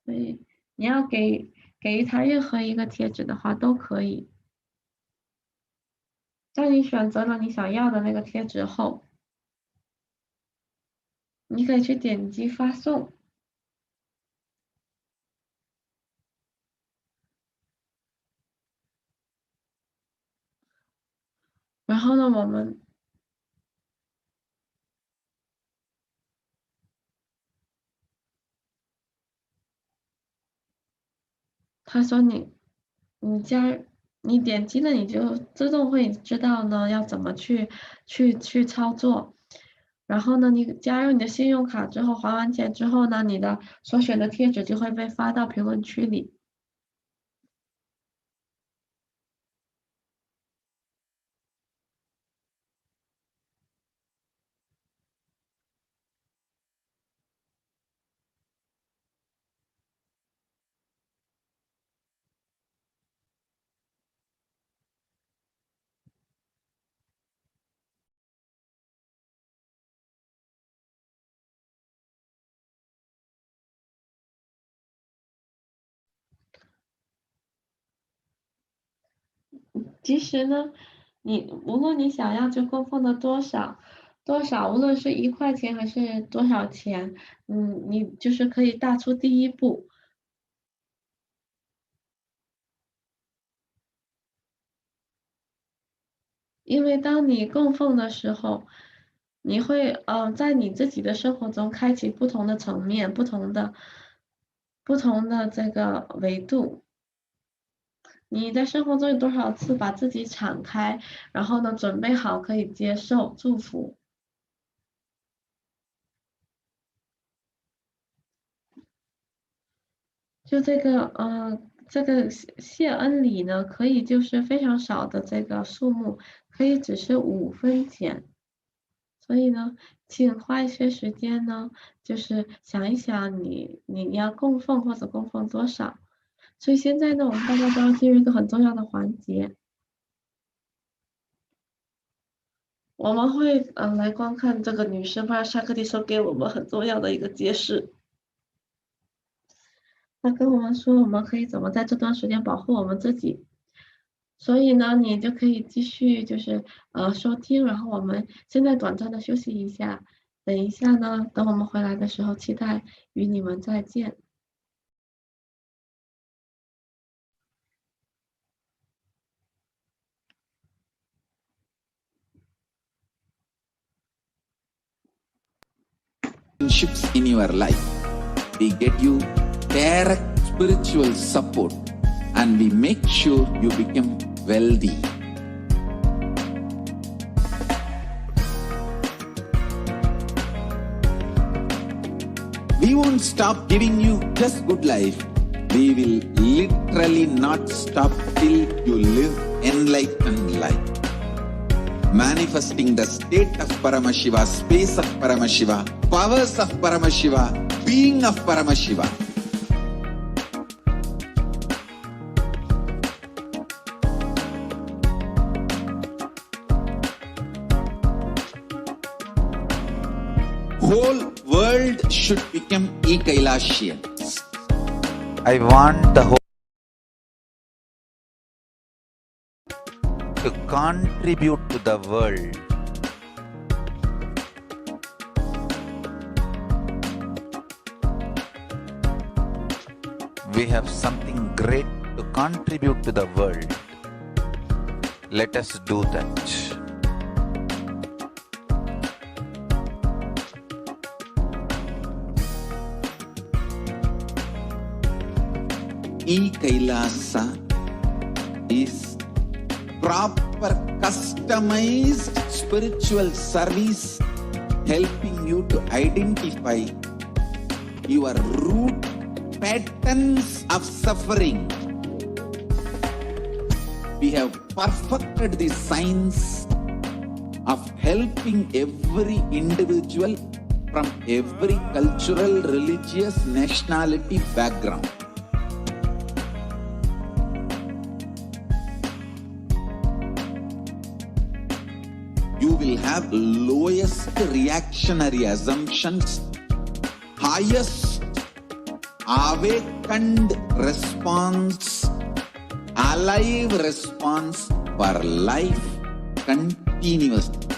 S4: 所以你要给予他任何一个贴纸的话都可以。当你选择了你想要的那个贴纸后，你可以去点击发送。然后呢，他说你点击了，你就自动会知道呢要怎么去操作。然后呢，你加入你的信用卡之后，还完钱之后呢，你的所选的贴纸就会被发到评论区里。其实呢，无论你想要就供奉的多少，无论是1块钱还是多少钱，你就是可以踏出第一步。因为当你供奉的时候，你会在你自己的生活中开启不同的层面，不同的这个维度。你在生活中有多少次把自己敞开，然后呢，准备好可以接受祝福。就这个谢恩礼呢，可以就是非常少的这个数目，可以只是5分钱。所以呢，请花一些时间呢，就是想一想你要供奉或者供奉多少。所以现在呢，我们大家都要进入一个很重要的环节，我们会来观看这个女神帕沙克蒂所给我们很重要的一个揭示。他跟我们说，我们可以怎么在这段时间保护我们自己。所以呢，你就可以继续就是收听，然后我们现在短暂的休息一下，等一下呢，等我们回来的时候，期待与你们再见。
S1: In your life, we get you direct spiritual support and we make sure you become wealthy. We won't stop giving you just good life. We will literally not stop till you live enlightened life. Manifesting the state of Paramashiva, space of Paramashiva, powers of Paramashiva, being of Paramashiva. Whole world should become e-Kailashians.
S2: I want the whole to contribute to the world. We have something great to contribute to the world. Let us do that.
S1: E-Kailasa is proper customized spiritual service helping you to identify your root patterns of suffering. We have perfected the science of helping every individual from every cultural, religious, nationality background. You will have lowest reactionary assumptions, highest awakened response, alive response for life continuously.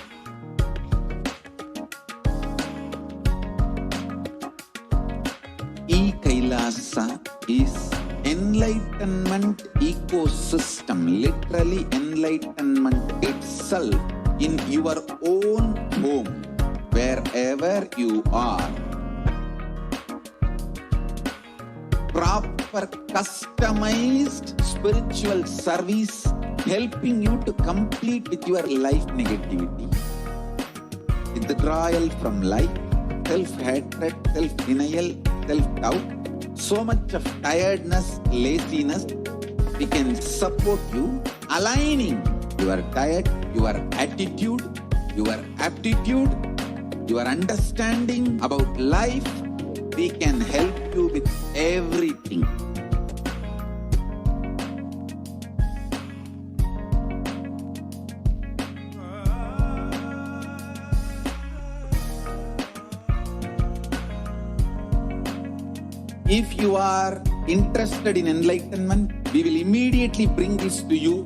S1: E-Kailasa is enlightenment ecosystem, literally enlightenment itself in your own home, wherever you are. Proper customized spiritual service helping you to complete with your life negativity, withdrawal from life, self-hatred, self-denial, self-doubt, so much of tiredness, laziness. We can support you aligning your diet, your attitude, your aptitude, your understanding about life. We can help you with everything. If you are interested in enlightenment, we will immediately bring this to you.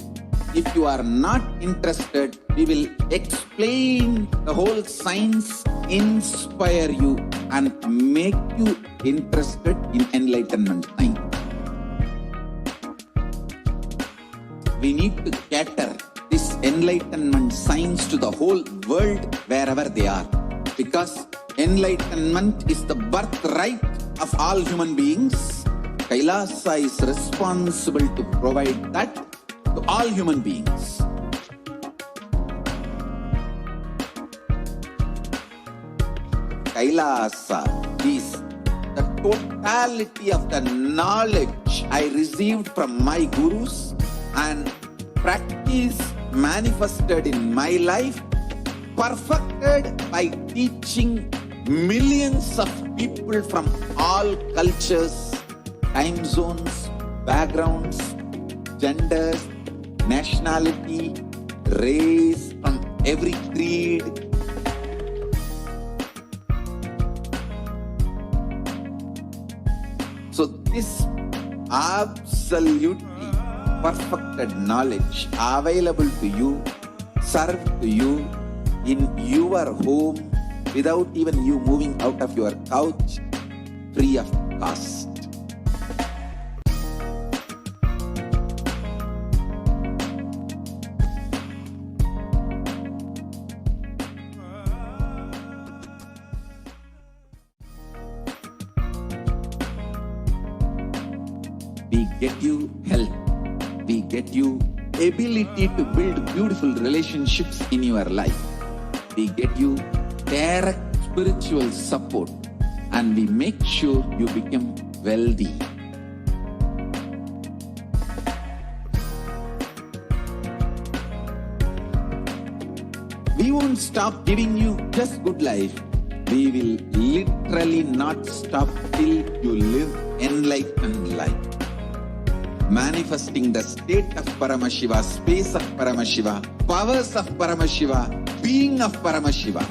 S1: If you are not interested, we will explain the whole science, inspire you and make you interested in enlightenment science. We need to cater this enlightenment signs to the whole world wherever they are. Because enlightenment is the birthright of all human beings. Kailasa is responsible to provide that to all human beings. Kailasa is the totality of the knowledge I received from my gurus and practice manifested in my life, perfected by teaching millions of people from all cultures, time zones, backgrounds, genders, nationality, race, from every creed. So this absolutely perfected knowledge available to you, served to you in your home without even you moving out of your couch, free of cost. We get you health. We get you ability to build beautiful relationships in your life. We get you direct spiritual support, and we make sure you become wealthy. We won't stop giving you just good life. We will literally not stop till you live enlightened life. Manifesting the state of Paramashiva, space of Paramashiva, powers of Paramashiva, being of Paramashiva.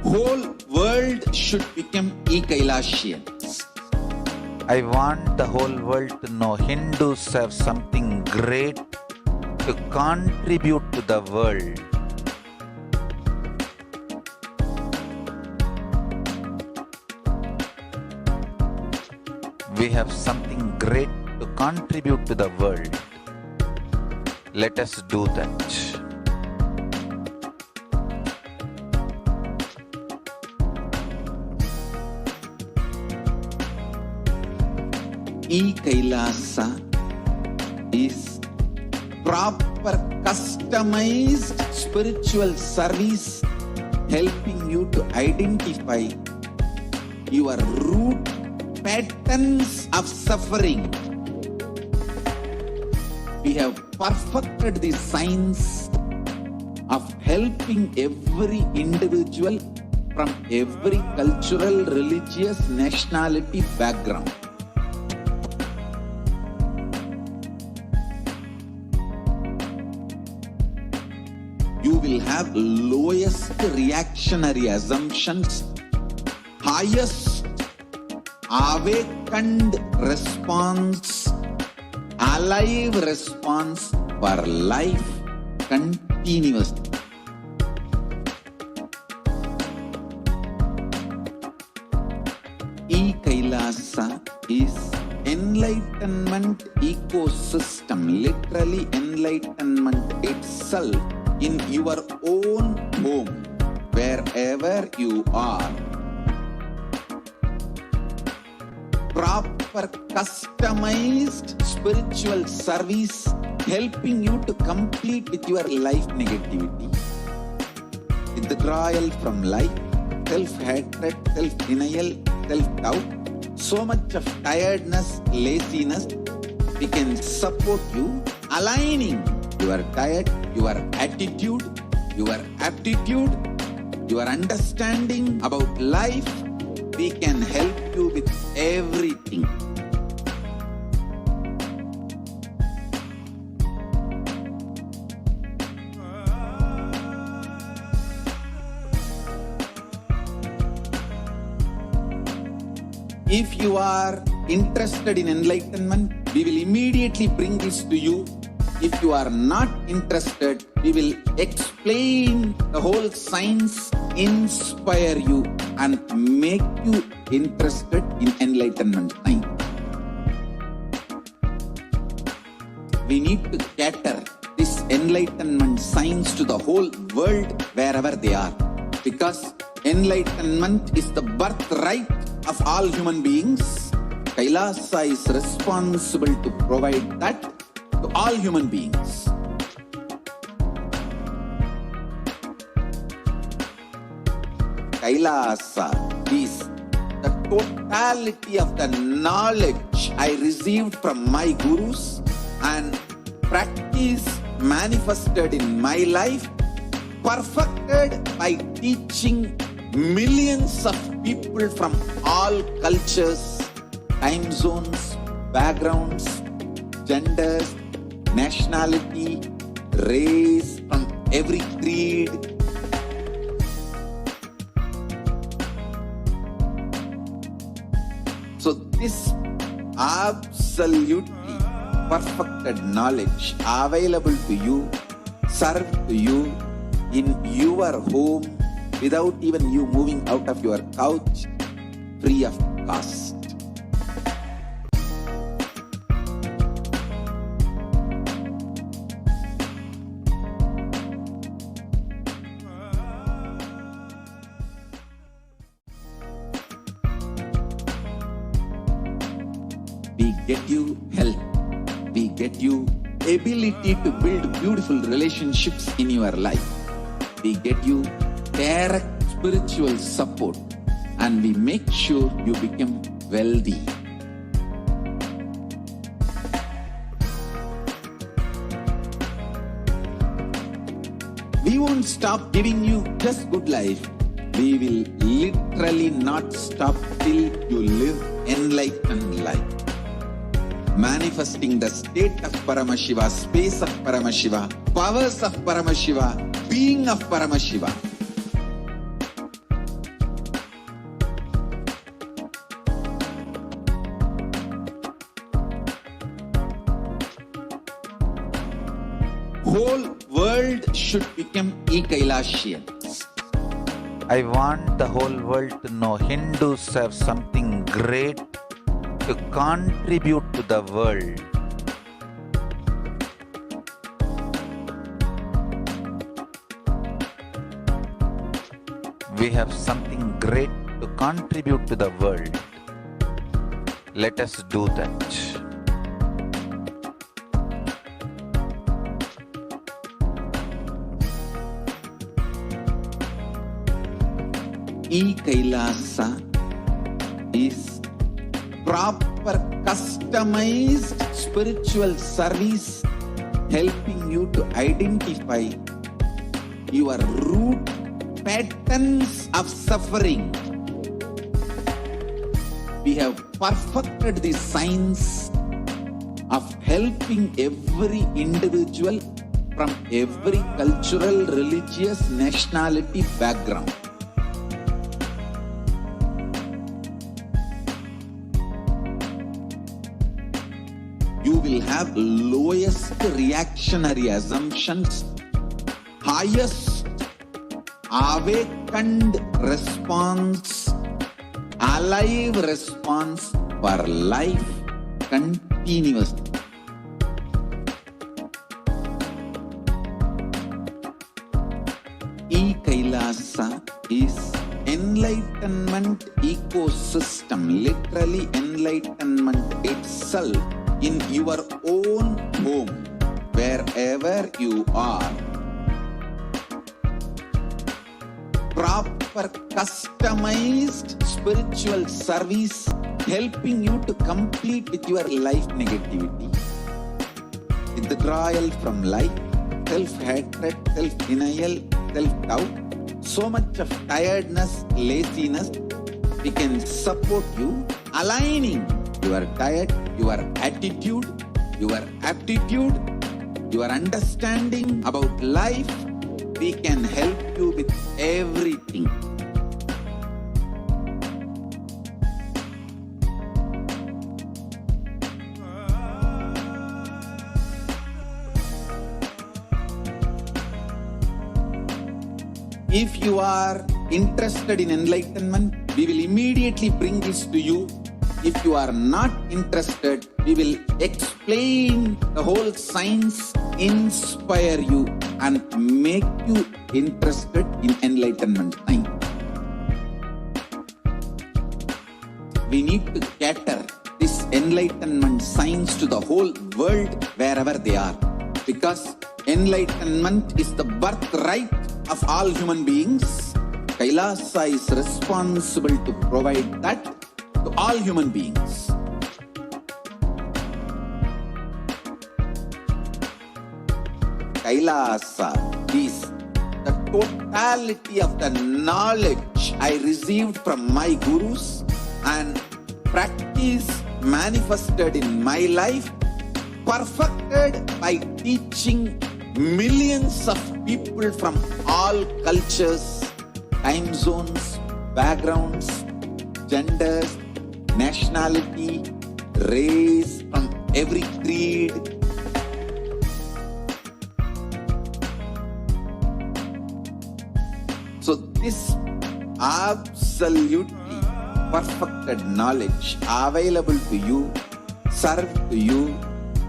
S1: Whole world should become e-Kailasians.
S2: I want the whole world to know Hindus have something great to contribute to the world. We have something great to contribute to the world. Let us do that.
S1: E-Kailasa is proper customized spiritual service helping you to identify your root patterns of suffering. We have perfected the science of helping every individual from every cultural, religious, nationality background. You will have lowest reactionary assumptions, highest awakened response, alive response for life continuously. E-Kailasa is enlightenment ecosystem, literally enlightenment itself in your own home, wherever you are. Proper customized spiritual service helping you to complete with your life negativity. Withdrawal from life, self-hatred, self-denial, self-doubt, so much of tiredness, laziness, we can support you aligning your diet, your attitude, your aptitude, your understanding about life. We can help you with everything. If you are interested in enlightenment, we will immediately bring this to you. If you are not interested, we will explain the whole science inspire you and make you interested in enlightenment science. We need to cater this enlightenment science to the whole world wherever they are, because enlightenment is the birthright of all human beings. Kailasa is responsible to provide that to all human beings. Kailasa is the totality of the knowledge I received from my gurus and practice manifested in my life, perfected by teaching millions of people from all cultures, time zones, backgrounds, genders, nationality, race, from every creed. So this absolutely perfected knowledge available to you, served to you in your home without even you moving out of your couch, free of cost. We get you health. We get you ability to build beautiful relationships in your life. We get you direct spiritual support, and we make sure you become wealthy. We won't stop giving you just good life. We will literally not stop till you live enlightened life. Manifesting the state of Paramashiva, space of Paramashiva, powers of Paramashiva, being of Paramashiva. Whole world should become e-Kailasians.
S2: I want the whole world to know Hindus have something great to contribute to the world. We have something great to contribute to the world. Let us do that.
S1: E-Kailasa is proper customized spiritual service helping you to identify your root patterns of suffering. We have perfected the science of helping every individual from every cultural, religious, nationality background. You will have lowest reactionary assumptions, highest awakened response, alive response for life continuously. E-Kailasa is enlightenment ecosystem, literally enlightenment itself in your own home, wherever you are. Proper customized spiritual service helping you to complete with your life negativity. Withdrawal from life, self-hatred, self-denial, self-doubt, so much of tiredness, laziness. We can support you aligning your diet, your attitude, your aptitude, your understanding about life. We can help you with everything. If you are interested in enlightenment, we will immediately bring this to you. If you are not interested, we will explain the whole science, inspire you and make you interested in enlightenment time. We need to cater this enlightenment science to the whole world wherever they are. Because enlightenment is the birthright of all human beings. Kailasa is responsible to provide that to all human beings. Kailasa is the totality of the knowledge I received from my gurus and practice manifested in my life, perfected by teaching millions of people from all cultures, time zones, backgrounds, genders, nationality, race, from every creed. So this absolutely perfected knowledge available to you, served to you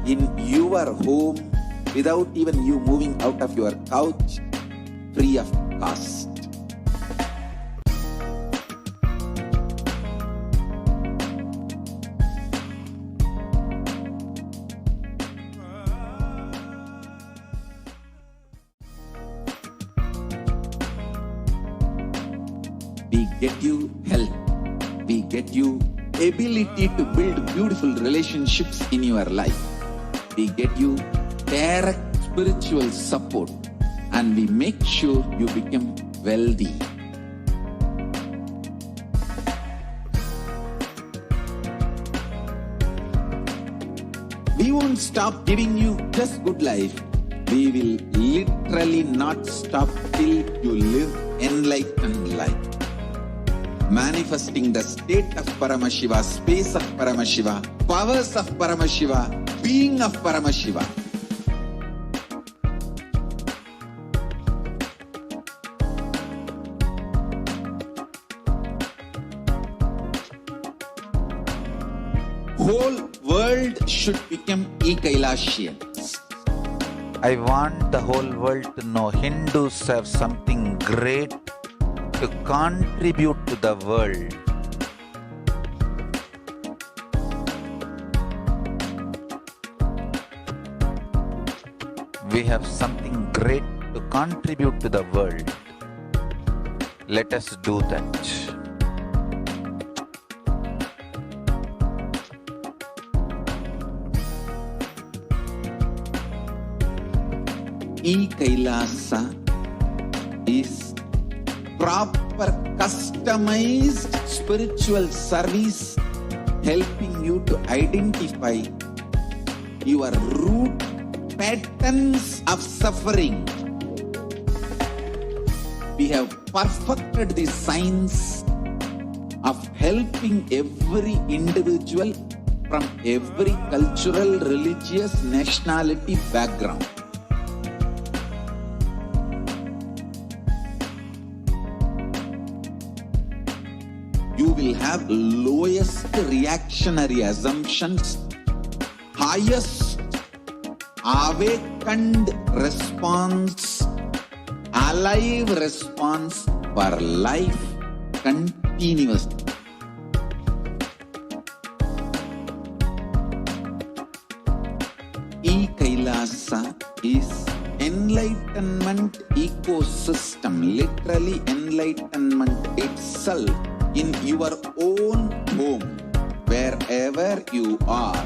S1: in your home without even you moving out of your couch, free of cost. We get you health. We get you ability to build beautiful relationships in your life. We get you direct spiritual support and we make sure you become wealthy. We won't stop giving you just good life. We will literally not stop till you live enlightened life. Manifesting the state of Paramashiva, space of Paramashiva, powers of Paramashiva, being of Paramashiva. Whole world should become e-Kailashians.
S2: I want the whole world to know Hindus have something great to contribute to the world. We have something great to contribute to the world. Let us do that.
S1: E-Kailasa is proper customized spiritual service helping you to identify your root patterns of suffering. We have perfected the science of helping every individual from every cultural, religious, nationality background. You will have lowest reactionary assumptions, highest awakened response, alive response for life continuously. E-Kailasa is enlightenment ecosystem, literally enlightenment itself in your own home, wherever you are.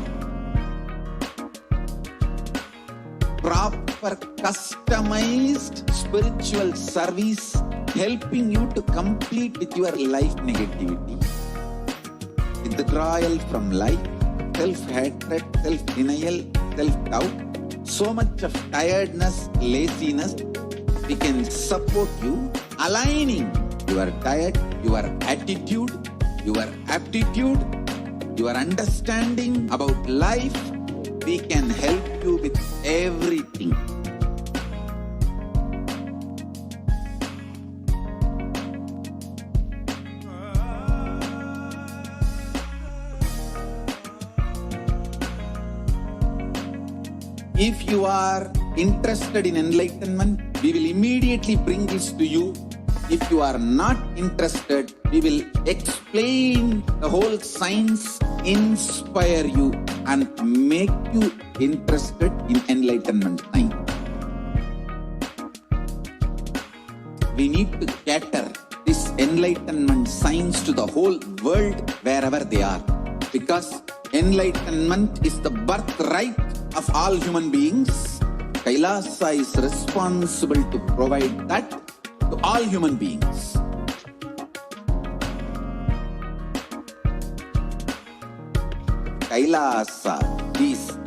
S1: Proper customized spiritual service helping you to complete with your life negativity. Withdrawal from life, self-hatred, self-denial, self-doubt, so much of tiredness, laziness, we can support you aligning your diet, your attitude, your aptitude, your understanding about life. We can help you with everything. If you are interested in enlightenment, we will immediately bring this to you. If you are not interested, we will explain the whole science, inspire you and make you interested in enlightenment time. We need to cater this enlightenment science to the whole world wherever they are. Because enlightenment is the birthright of all human beings. Kailasa is responsible to provide that to all human beings. Kailasa is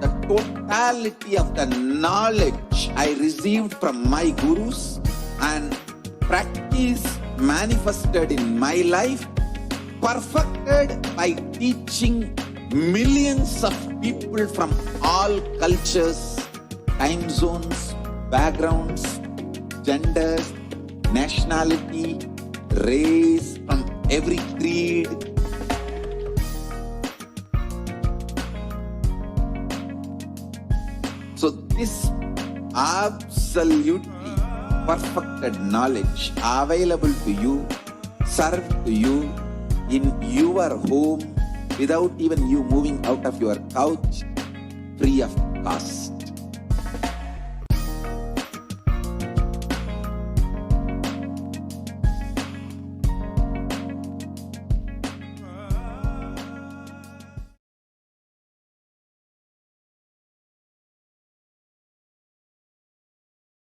S1: the totality of the knowledge I received from my gurus and practice manifested in my life, perfected by teaching millions of people from all cultures, time zones, backgrounds, genders, nationality, race, from every creed. So this absolutely perfected knowledge available to you, served to you in your home without even you moving out of your couch, free of cost.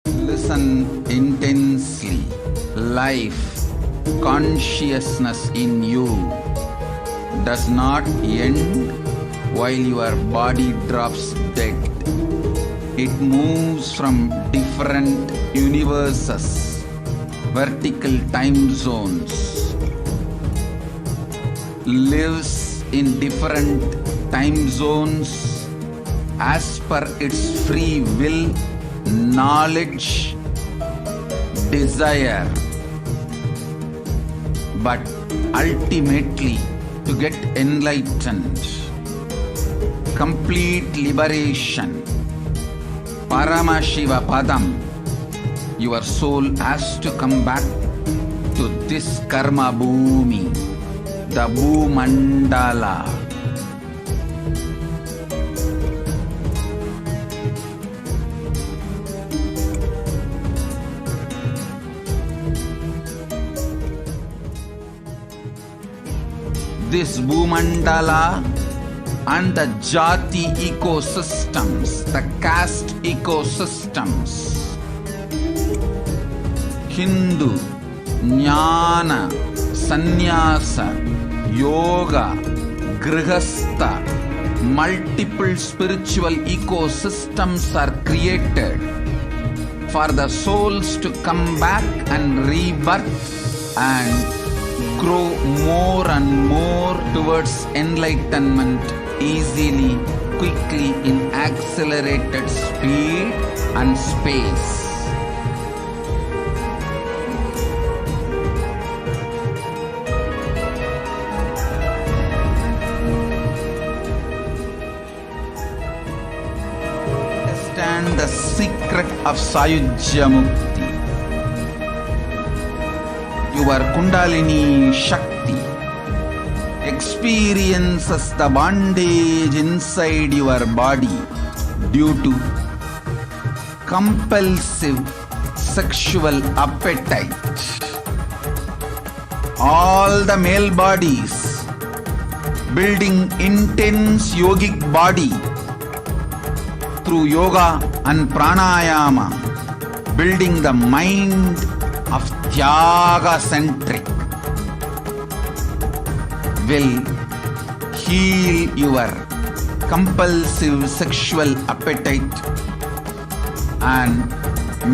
S1: Listen intensely. Life, consciousness in you does not end while your body drops dead. It moves from different universes, vertical time zones, lives in different time zones as per its free will, knowledge, desire, but ultimately to get enlightened, complete liberation, Paramashiva Padam, your soul has to come back to this karma bhumi, the Bhumandala. This Bhumandala and the Jati ecosystems, the caste ecosystems, Hindu, Jnana, Sannyasa, Yoga, Grihastha, multiple spiritual ecosystems are created for the souls to come back and rebirth and grow more and more towards enlightenment easily, quickly, in accelerated speed and space. Understand the secret of Sayujya Mukti. Your Kundalini Shakti experiences the bondage inside your body due to compulsive sexual appetite. All the male bodies building intense yogic body through yoga and pranayama, building the mind of Tyaga-centric, will heal your compulsive sexual appetite and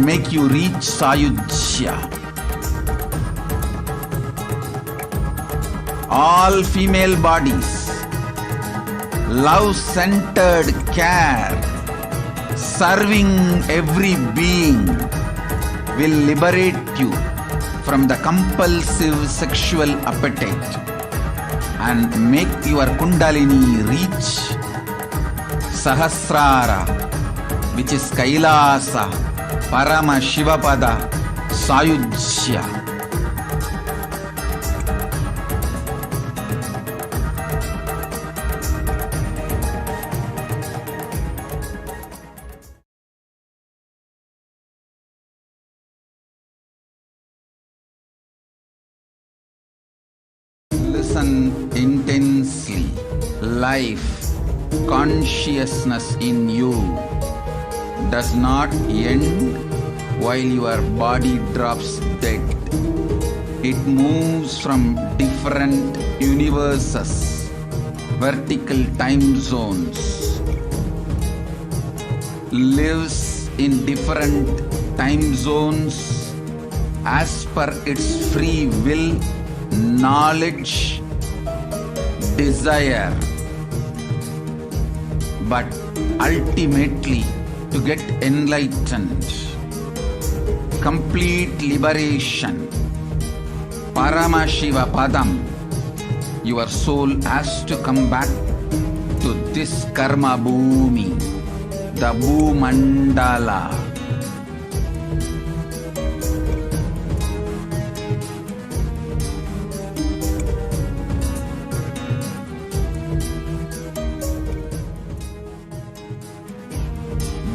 S1: make you reach Sayujya. All female bodies, love-centered care, serving every being, will liberate you from the compulsive sexual appetite and make your Kundalini reach Sahasrara, which is Kailasa, Parama Shivapada, Sayujya. Listen intensely. Life, consciousness in you does not end while your body drops dead. It moves from different universes, vertical time zones, lives in different time zones as per its free will, knowledge, desire, but ultimately to get enlightened, complete liberation, Paramashiva Padam, your soul has to come back to this Karma Bhumi, the Bhumandala.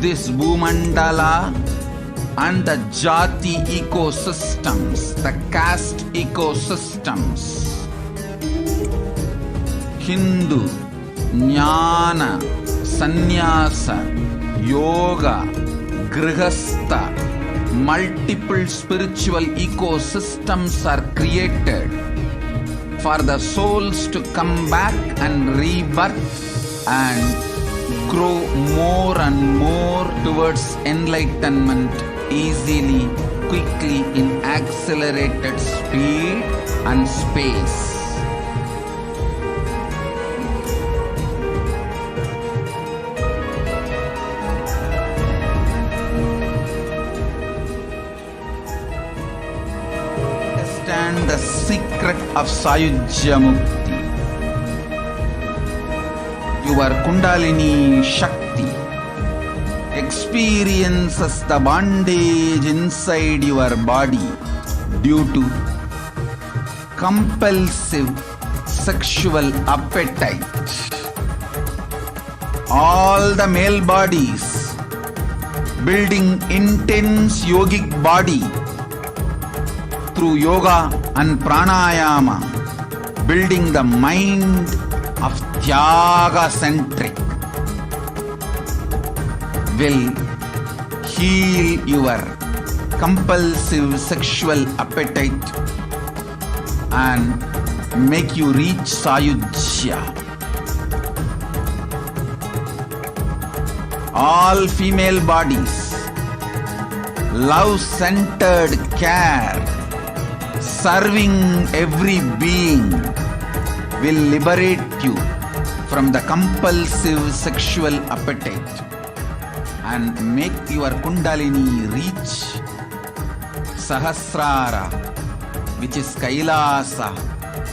S1: This Bhumandala and the Jati ecosystems, the caste ecosystems, Hindu, Jnana, Sannyasa, Yoga, Grihastha, multiple spiritual ecosystems are created for the souls to come back and rebirth and grow more and more towards enlightenment easily, quickly, in accelerated speed and space. Understand the secret of Sayujya Mukti. Your Kundalini Shakti experiences the bondage inside your body due to compulsive sexual appetite. All the male bodies building intense yogic body through yoga and pranayama, building the mind of Tyaga-centric, will heal your compulsive sexual appetite and make you reach Sayujya. All female bodies, love-centered care, serving every being, will liberate you from the compulsive sexual appetite and make your Kundalini reach Sahasrara, which is Kailasa,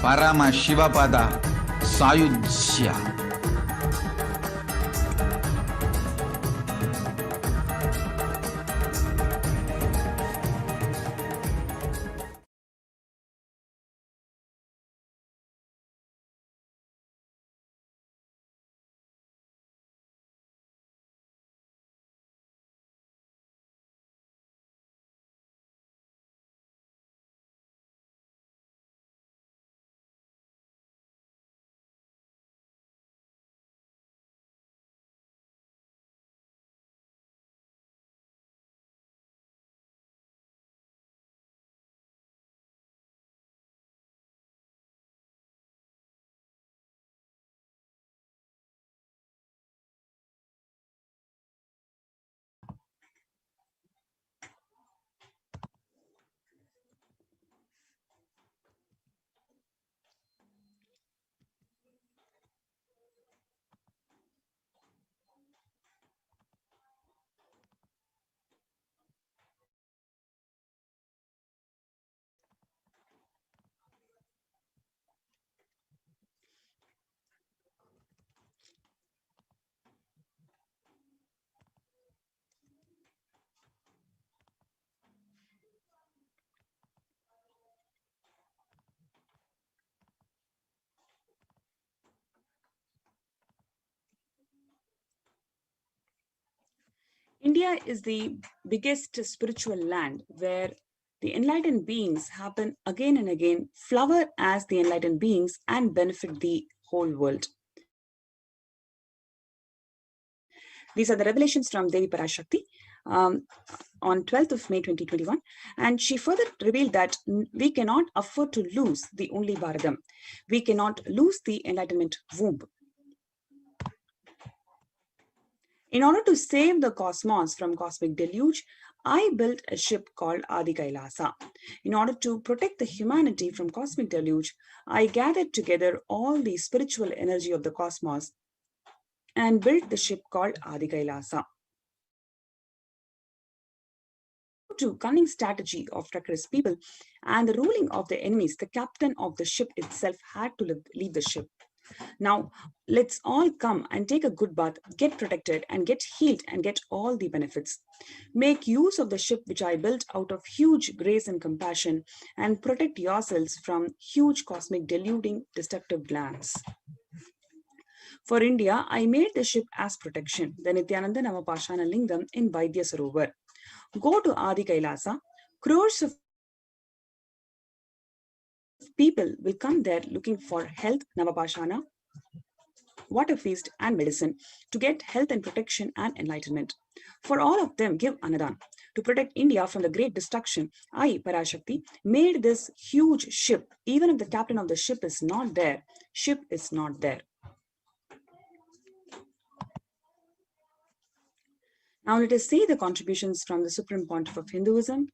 S1: Parama Shivapada, Sayujya.
S7: India is the biggest spiritual land where the enlightened beings happen again and again, flower as the enlightened beings and benefit the whole world. These are the revelations from Devi PARASHAKTI on 12th of May 2021. And she further revealed that we cannot afford to lose the only Bharadam. We cannot lose the enlightenment womb. In order to save the cosmos from cosmic deluge, I built a ship called Adi Kailasa. In order to protect the humanity from cosmic deluge, I gathered together all the spiritual energy of the cosmos and built the ship called Adi Kailasa. To cunning strategy of treacherous people and the ruling of the enemies, the captain of the ship itself had to leave the ship. Now, let's all come and take a good bath, get protected and get healed and get all the benefits. Make use of the ship which I built out of huge grace and compassion and protect yourselves from huge cosmic deluding destructive glands. For India, I made the ship as protection, the Nityananda Navapashana Lingam in Vaidya Sarovar. Go to Adi Kailasa, crores of people will come there looking for health, Navapashana, water feast and medicine to get health and protection and enlightenment. For all of them, give Anadan. To protect India from the great destruction, I, PARASHAKTI, made this huge ship. Even if the captain of the ship is not there, ship is not there. Now let us see the contributions from the Supreme Pontiff of Hinduism.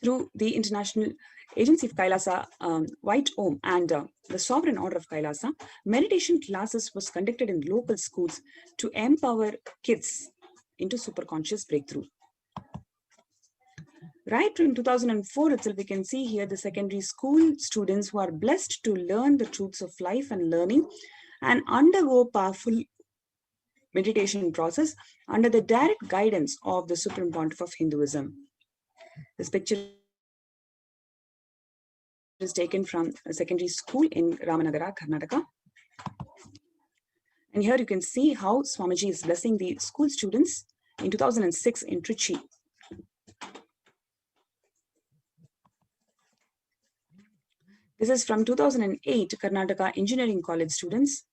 S7: Through the International Agency of Kailasa, White Om and the Sovereign Order of Kailasa, meditation classes was conducted in local schools to empower kids into superconscious breakthrough. Right from 2004 itself, we can see here the secondary school students who are blessed to learn the truths of life and learning and undergo powerful meditation process under the direct guidance of the Supreme Pontiff of Hinduism. This picture is taken from a secondary school in Ramanagara, Karnataka. And here you can see how Swamiji is blessing the school students in 2006 in Trichy. This is from 2008 Karnataka Engineering College students.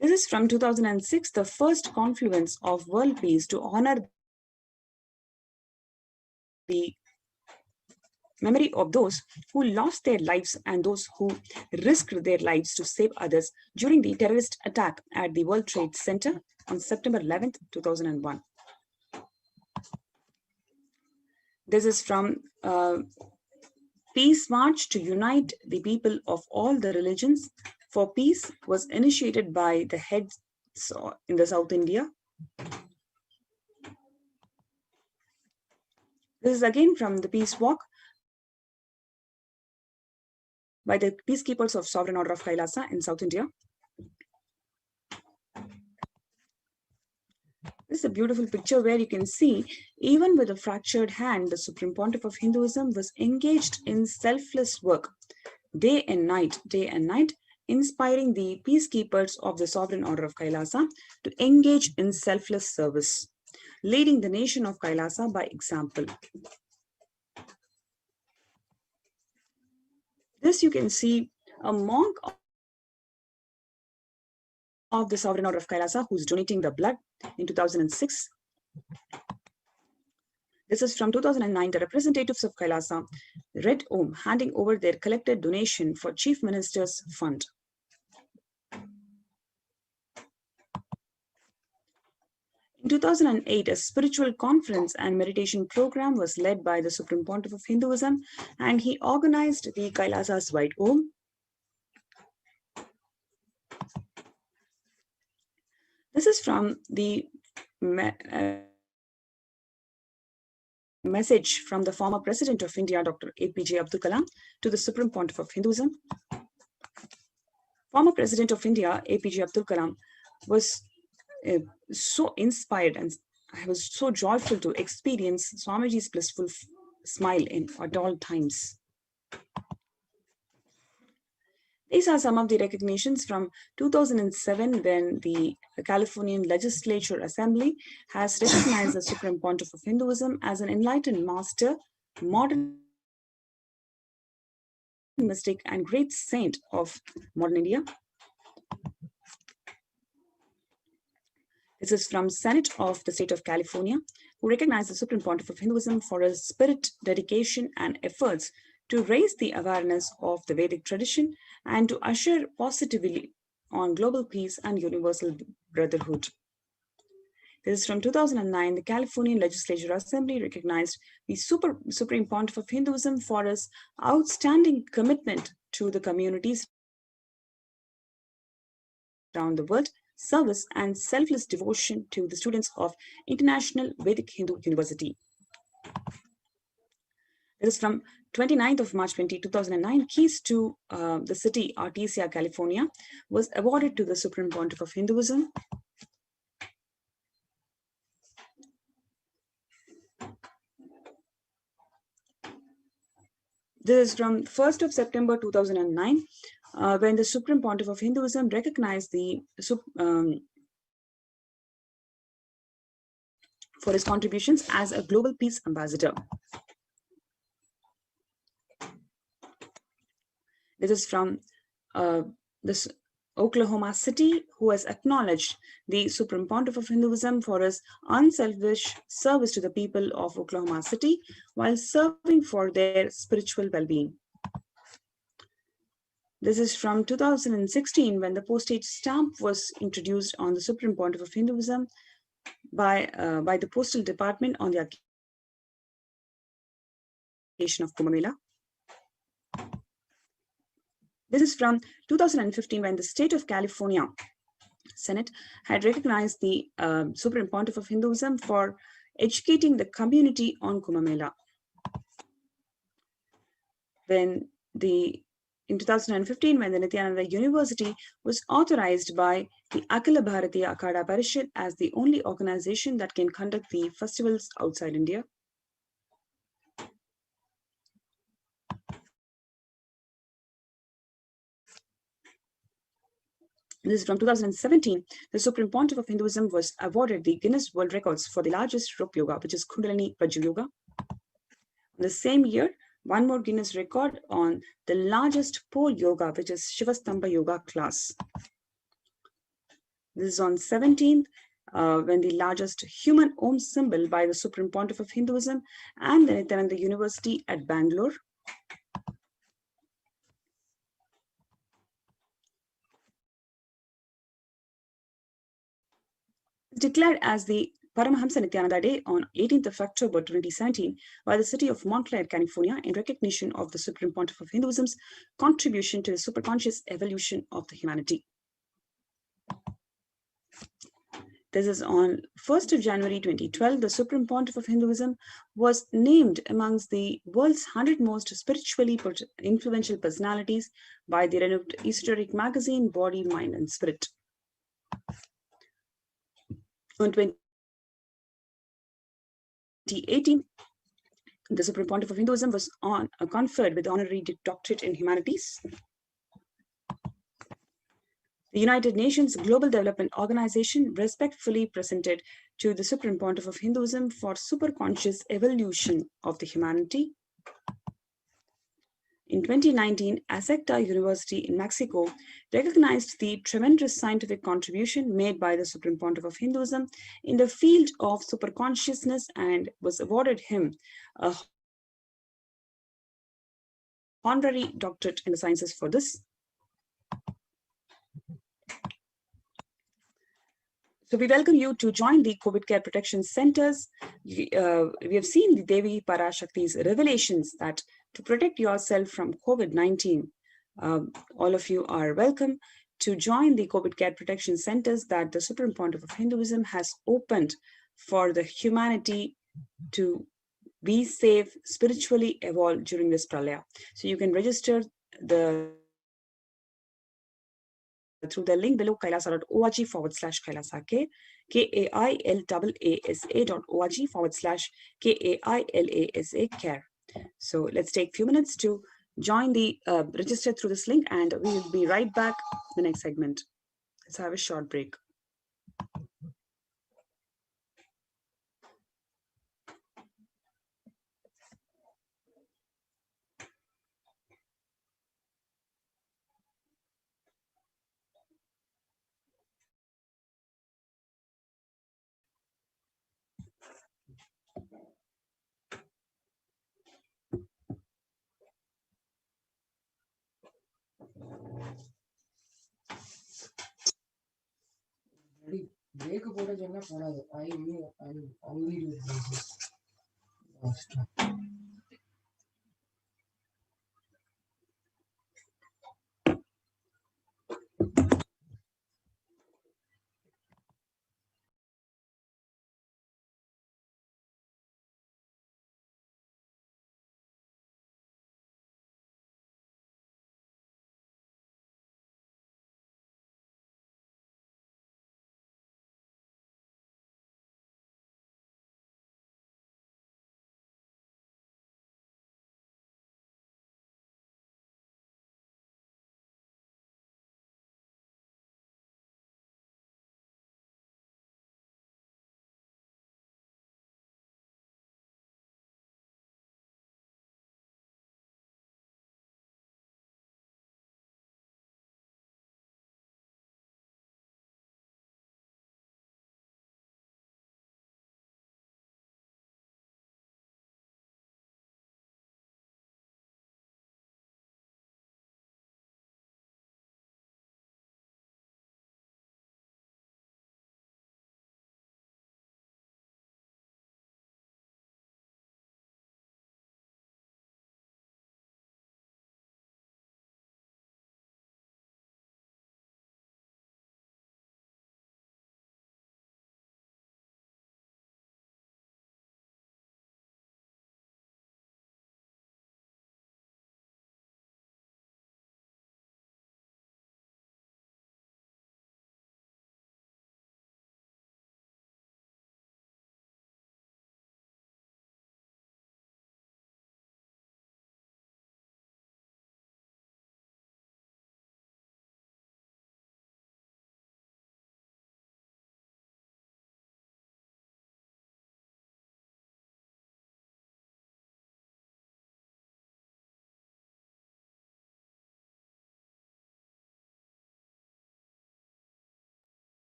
S7: This is from 2006, the first confluence of world peace to honor the memory of those who lost their lives and those who risked their lives to save others during the terrorist attack at the World Trade Center on September 11th, 2001. This is from Peace March to unite the people of all the religions for peace was initiated by the heads in the South India. This is again from the Peace Walk by the peacekeepers of Sovereign Order of Kailasa in South India. This is a beautiful picture where you can see, even with a fractured hand, the Supreme Pontiff of Hinduism was engaged in selfless work, day and night, inspiring the peacekeepers of the Sovereign Order of Kailasa to engage in selfless service, leading the nation of Kailasa by example. This you can see a monk of the Sovereign Order of Kailasa who's donating the blood in 2006. This is from 2009, the representatives of Kailasa read Om, handing over their collected donation for Chief Minister's Fund. In 2008, a spiritual conference and meditation program was led by the Supreme Pontiff of Hinduism, and he organized the Kailasa's White Om. This is from the message from the former President of India, Dr. APJ Abdul Kalam, to the Supreme Pontiff of Hinduism. Former President of India, APJ Abdul Kalam, was so inspired, and I was so joyful to experience Swamiji's blissful smile at all times. These are some of the recognitions from 2007, when the Californian Legislature Assembly has recognized the Supreme Pontiff of Hinduism as an enlightened master, modern mystic, and great saint of modern India. This is from Senate of the State of California, who recognized the Supreme Pontiff of Hinduism for his spirit, dedication, and efforts to raise the awareness of the Vedic tradition and to usher positively on global peace and universal brotherhood. This is from 2009. The Californian Legislature Assembly recognized the Supreme Pontiff of Hinduism for his outstanding commitment to the communities around the world, service, and selfless devotion to the students of International Vedic Hindu University. This is from 29th of March 2009. Keys to the city Artesia, California, was awarded to the Supreme Pontiff of Hinduism. This is from 1st of September 2009, when the Supreme Pontiff of Hinduism recognized the for his contributions as a global peace ambassador. This is from this Oklahoma City, who has acknowledged the Supreme Pontiff of Hinduism for his unselfish service to the people of Oklahoma City while serving for their spiritual well-being. This is from 2016, when the postage stamp was introduced on the Supreme Pontiff of Hinduism by the Postal Department on the occasion of Kumbh Mela. This is from 2015, when the state of California Senate had recognized the Supreme Pontiff of Hinduism for educating the community on Kumbh Mela. In 2015, when the Nityananda University was authorized by the Akhila Bharatiya Akhada Parishad as the only organization that can conduct the festivals outside India. This is from 2017. The Supreme Pontiff of Hinduism was awarded the Guinness World Records for the largest rope yoga, which is Kundalini Vajra Yoga. In the same year, one more Guinness record on the largest pole yoga, which is Shivastamba Yoga class. This is on 17th, when the largest human Om symbol by the Supreme Pontiff of Hinduism and the Nityananda University at Bangalore. Declared as the Paramahamsa Nityananda Day on 18th of October 2017 by the city of Montclair, California, in recognition of the Supreme Pontiff of Hinduism's contribution to the superconscious evolution of the humanity. This is on 1st of January 2012. The Supreme Pontiff of Hinduism was named amongst the world's 100 most spiritually influential personalities by the renowned esoteric magazine Body, Mind, and Spirit. On 2018, the Supreme Pontiff of Hinduism was conferred with the honorary doctorate in humanities. The United Nations Global Development Organization respectfully presented to the Supreme Pontiff of Hinduism for superconscious evolution of the humanity. In 2019, Azecta University in Mexico recognized the tremendous scientific contribution made by the Supreme Pontiff of Hinduism in the field of superconsciousness and was awarded him a honorary doctorate in the sciences for this. So we welcome you to join the COVID care protection centers. We have seen the Devi PARASHAKTI's revelations that to protect yourself from COVID-19, all of you are welcome to join the COVID care protection centers that the Supreme Pontiff of Hinduism has opened for the humanity to be safe, spiritually evolve during this pralaya. So you can register the through the link below, kailasa.org/Kailasa, kailasa.org/KAILASA care. So let's take a few minutes to join the register through this link, and we will be right back the next segment. Let's have a short break.
S8: break போட சொன்னா போடாது.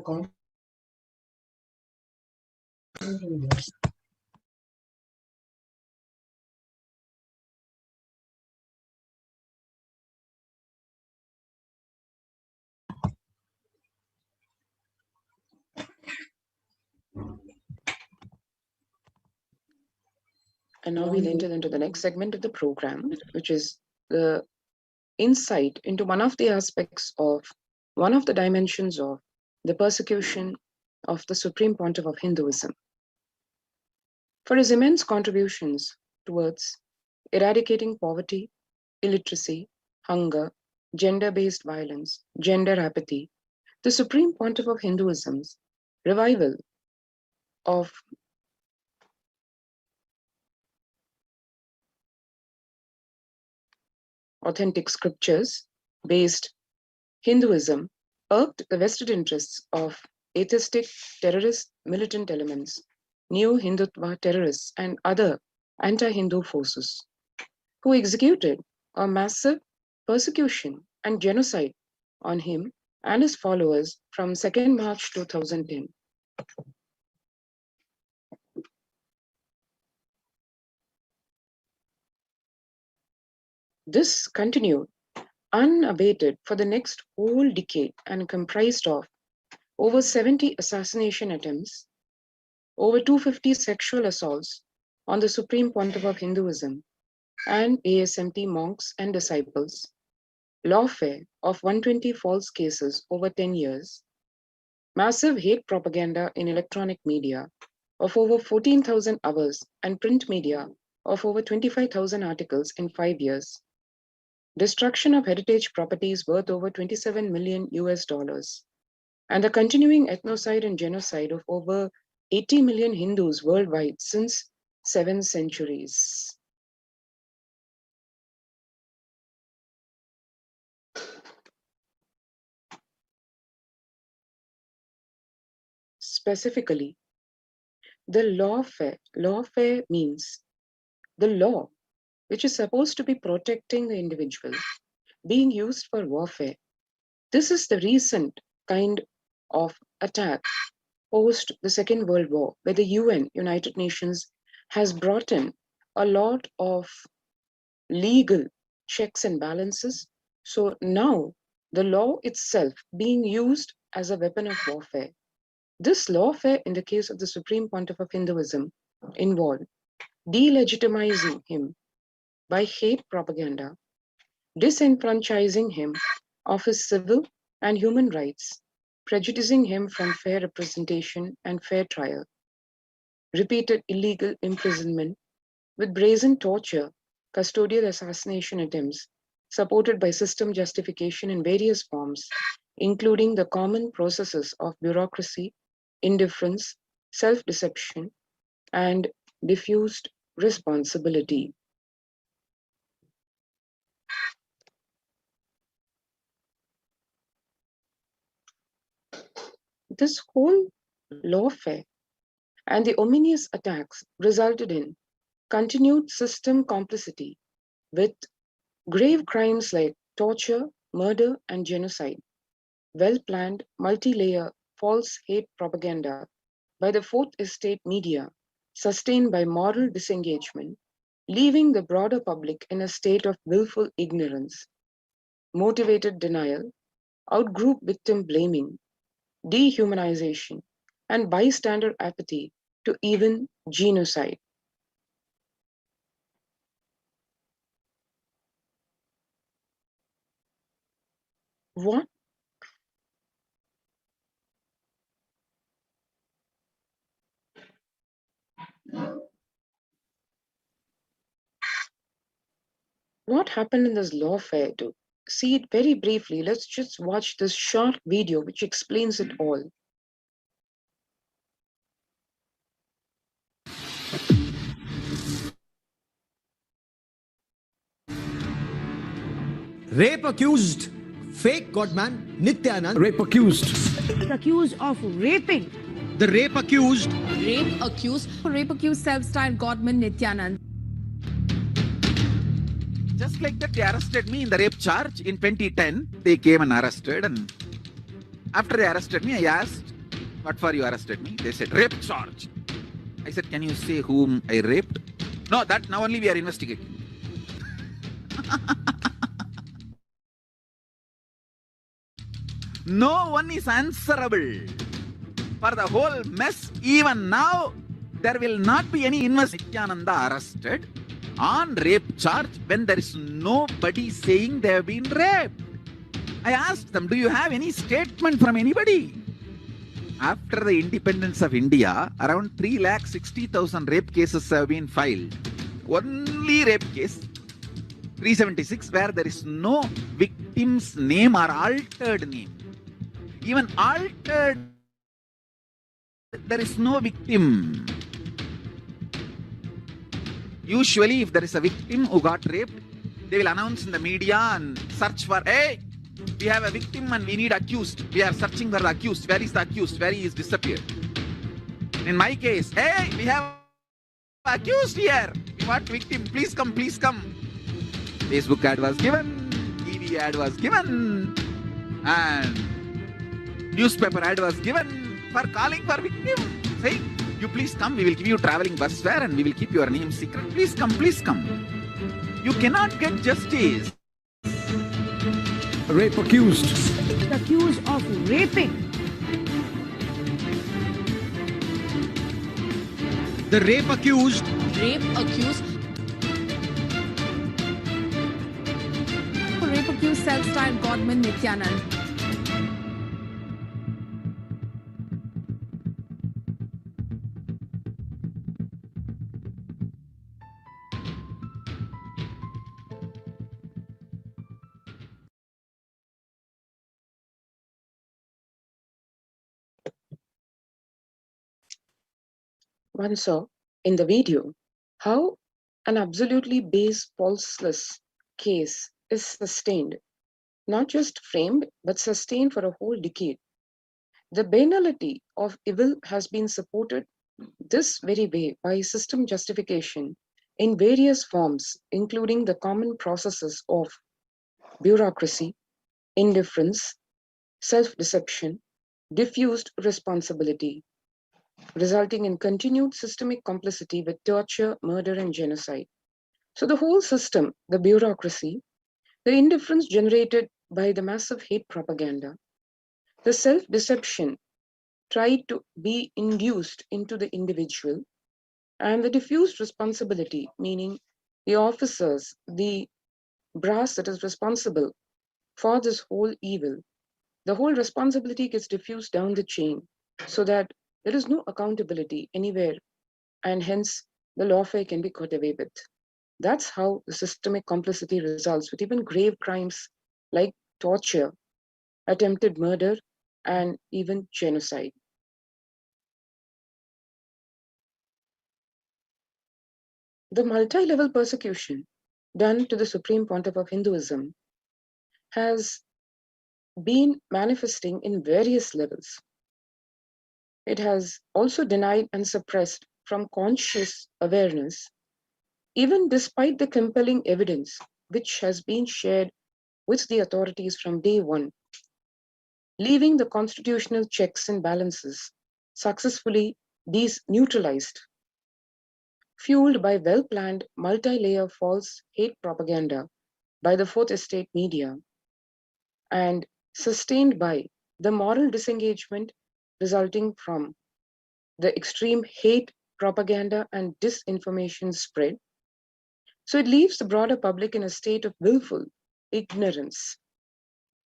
S9: And now we'll enter into the next segment of the program, which is the insight into one of the aspects of one of the dimensions of the persecution of the Supreme Pontiff of Hinduism. For his immense contributions towards eradicating poverty, illiteracy, hunger, gender-based violence, gender apathy, the Supreme Pontiff of Hinduism's revival of authentic scriptures-based Hinduism irked the vested interests of atheistic, terrorist, militant elements, neo-Hindutva terrorists, and other anti-Hindu forces, who executed a massive persecution and genocide on him and his followers from 2nd March 2010. This continued unabated for the next whole decade and comprised of over 70 assassination attempts, over 250 sexual assaults on the Supreme Pontiff of Hinduism and ASMT monks and disciples, lawfare of 120 false cases over 10 years, massive hate propaganda in electronic media of over 14,000 hours and print media of over 25,000 articles in 5 years, destruction of heritage properties worth over $27 million, and the continuing ethnocide and genocide of over 80 million Hindus worldwide since 7 centuries. Specifically, the lawfare means the law, which is supposed to be protecting the individual, being used for warfare. This is the recent kind of attack post the Second World War, where the UN, United Nations, has brought in a lot of legal checks and balances. So now the law itself being used as a weapon of warfare. This lawfare in the case of the Supreme Pontiff of Hinduism involved delegitimizing him by hate propaganda, disenfranchising him of his civil and human rights, prejudicing him from fair representation and fair trial, repeated illegal imprisonment with brazen torture, custodial assassination attempts, supported by system justification in various forms, including the common processes of bureaucracy, indifference, self-deception, and diffused responsibility. This whole lawfare and the ominous attacks resulted in continued system complicity with grave crimes like torture, murder, and genocide, well-planned, multi-layer false hate propaganda by the Fourth Estate media, sustained by moral disengagement, leaving the broader public in a state of willful ignorance, motivated denial, out-group victim blaming, dehumanization, and bystander apathy to even genocide. What happened in this lawfare? To see it very briefly, let's just watch this short video which explains it all.
S10: Rape accused fake godman Nityanand.
S11: Rape accused.
S12: Accused of raping.
S10: The rape accused.
S12: Rape accused self-styled godman Nityanand.
S1: Just like that, they arrested me in the rape charge in 2010. They came and arrested, and after they arrested me, I asked, What for you arrested me? They said, rape charge. I said, can you say whom I raped? No, that now only we are investigating. No one is answerable for the whole mess. Even now, there will not be any Nityananda arrested on rape charge when there is nobody saying they have been raped. I asked them, do you have any statement from anybody? After the independence of India, around 3,60,000 rape cases have been filed. Only rape case, 376, where there is no victim's name or altered name. Even altered, there is no victim. Usually, if there is a victim who got raped, they will announce in the media and search for, hey, we have a victim and we need accused. We are searching for the accused. Where is the accused? Where he is disappeared? In my case, hey, we have accused here. We want victim. Please come, please come. Facebook ad was given. TV ad was given. And newspaper ad was given for calling for victim. Saying, you please come. We will give you traveling bus fare and we will keep your name secret. Please come, please come. You cannot get justice.
S10: Rape accused.
S12: Accused of raping.
S10: The rape accused.
S12: Rape accused. Rape accused self-styled Godman Nityanand.
S9: One saw in the video how an absolutely base, falseless case is sustained, not just framed, but sustained for a whole decade. The banality of evil has been supported this very way by system justification in various forms, including the common processes of bureaucracy, indifference, self-deception, diffused responsibility, resulting in continued systemic complicity with torture, murder, and genocide. So the whole system, the bureaucracy, the indifference generated by the massive hate propaganda, the self-deception tried to be induced into the individual, and the diffused responsibility, meaning the officers, the brass that is responsible for this whole evil, the whole responsibility gets diffused down the chain so that there is no accountability anywhere, and hence the lawfare can be got away with. That's how the systemic complicity results with even grave crimes like torture, attempted murder, and even genocide. The multi-level persecution done to the Supreme Pontiff of Hinduism has been manifesting in various levels. It has also denied and suppressed from conscious awareness, even despite the compelling evidence which has been shared with the authorities from day one, leaving the constitutional checks and balances successfully neutralized, fueled by well-planned multi-layer false hate propaganda by the Fourth Estate media, and sustained by the moral disengagement resulting from the extreme hate, propaganda, and disinformation spread. So it leaves the broader public in a state of willful ignorance.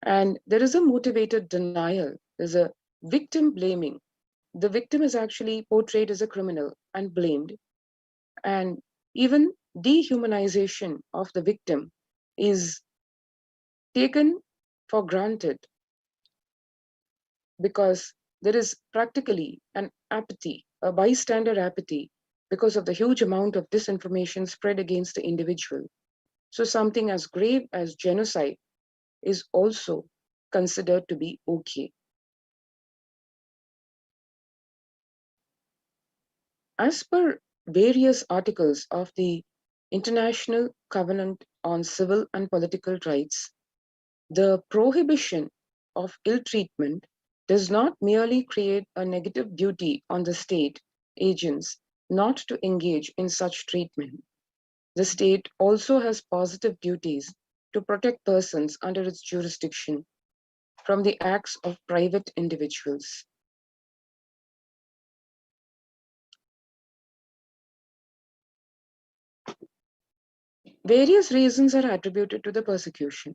S9: And there is a motivated denial. There's a victim blaming. The victim is actually portrayed as a criminal and blamed. And even dehumanization of the victim is taken for granted because there is practically an apathy, a bystander apathy, because of the huge amount of disinformation spread against the individual. So something as grave as genocide is also considered to be okay. As per various articles of the International Covenant on Civil and Political Rights, the prohibition of ill treatment does not merely create a negative duty on the state agents not to engage in such treatment. The state also has positive duties to protect persons under its jurisdiction from the acts of private individuals. Various reasons are attributed to the persecution.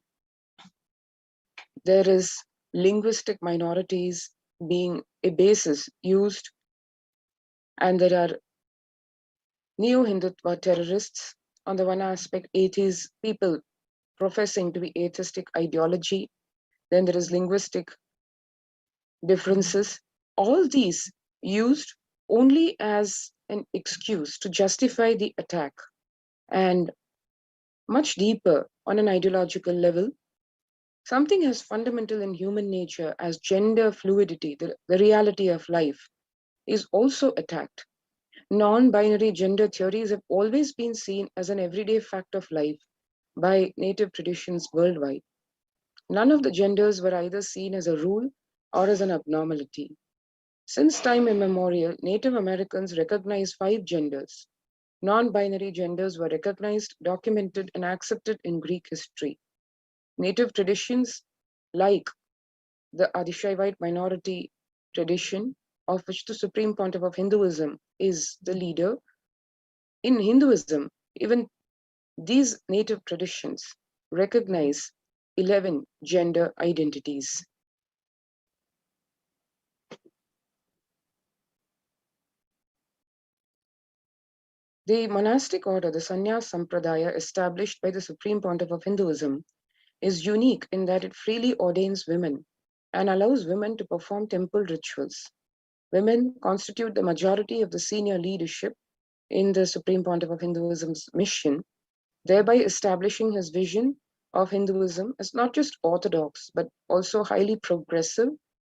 S9: There is linguistic minorities being a basis used, and there are neo-Hindutva terrorists. On the one aspect, atheist people professing to be atheistic ideology. Then there is linguistic differences. All these used only as an excuse to justify the attack. And much deeper on an ideological level, something as fundamental in human nature as gender fluidity, the reality of life, is also attacked. Non-binary gender theories have always been seen as an everyday fact of life by native traditions worldwide. None of the genders were either seen as a rule or as an abnormality. Since time immemorial, Native Americans recognized 5 genders. Non-binary genders were recognized, documented, and accepted in Greek history. Native traditions like the Adishaivite minority tradition, of which the Supreme Pontiff of Hinduism is the leader. In Hinduism, even these native traditions recognize 11 gender identities. The monastic order, the Sannyas Sampradaya, established by the Supreme Pontiff of Hinduism, is unique in that it freely ordains women and allows women to perform temple rituals. Women constitute the majority of the senior leadership in the Supreme Pontiff of Hinduism's mission, thereby establishing his vision of Hinduism as not just orthodox, but also highly progressive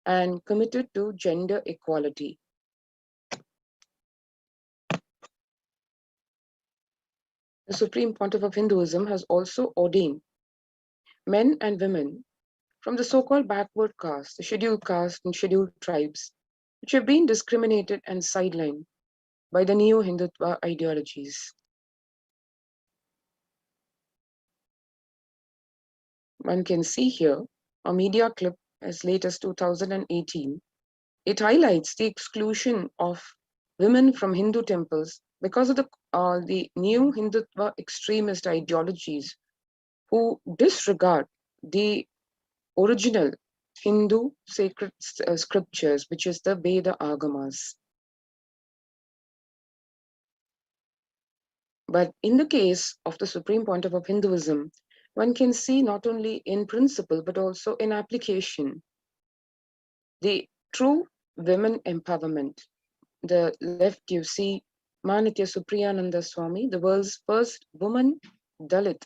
S9: and committed to gender equality. The Supreme Pontiff of Hinduism has also ordained men and women from the so-called backward caste, the scheduled caste and scheduled tribes, which have been discriminated and sidelined by the neo-Hindutva ideologies. One can see here a media clip as late as 2018. It highlights the exclusion of women from Hindu temples because of the new Hindutva extremist ideologies who disregard the original Hindu sacred scriptures, which is the Veda Agamas. But in the case of the Supreme Pontiff of Hinduism, one can see not only in principle, but also in application, the true women empowerment. The left, you see Manitya Supriyananda Swami, the world's first woman Dalit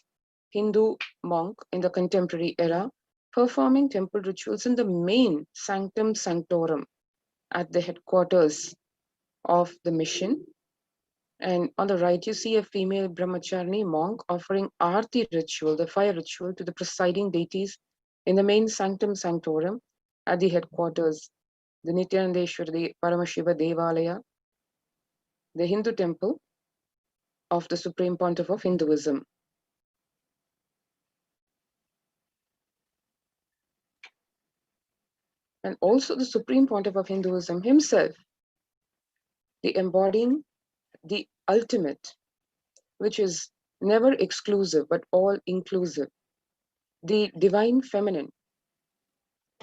S9: Hindu monk in the contemporary era, performing temple rituals in the main sanctum sanctorum at the headquarters of the mission. And on the right, you see a female brahmachari monk offering Aarti ritual, the fire ritual, to the presiding deities in the main sanctum sanctorum at the headquarters, the Nityanandeshwara Paramashiva Devalaya, the Hindu temple of the Supreme Pontiff of Hinduism. And also the Supreme Pontiff of Hinduism himself, the embodying the ultimate, which is never exclusive but all inclusive, the divine feminine.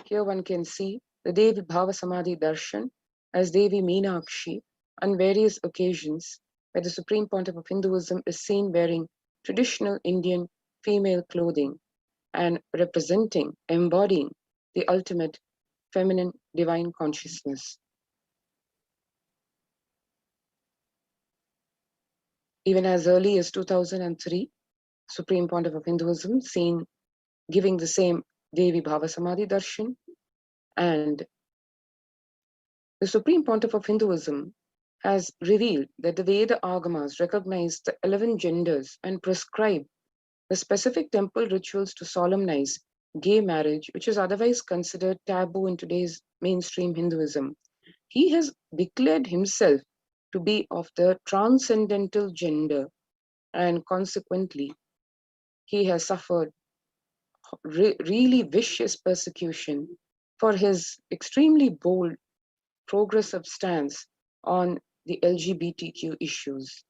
S9: Here one can see the Devi Bhava Samadhi Darshan as Devi Meenakshi on various occasions, where the Supreme Pontiff of Hinduism is seen wearing traditional Indian female clothing and representing, embodying the ultimate feminine divine consciousness. Even as early as 2003, Supreme Pontiff of Hinduism seen giving the same Devi Bhava Samadhi Darshan, and the Supreme Pontiff of Hinduism has revealed that the Veda Agamas recognize the 11 genders and prescribe the specific temple rituals to solemnize gay marriage, which is otherwise considered taboo in today's mainstream Hinduism. He has declared himself to be of the transcendental gender, and consequently, he has suffered really vicious persecution for his extremely bold, progressive stance on the LGBTQ issues.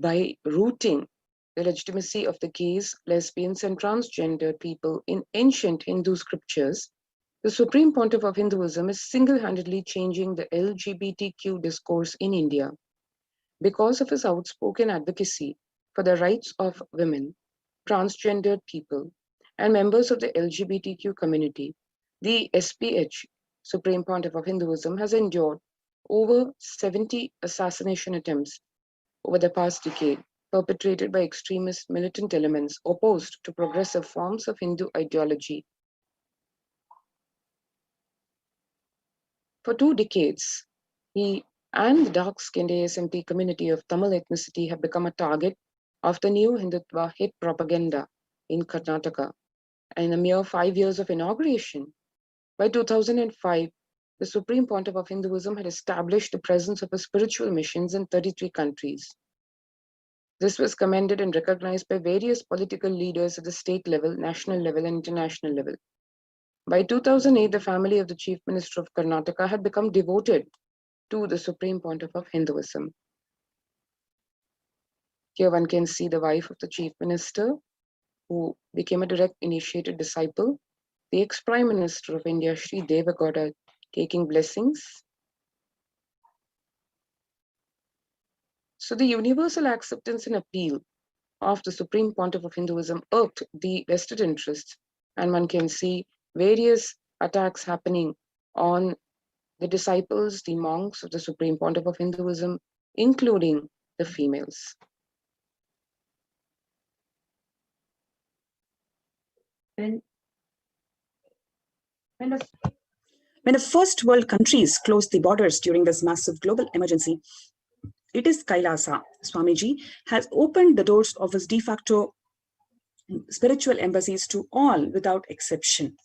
S9: By rooting the legitimacy of the gays, lesbians, and transgender people in ancient Hindu scriptures, the Supreme Pontiff of Hinduism is single-handedly changing the LGBTQ discourse in India. Because of his outspoken advocacy for the rights of women, transgendered people, and members of the LGBTQ community, the SPH, Supreme Pontiff of Hinduism, has endured over 70 assassination attempts over the past decade, perpetrated by extremist militant elements opposed to progressive forms of Hindu ideology. For 2 decades, he and the dark-skinned ASMT community of Tamil ethnicity have become a target of the new Hindutva hate propaganda in Karnataka. And in a mere 5 years of inauguration, by 2005, the Supreme Pontiff of Hinduism had established the presence of spiritual missions in 33 countries. This was commended and recognized by various political leaders at the state level, national level, and international level. By 2008, the family of the Chief Minister of Karnataka had become devoted to the Supreme Pontiff of Hinduism. Here one can see the wife of the Chief Minister, who became a direct initiated disciple, the ex-Prime Minister of India, Sri Devagowda, taking blessings. So the universal acceptance and appeal of the Supreme Pontiff of Hinduism irked the vested interests, and one can see various attacks happening on the disciples, the monks of the Supreme Pontiff of Hinduism, including the females.
S7: When the first world countries closed the borders during this massive global emergency, it is Kailasa. Swamiji has opened the doors of his de facto spiritual embassies to all without exception.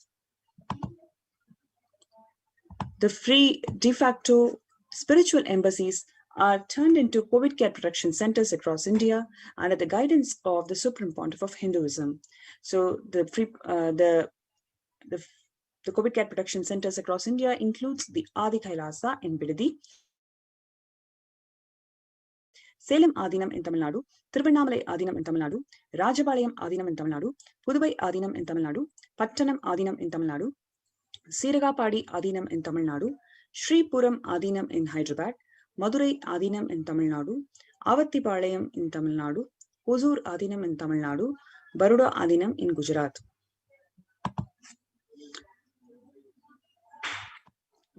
S7: The free de facto spiritual embassies are turned into COVID care protection centers across India under the guidance of the Supreme Pontiff of Hinduism. So the COVID care protection centers across India includes the Adi Kailasa in Bidadi, Salem Adinam in Tamil Nadu, Tiruvannamalai Adinam in Tamil Nadu, Rajapalayam Adinam in Tamil Nadu, Puduvai Adinam in Tamil Nadu, Pattanam Adinam in Tamil Nadu, Siragapadi Adinam in Tamil Nadu, Sri Puram Adinam in Hyderabad, Madurai Adinam in Tamil Nadu, Avattipalayam in Tamil Nadu, Hosur Adinam in Tamil Nadu, Baroda Adinam in Gujarat.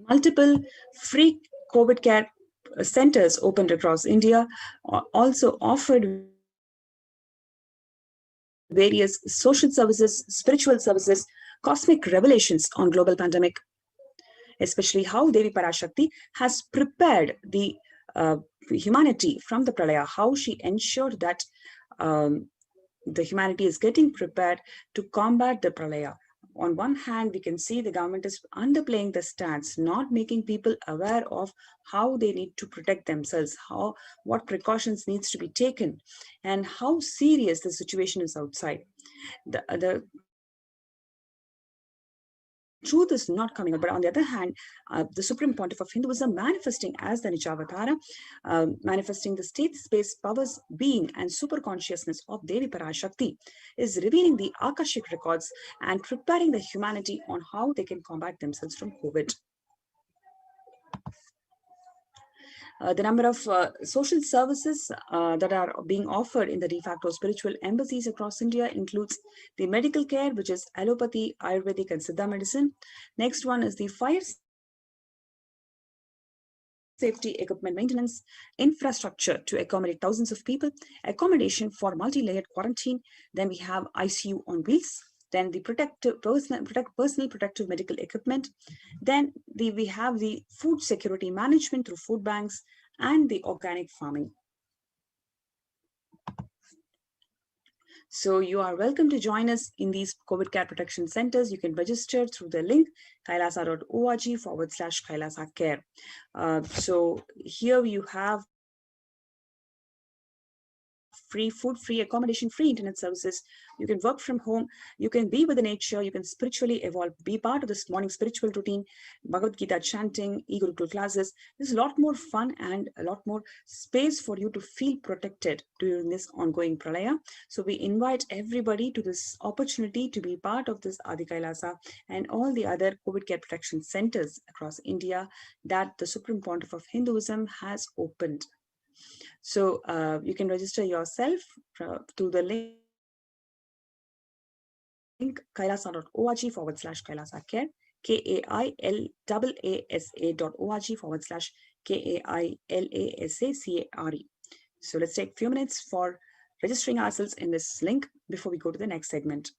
S7: Multiple free COVID care centers opened across India, also offered various social services, spiritual services, cosmic revelations on global pandemic, especially how Devi PARASHAKTI has prepared the humanity from the pralaya, how she ensured that the humanity is getting prepared to combat the pralaya. On one hand, we can see the government is underplaying the stance, not making people aware of how they need to protect themselves, what precautions needs to be taken, and how serious the situation is outside. The truth is not coming out, but on the other hand, the Supreme Pontiff of Hinduism, manifesting as the Nijavatara, manifesting the state-based powers, being, and super consciousness of Devi PARASHAKTI, is revealing the Akashic records and preparing the humanity on how they can combat themselves from COVID. The number of social services that are being offered in the de facto spiritual embassies across India includes the medical care, which is allopathy, Ayurvedic, and Siddha medicine. Next one is the fire safety equipment maintenance, infrastructure to accommodate thousands of people, accommodation for multi-layered quarantine. Then we have ICU on wheels. Then the personal protective medical equipment. Then we have the food security management through food banks and the organic farming. So you are welcome to join us in these COVID care protection centers. You can register through the link kailasa.org/kailasacare. So here you have free food, free accommodation, free internet services. You can work from home. You can be with the nature. You can spiritually evolve. Be part of this morning spiritual routine, Bhagavad Gita chanting, e-Gurukul classes. There's a lot more fun and a lot more space for you to feel protected during this ongoing pralaya. So we invite everybody to this opportunity to be part of this Adi Kailasa and all the other COVID care protection centers across India that the Supreme Pontiff of Hinduism has opened. So you can register yourself through the link kailasa.org/kailasacare, KAILASA.org/KAILASACARE. So let's take a few minutes for registering ourselves in this link before we go to the next segment.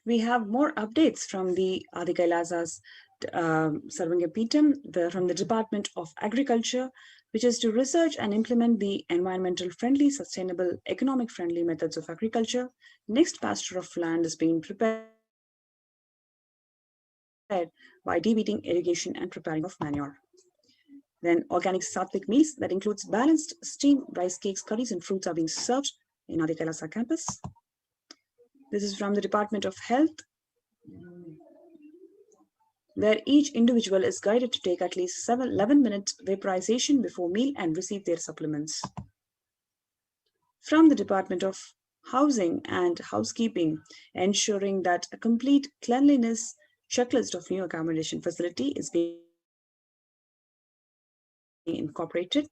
S7: We have more updates from the Adi Kailasa's Sarvangapitam, from the Department of Agriculture, which is to research and implement the environmental friendly, sustainable, economic friendly methods of agriculture. Next pasture of land is being prepared by de-weeding, irrigation, and preparing of manure. Then organic sattvic meals that includes balanced steamed rice cakes, curries, and fruits are being served in Adi Kailasa campus. This is from the Department of Health. where each individual is guided to take at least 11-minute vaporization before meal and receive their supplements. From the Department of Housing and Housekeeping, ensuring that a complete cleanliness checklist of new accommodation facility is being incorporated.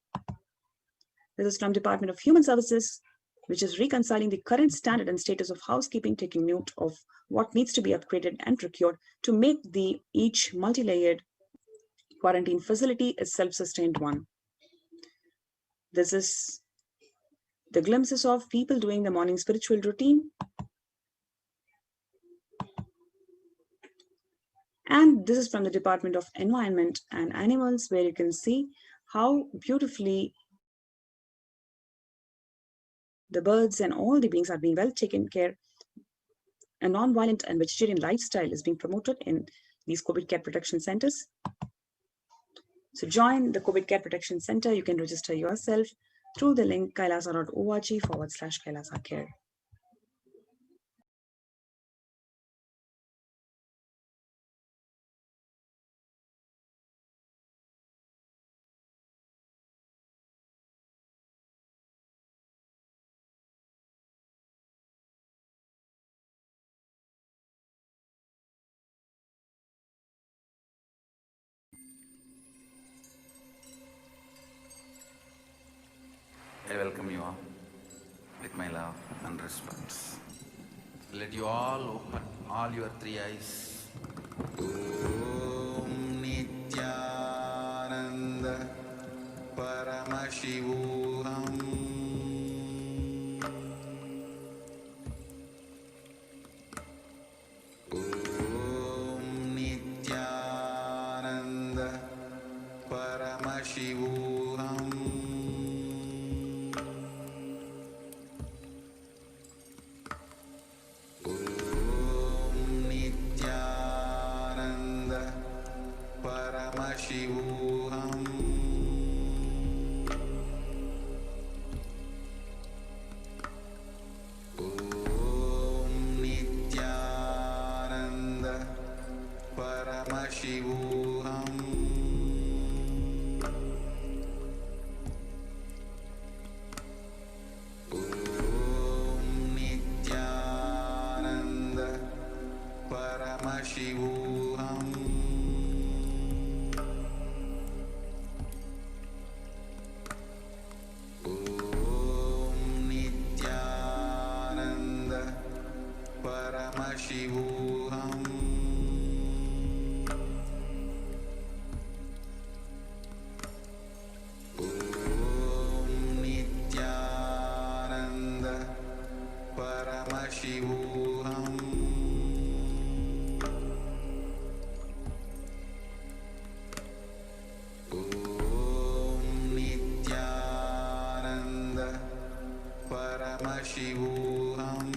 S7: This is from Department of Human Services, which is reconciling the current standard and status of housekeeping, taking note of what needs to be upgraded and procured to make each multi-layered quarantine facility a self-sustained one. This is the glimpses of people doing the morning spiritual routine. And this is from the Department of Environment and Animals, where you can see how beautifully the birds and all the beings are being well taken care. A non-violent and vegetarian lifestyle is being promoted in these COVID care protection centers. So join the COVID care protection center. You can register yourself through the link kailasa.org/kailasacare.
S2: I welcome you all with my love and respect. Let you all open all your three eyes. Om Nityananda Paramashivoham. Om Nityananda Paramashivoham. Paramashivoham. Om Nityananda Paramashivoham. Om Nityananda Paramashivoham. Paramashivoham. Om Nityananda Paramashivoham. Om Nityananda Paramashivoham.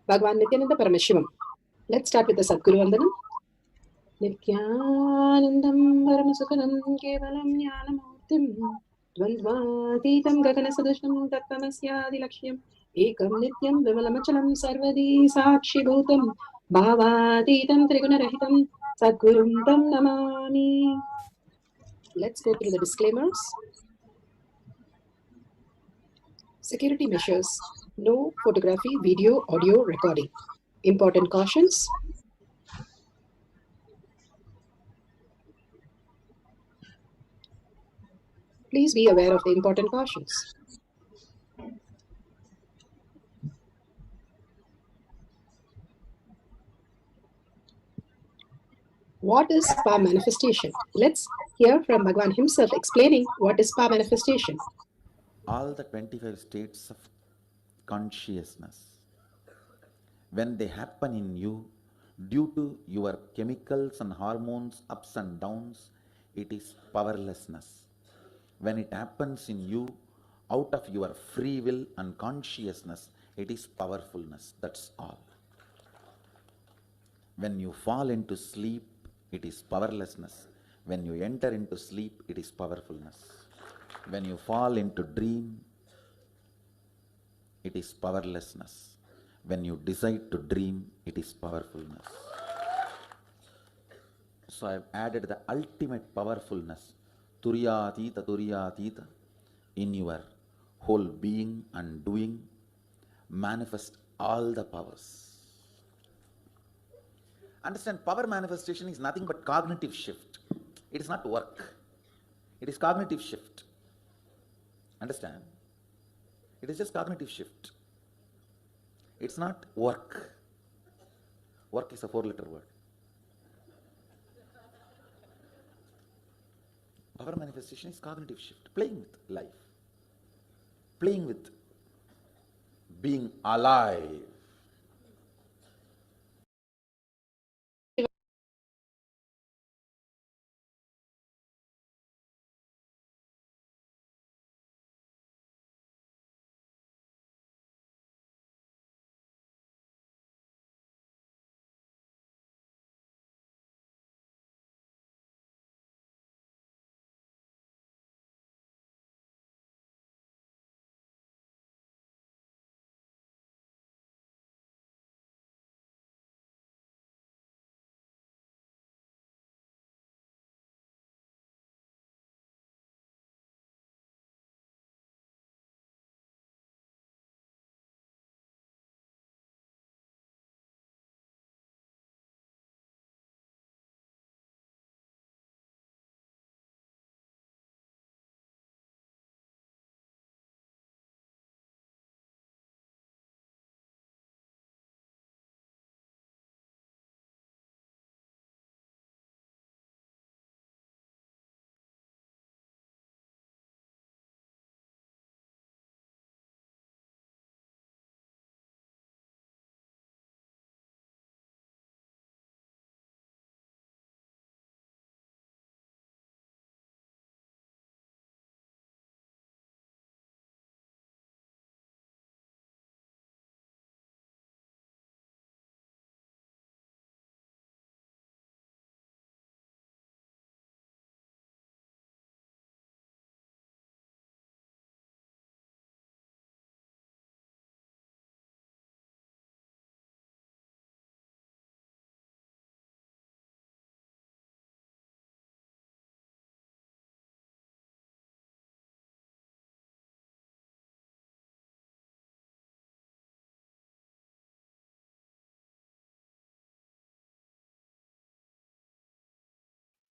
S11: Bhagavan Nityananda Paramashivam. Let's start with the Sadguru Vandanam. Nityanandam Paramasukhanam Kevalam Jnanamurtim Dvandvatitam Gaganasadusham Tattvamasya Lakshmam Ekam Nityam Vimalamachalam Sarvadi Sakshi Bhutam Bhavatitam Trigunarahitam Sadgurum Tam Namami. Let's go through the disclaimers. Security measures. No photography, video, audio recording. Important cautions. Please be aware of the important cautions. what is Pa manifestation? Let's hear from Bhagwan himself explaining what is Pa manifestation.
S1: All the 25 states of consciousness, when they happen in you, due to your chemicals and hormones ups and downs, it is powerlessness. When it happens in you, out of your free will and consciousness, it is powerfulness. That's all. When you fall into sleep, it is powerlessness. When you enter into sleep, it is powerfulness. When you fall into dream, it is powerlessness. When you decide to dream, it is powerfulness. So I have added the ultimate powerfulness, Turyatita, in your whole being and doing, manifest all the powers. Understand, power manifestation is nothing but cognitive shift. It is not work. It is cognitive shift. Understand? It is just cognitive shift. It's not work. Work is a 4-letter word. Power manifestation is cognitive shift, playing with life, playing with being alive.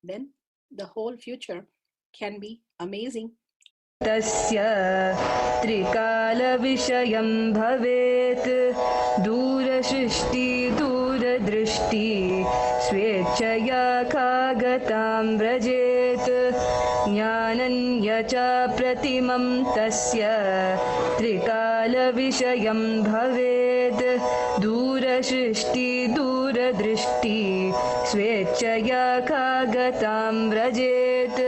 S11: Then the whole future can be amazing.
S13: तस्य त्रिकालविषयं भवेत् दूरसृष्टि दूरदृष्टि स्वेच्छया कागतां व्रजेत् ज्ञानञ्च प्रतिमं तस्य त्रिकालविषयं भवेत् दूरसृष्टि दूरदृष्टि स्वेच्छया कागतां व्रजेत्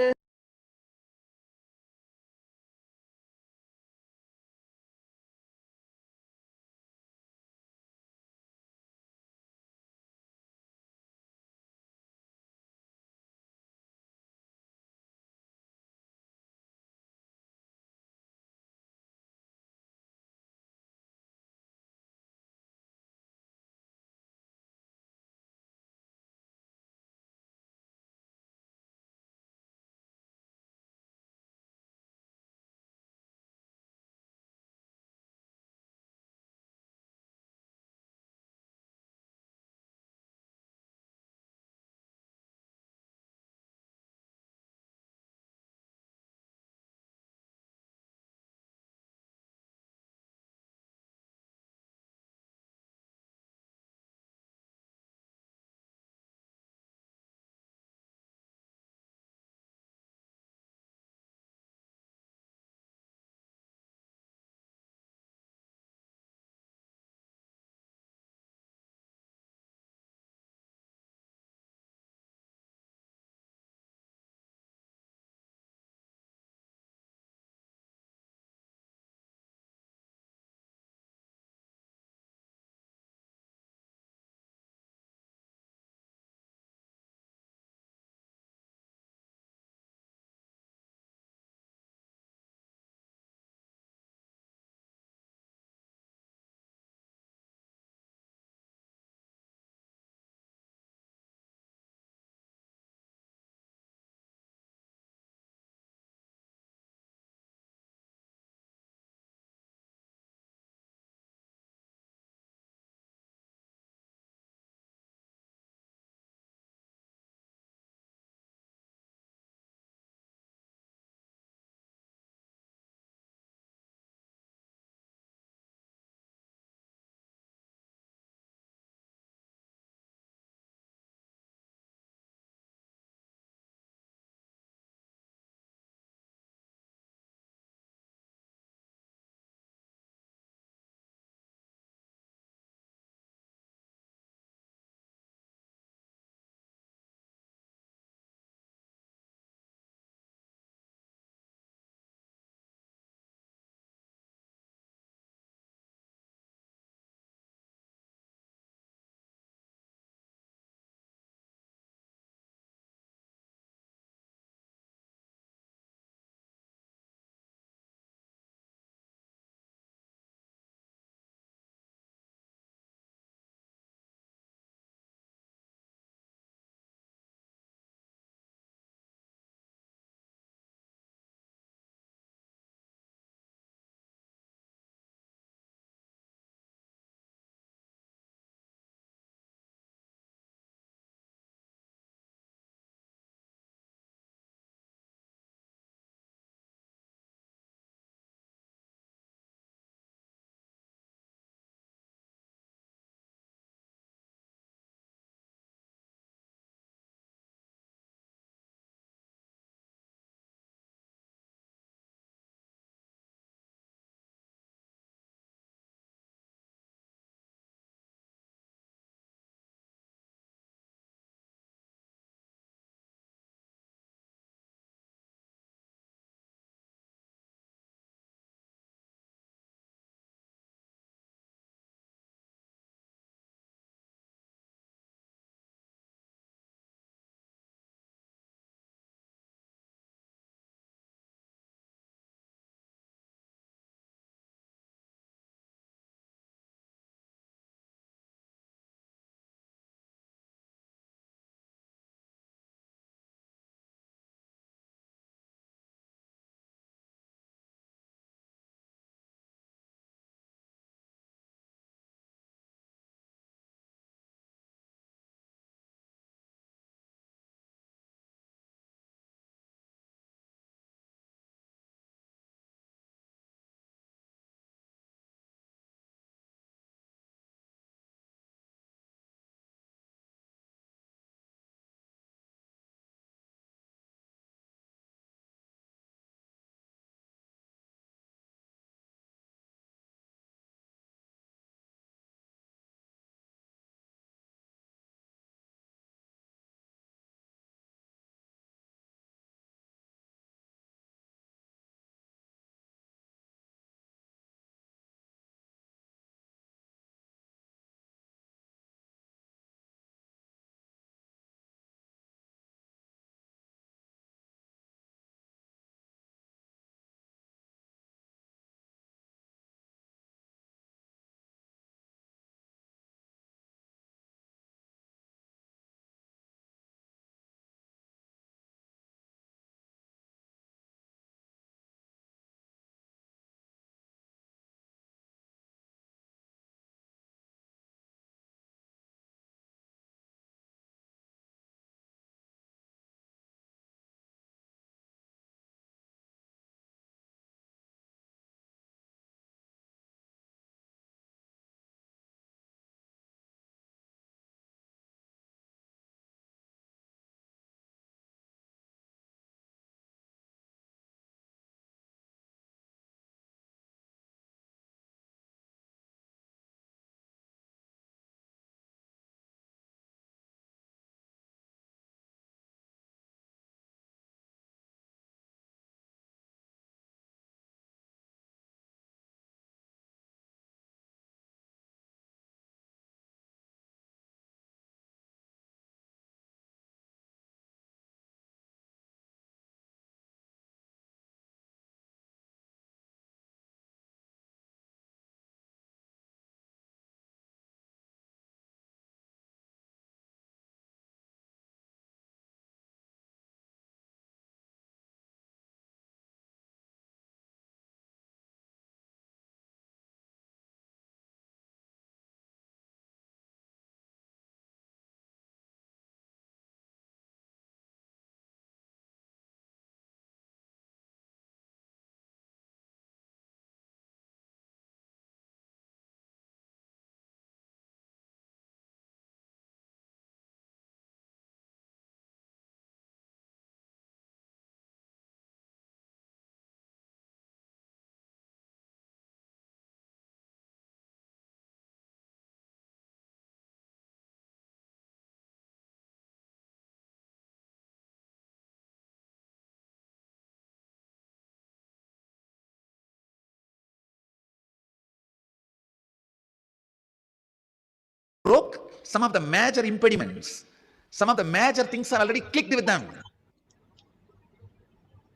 S2: some of the major impediments, some of the major things are already clicked with them.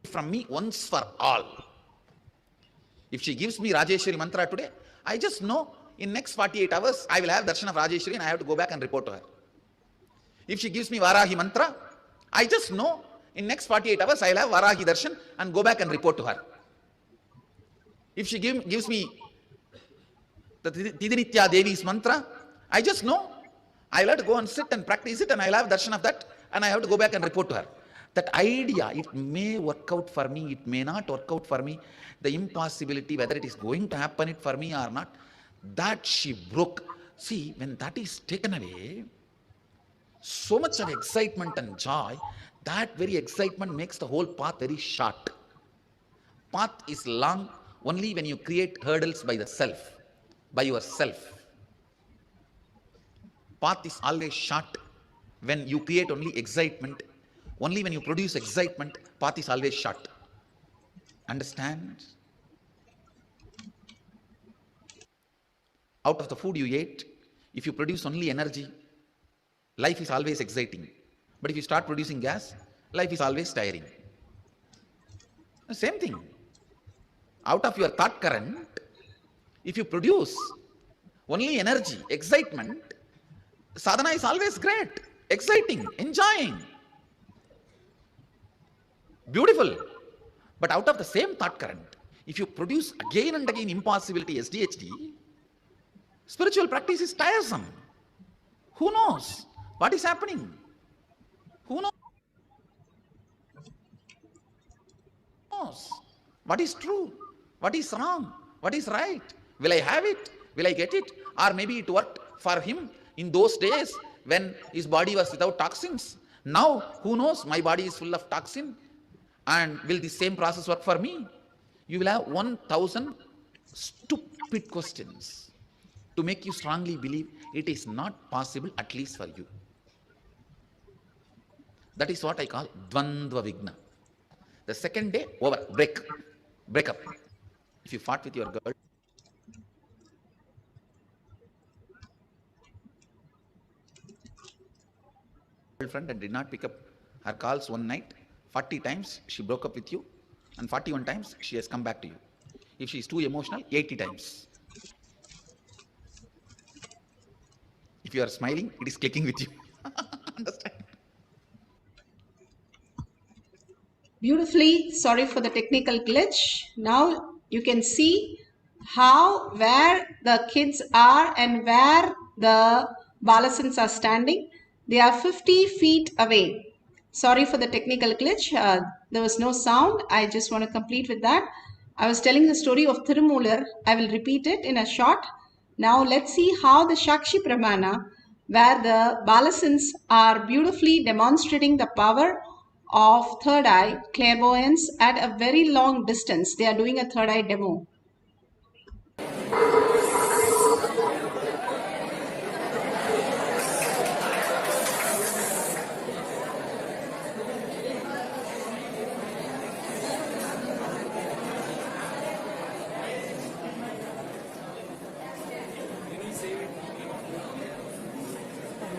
S2: From me once for all. If she gives me Rajeshwari mantra today, I just know in next 48 hours, I will have darshan of Rajeshwari and I have to go back and report to her. If she gives me Varahi mantra, I just know in next 48 hours, I will have Varahi darshan and go back and report to her. If she gives me the Tidinitya Devi's mantra, I just know I will have to go and sit and practice it and I will have darshan of that and I have to go back and report to her. That idea, it may work out for me, it may not work out for me. The impossibility, whether it is going to happen it for me or not, that she broke. See, when that is taken away, so much of excitement and joy, that very excitement makes the whole path very short. Path is long only when you create hurdles by the self, by yourself. Path is always short when you create only excitement. Only when you produce excitement, path is always short. Understand? Out of the food you ate, if you produce only energy, life is always exciting. But if you start producing gas, life is always tiring. The same thing. Out of your thought current, if you produce only energy, excitement, sadhana is always great, exciting, enjoying, beautiful. But out of the same thought current, if you produce again and again impossibility, SDHD, spiritual practice is tiresome. Who knows what is happening? Who knows what is true, what is wrong, what is right? Will I have it? Will I get it? Or maybe it worked for him in those days when his body was without toxins. Now, who knows, my body is full of toxin. And will the same process work for me? You will have 1,000 stupid questions to make you strongly believe it is not possible, at least for you. That is what I call Dvandva Vigna. The second day, over, break up. If you fought with your girlfriend and did not pick up her calls one night, 40 times she broke up with you and 41 times she has come back to you. If she is too emotional, 80 times. If you are smiling, it is clicking with you. Understand?
S11: Beautifully, sorry for the technical glitch. Now you can see where the kids are and where the Balasins are standing. They are 50 feet away. Sorry for the technical glitch. There was no sound. I just want to complete with that. I was telling the story of Thirumular. I will repeat it in a short. Now let's see how the Shakshi Pramana, where the Balasins are beautifully demonstrating the power of third eye clairvoyance at a very long distance. They are doing a third eye demo.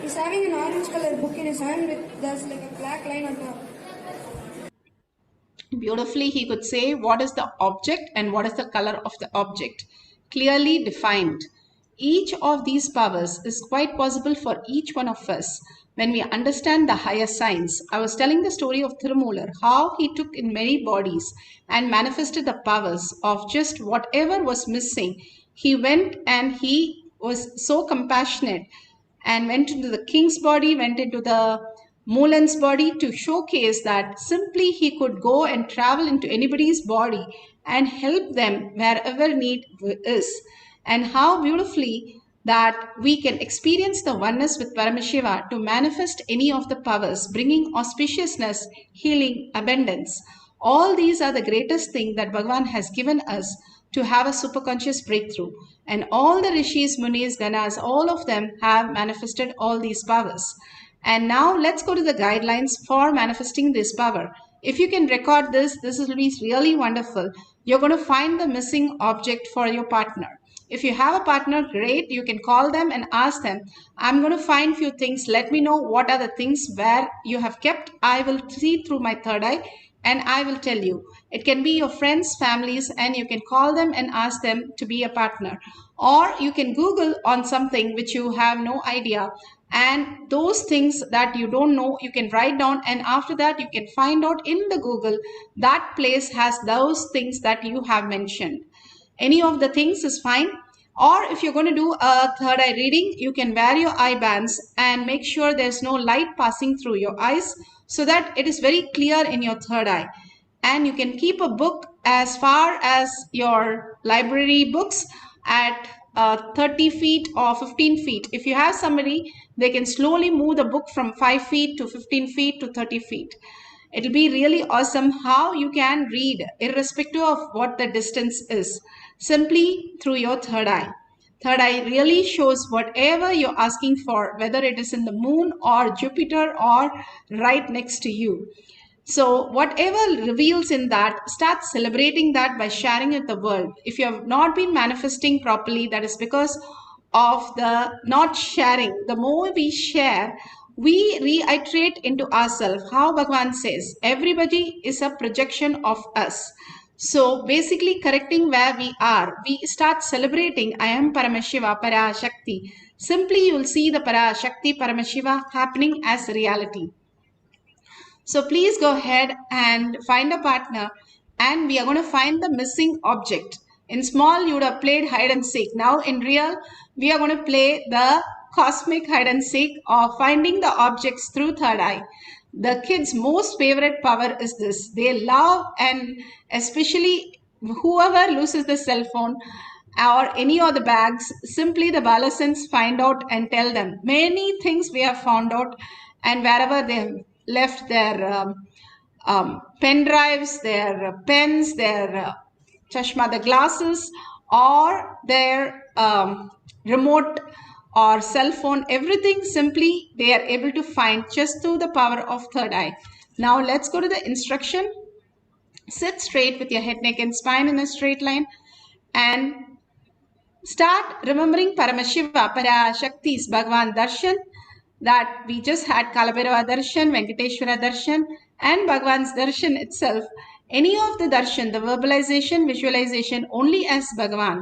S14: He's having an orange color book in his hand with there's like a black line on top.
S11: Beautifully, he could say what is the object and what is the color of the object. Clearly defined. Each of these powers is quite possible for each one of us when we understand the higher signs. I was telling the story of Thirumular, how he took in many bodies and manifested the powers of just whatever was missing. He went and he was so compassionate and went into the king's body, went into the Mulan's body to showcase that simply he could go and travel into anybody's body and help them wherever need is. And how beautifully that we can experience the oneness with Paramashiva to manifest any of the powers, bringing auspiciousness, healing, abundance. All these are the greatest thing that Bhagavan has given us to have a superconscious breakthrough. And all the Rishis, Munis, Ganas, all of them have manifested all these powers. And now let's go to the guidelines for manifesting this power. If you can record this will be really wonderful. You're going to find the missing object for your partner. If you have a partner, great. You can call them and ask them, I'm going to find few things. Let me know what are the things where you have kept. I will see through my third eye and I will tell you. It can be your friends, families, and you can call them and ask them to be a partner. Or you can Google on something which you have no idea. And those things that you don't know, you can write down, and after that you can find out in the Google that place has those things that you have mentioned. Any of the things is fine. Or if you're going to do a third eye reading, you can wear your eye bands and make sure there's no light passing through your eyes so that it is very clear in your third eye. And you can keep a book as far as your library books at 30 feet or 15 feet. If you have somebody, they can slowly move the book from 5 feet to 15 feet to 30 feet. It'll be really awesome how you can read irrespective of what the distance is, simply through your third eye. Third eye really shows whatever you're asking for, whether it is in the moon or Jupiter or right next to you. So whatever reveals in that, start celebrating that by sharing with the world. If you have not been manifesting properly, that is because of the not sharing. The more we share, we reiterate into ourselves how Bhagavan says, everybody is a projection of us. So basically correcting where we are, we start celebrating, I am Paramashiva, PARASHAKTI. Simply you will see the PARASHAKTI, Paramashiva happening as reality. So please go ahead and find a partner, and we are going to find the missing object. In small, you would have played hide and seek. Now in real, we are going to play the cosmic hide and seek of finding the objects through third eye. The kids' most favorite power is this. They love, and especially whoever loses the cell phone or any of the bags, simply the Balasans find out and tell them. Many things we have found out, and wherever they have left their pen drives, their pens, their chashma, the glasses, or their remote or cell phone, everything simply they are able to find just through the power of third eye. Now let's go to the instruction. Sit straight with your head, neck and spine in a straight line and start remembering Paramashiva, Parashakti's Bhagavan Darshan, that we just had Kalabhairava Darshan, Venkateshwara Darshan, and Bhagavan's Darshan itself. Any of the Darshan, the verbalization, visualization only as Bhagavan.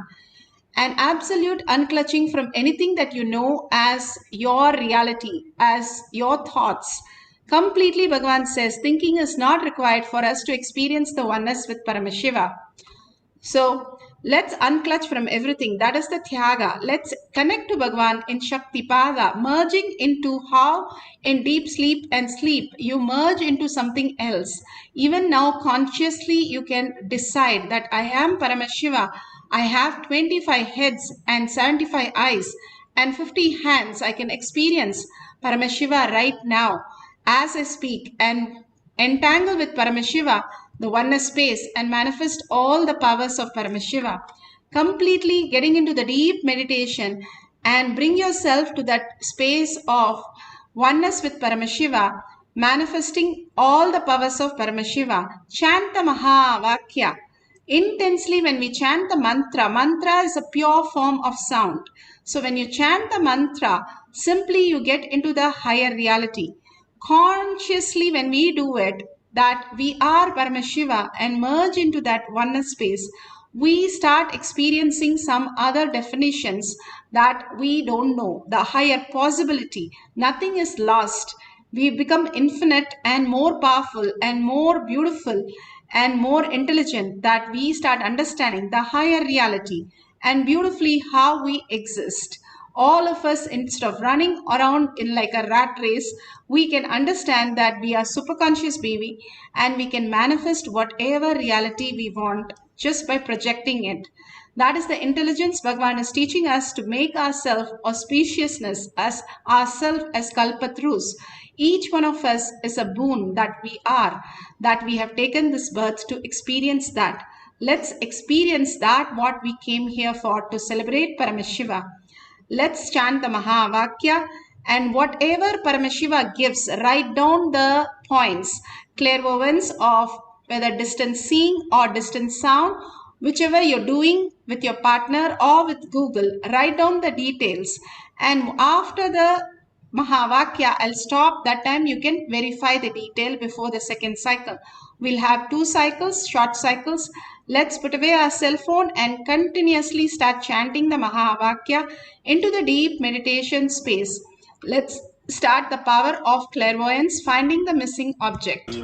S11: An absolute unclutching from anything that you know as your reality, as your thoughts. Completely Bhagavan says, thinking is not required for us to experience the oneness with Paramashiva. So let's unclutch from everything. That is the Tyaga. Let's connect to Bhagavan in Shakti Pada, merging into how in deep sleep and sleep you merge into something else. Even now consciously you can decide that I am Paramashiva. I have 25 heads and 75 eyes and 50 hands. I can experience Paramashiva right now as I speak and entangle with Paramashiva, the oneness space, and manifest all the powers of Paramashiva. Completely getting into the deep meditation and bring yourself to that space of oneness with Paramashiva, manifesting all the powers of Paramashiva. Chant the Mahavakya. Intensely when we chant the mantra, mantra is a pure form of sound. So when you chant the mantra, simply you get into the higher reality. Consciously when we do it, that we are Paramashiva and merge into that oneness space, we start experiencing some other definitions that we don't know, the higher possibility. Nothing is lost. We become infinite and more powerful and more beautiful and more intelligent, that we start understanding the higher reality and beautifully how we exist. All of us, instead of running around in like a rat race, we can understand that we are superconscious baby and we can manifest whatever reality we want just by projecting it. That is the intelligence Bhagavan is teaching us, to make ourselves auspiciousness as ourselves as Kalpatrus. Each one of us is a boon that we are, that we have taken this birth to experience that. Let's experience that what we came here for, to celebrate Paramashiva. Let's chant the Mahavakya, and whatever Paramashiva gives, write down the points, clairvoyance of whether distant seeing or distant sound, whichever you're doing with your partner or with Google, write down the details, and after the Mahavakya, I'll stop. That time you can verify the detail before the second cycle. We'll have 2 cycles, short cycles. Let's put away our cell phone and continuously start chanting the Mahavakya into the deep meditation space. Let's start the power of clairvoyance, finding the missing object.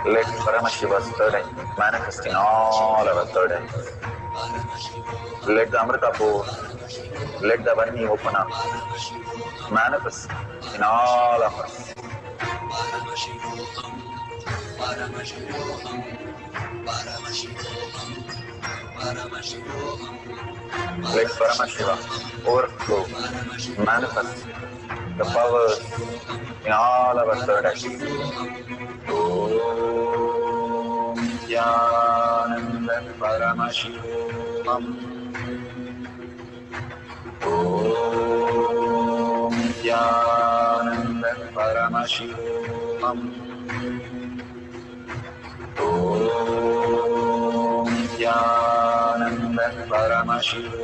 S2: Let Paramashiva's third eye manifest in all our third eyes. Let the Amritapur, let the Varni open up, manifest in all of us. Let Paramashiva overflow, manifest the powers in all our third eyes. Yananda Paramashivam. Om Yananda Paramashivam. Om Yananda Paramashivam.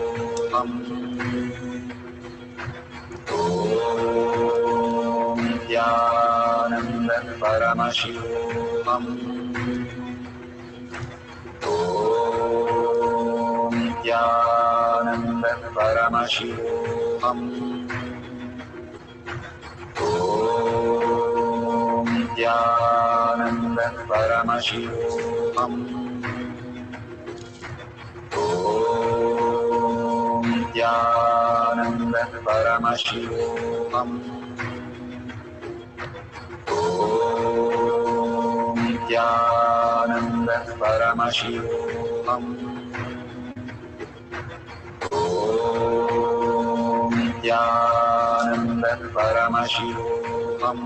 S2: Om Yananda Paramashivam. Om Yananda Paramashivam. Om Yananda Paramashivam. Om Yananda Paramashivam. Om Yananda Paramashivam. Om Yananda Paramashivam.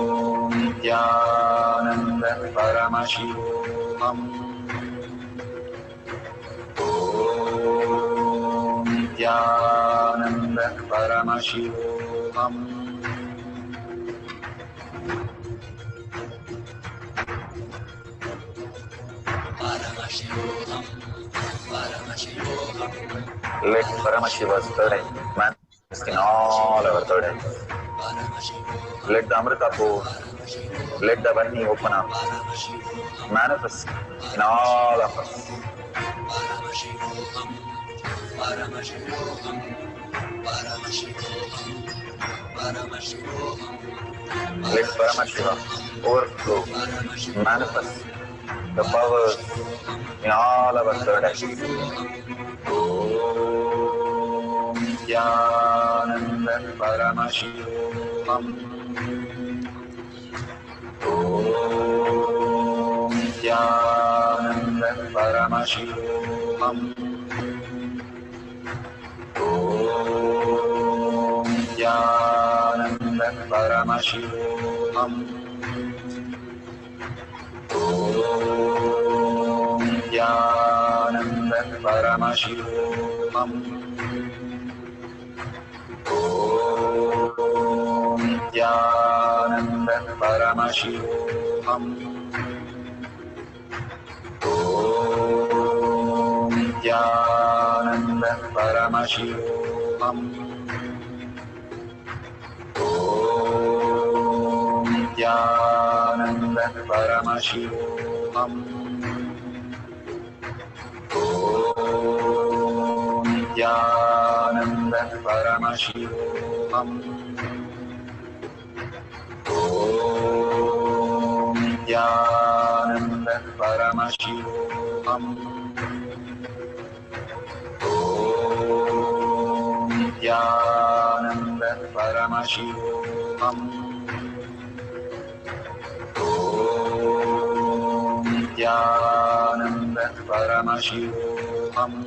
S2: Om Yananda Paramashivam. Om Yananda Paramashivam. Let Paramashiva's third eye manifest in all our third eyes. Let the Amritapur, let the Varni open up, manifest in all of us. Let Paramashiva overflow, manifest the powers in all our third eyes. Om Yananda Paramashivam. Om Yananda Paramashivam. Om Yananda Paramashivam. Om Yananda Paramashivam. Om Yananda Paramashivam. Om Yananda Paramashivam. Nityanand परमशिवोऽहम् ॐ नित्यानन्द परमशिवोऽहम् ॐ नित्यानन्द परमशिवोऽहम् ॐ नित्यानन्द परमशिवोऽहम् ॐ नित्यानन्द परमशिवोऽहम्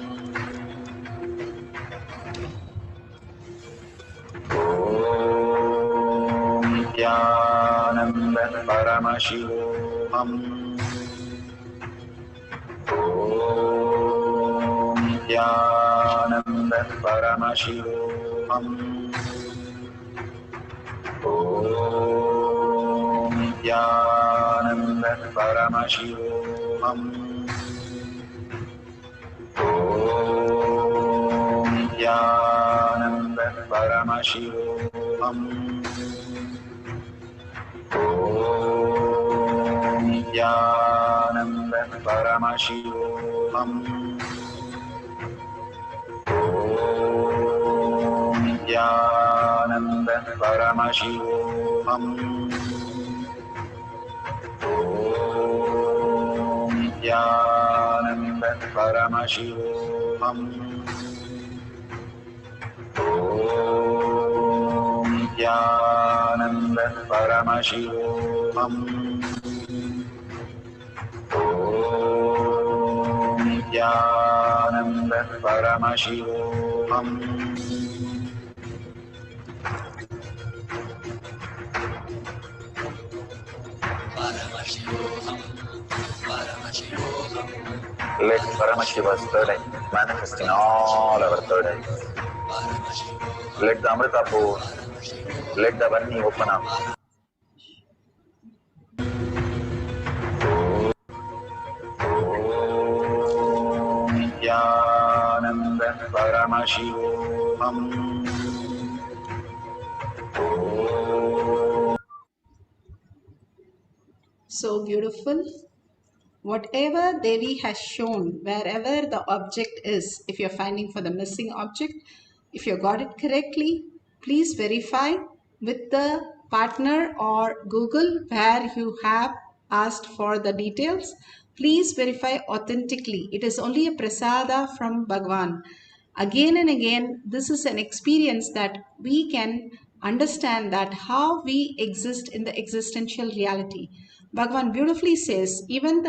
S2: ॐ नित्यानन्द परमशिवोऽहम् ॐ नित्यानन्द परमशिवोऽहम् ॐ नित्यानन्द परमशिवोऽहम् ॐ नित्यानन्द परमशिवोऽहम् ॐ नित्यानन्द परमशिवोऽहम् ॐ नित्यानन्द परमशिवोऽहम् ॐ नित्यानन्द परमशिवोऽहम् ॐ नित्यानन्द परमशिवोऽहम् ॐ नित्यानन्द परमशिवोऽहम् Let Paramashiva's third eye manifest in all our third eyes. Let the Amrita pour. Let the Varni open up. Nityananda Paramashivoham.
S11: So beautiful. Whatever Devi has shown, wherever the object is, if you're finding for the missing object, if you got it correctly, please verify with the partner or Google where you have asked for the details. Please verify authentically. It is only a prasada from Bhagwan. Again and again, this is an experience that we can understand that how we exist in the existential reality. Bhagwan beautifully says, even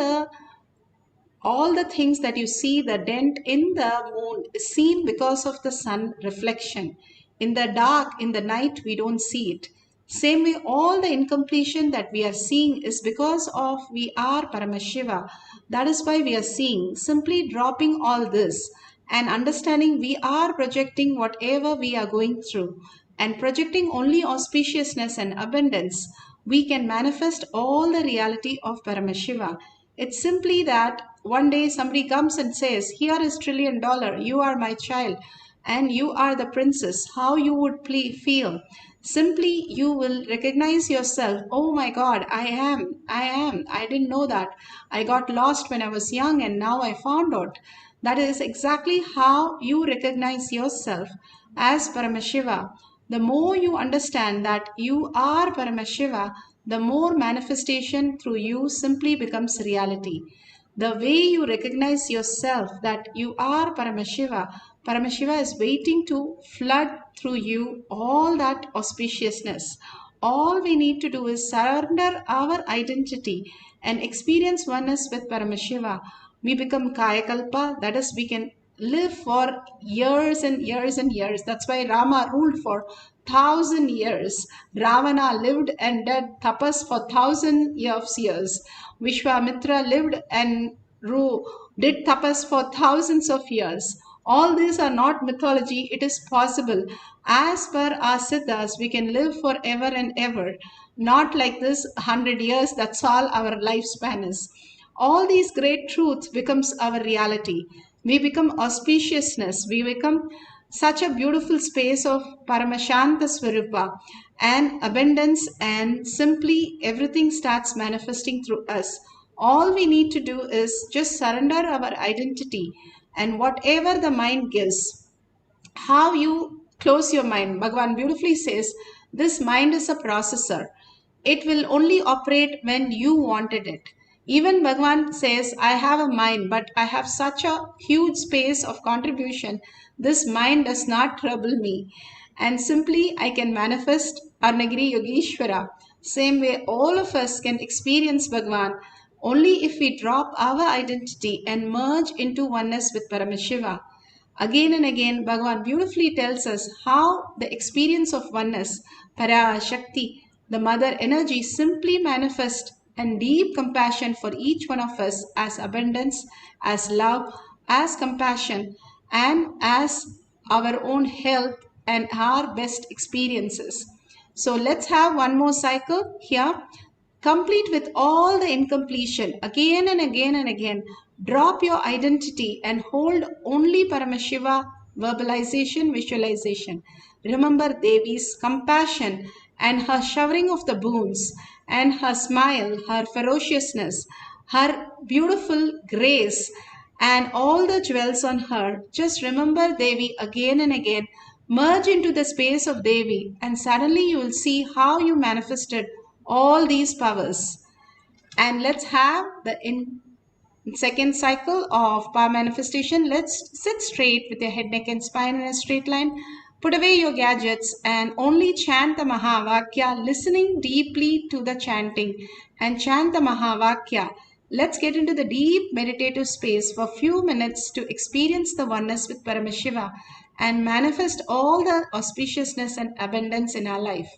S11: all the things that you see, the dent in the moon is seen because of the sun reflection. In the dark, in the night, we don't see it. Same way, all the incompletion that we are seeing is because of we are Paramashiva. That is why we are seeing. Simply dropping all this and understanding we are projecting whatever we are going through and projecting only auspiciousness and abundance, we can manifest all the reality of Paramashiva. It's simply that one day somebody comes and says, here is $1 trillion, you are my child and you are the princess. How you would feel? Simply you will recognize yourself. Oh my God, I am. I didn't know that. I got lost when I was young and now I found out. That is exactly how you recognize yourself as Paramashiva. The more you understand that you are Paramashiva, the more manifestation through you simply becomes reality. The way you recognize yourself that you are Paramashiva, Paramashiva is waiting to flood through you all that auspiciousness. All we need to do is surrender our identity and experience oneness with Paramashiva. We become Kayakalpa, that is, we can live for years and years and years. That's why Rama ruled for 1,000 years. Ravana lived and did tapas for 1,000 years. Vishwamitra lived and did tapas for thousands of years. All these are not mythology. It is possible. As per our siddhas, we can live forever and ever. Not like this 100 years, that's all our lifespan is. All these great truths becomes our reality. We become auspiciousness. We become such a beautiful space of Paramashanta Swarupa. and abundance, and simply everything starts manifesting through us. All we need to do is just surrender our identity and whatever the mind gives. How you close your mind, Bhagavan beautifully says, this mind is a processor. It will only operate when you wanted it. Even Bhagavan says, I have a mind, but I have such a huge space of contribution. This mind does not trouble me. And simply I can manifest Arnagiri Yogeshwara. Same way all of us can experience Bhagavan only if we drop our identity and merge into oneness with Paramashiva. Again and again, Bhagavan beautifully tells us how the experience of oneness, PARASHAKTI, the mother energy, simply manifests and deep compassion for each one of us as abundance, as love, as compassion, and as our own health and our best experiences. So let's have one more cycle here. Complete with all the incompletion, again and again and again. Drop your identity and hold only Paramashiva verbalization, visualization. Remember Devi's compassion and her showering of the boons and her smile, her ferociousness, her beautiful grace and all the jewels on her. Just remember Devi again and again. Merge into the space of Devi and suddenly you will see how you manifested all these powers. And let's have the second cycle of power manifestation. Let's sit straight with your head, neck and spine in a straight line. Put away your gadgets and only chant the Mahavakya, listening deeply to the chanting and chant the Mahavakya. Let's get into the deep meditative space for a few minutes to experience the oneness with Paramashiva and manifest all the auspiciousness and abundance in our life.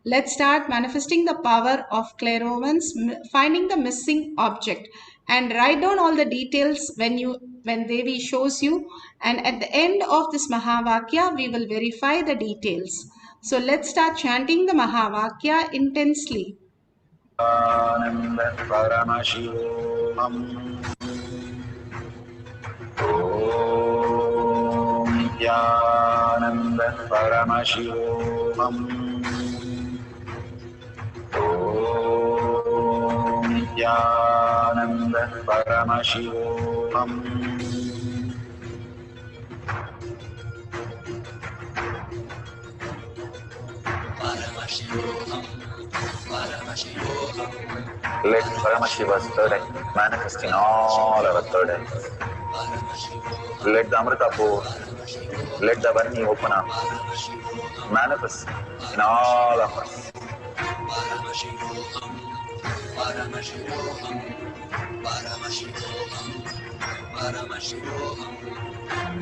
S11: Let's start manifesting the power of clairvoyance, finding the missing object, and write down all the details when Devi shows you. And at the end of this Mahavakya, we will verify the details. So let's start chanting the Mahavakya intensely.
S2: Nityananda Paramashivoham. Let Paramashiva's third eye manifest in all our third eyes. Let the Amrita pour, let the Varni open up, manifest in all of us.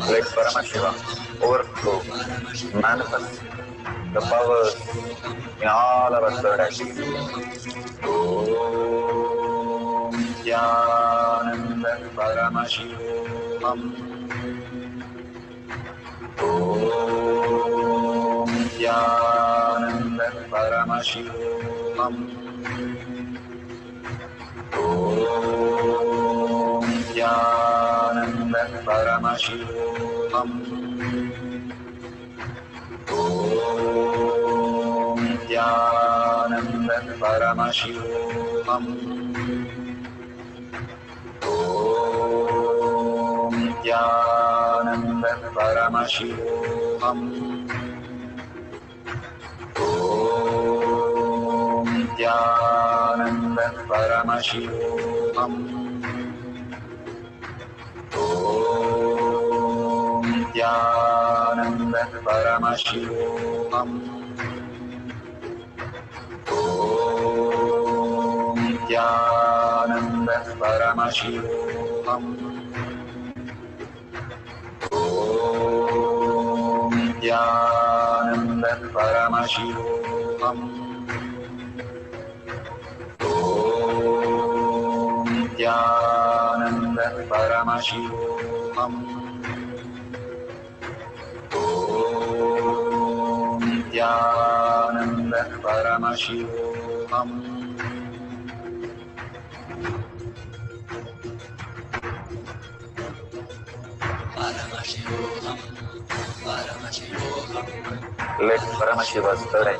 S2: Let Paramashiva overflow, manifest the powers in all our third eyes. Om Nityananda Paramashivoham. Om Nityananda Paramashivoham. Om Nityananda Paramashivoham. Om Nityananda Paramashivoham. Om Nityananda Paramashivoham. Om Nityananda Paramashivoham. Om Nityananda Paramashivoham. Om Nityananda Paramashivoham. Om Nityananda Paramashivoham. Om Nityananda Paramashivoham. Om Nityananda Paramashivoham. Let Paramashiva's third eye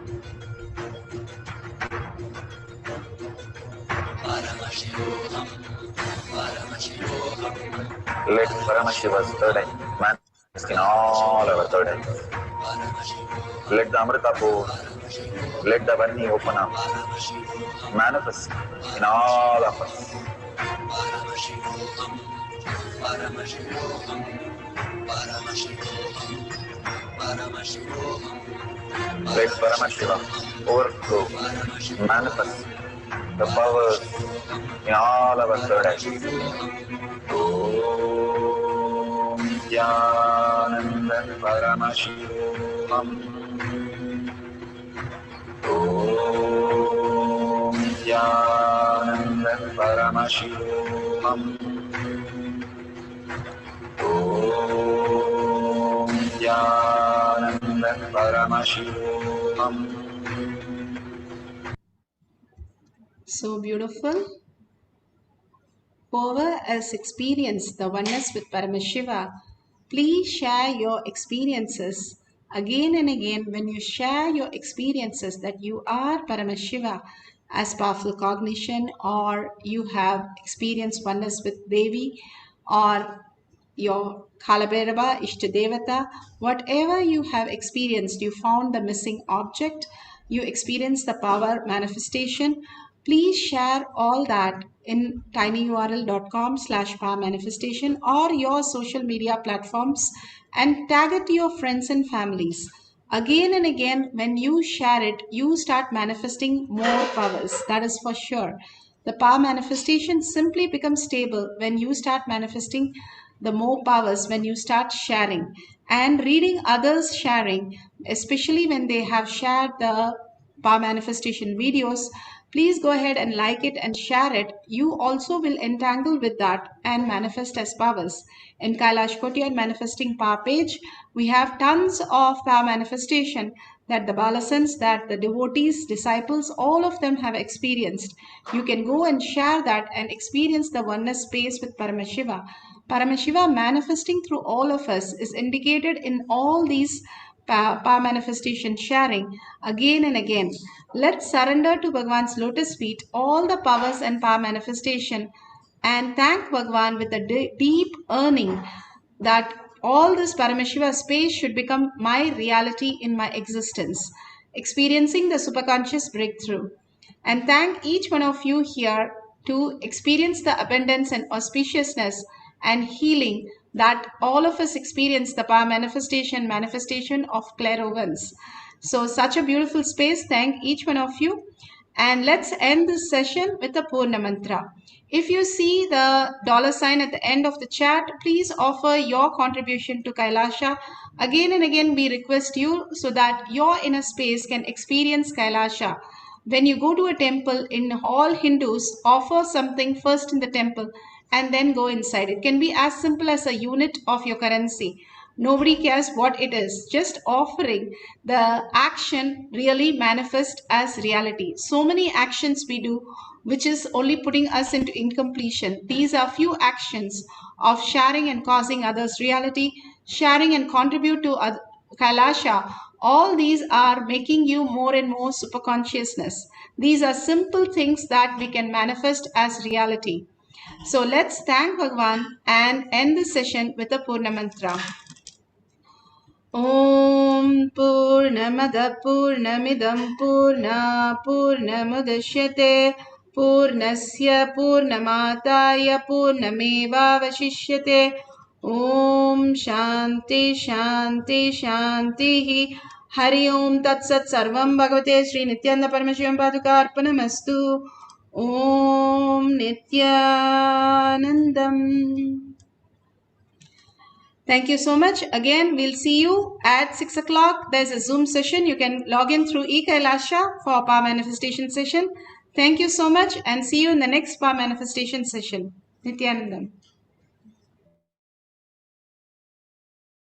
S2: Let Paramashiva's third eye manifest in all our third eyes. Let the Amrita pool, let the Varni open up, manifest in all of us. Let Paramashiva overflow, manifest the powers in all our third eyes. Om Jnanandam Paramashivam. Om Jnanandam Paramashivam. Om Jnanandam Paramashivam.
S11: So beautiful. Whoever has experienced the oneness with Paramashiva, please share your experiences again and again. When you share your experiences that you are Paramashiva as powerful cognition, or you have experienced oneness with Devi, or your Kalabhairava, Ishtadevata, whatever you have experienced, you found the missing object, you experienced the power manifestation, please share all that in tinyurl.com/powermanifestation or your social media platforms and tag it to your friends and families. Again and again, when you share it, you start manifesting more powers. That is for sure. The power manifestation simply becomes stable when you start manifesting the more powers, when you start sharing and reading others sharing, especially when they have shared the power manifestation videos. Please go ahead and like it and share it. You also will entangle with that and manifest as powers. In Kailash Koti and Manifesting Power page, we have tons of power manifestation that the Balasans, that the devotees, disciples, all of them have experienced. You can go and share that and experience the oneness space with Paramashiva. Paramashiva manifesting through all of us is indicated in all these power manifestation sharing again and again. Let's surrender to Bhagwan's lotus feet all the powers and power manifestation and thank Bhagwan with a deep yearning that all this Paramashiva space should become my reality in my existence, experiencing the superconscious breakthrough. And thank each one of you here to experience the abundance and auspiciousness and healing that all of us experience, the power manifestation of clairvoyance. So such a beautiful space. Thank each one of you. And let's end this session with a Purna Mantra. If you see the $sign at the end of the chat, please offer your contribution to Kailasha. Again and again, we request you so that your inner space can experience Kailasha. When you go to a temple, in all Hindus, offer something first in the temple and then go inside. It can be as simple as a unit of your currency. Nobody cares what it is. Just offering the action really manifests as reality. So many actions we do, which is only putting us into incompletion. These are few actions of sharing and causing others reality, sharing and contribute to Kailasha. All these are making you more and more super consciousness. These are simple things that we can manifest as reality. So let's thank Bhagwan and end this session with a Purna Mantra. Om Purnamada Purnamidam Purna Purnamudashyate Purnasya Purnamataya Purnameva Vashishyate. Om Shanti Shanti Shanti. Hari Om Tat Sat Sarvam Bhagavate Sri Nityananda Paramashivam Paduka Arpanamastu. Om Nityanandam. Thank you so much. Again, we'll see you at 6 o'clock. There's a Zoom session. You can log in through eKailasha for Power Manifestation session. Thank you so much and see you in the next Power Manifestation session. Nityanandam.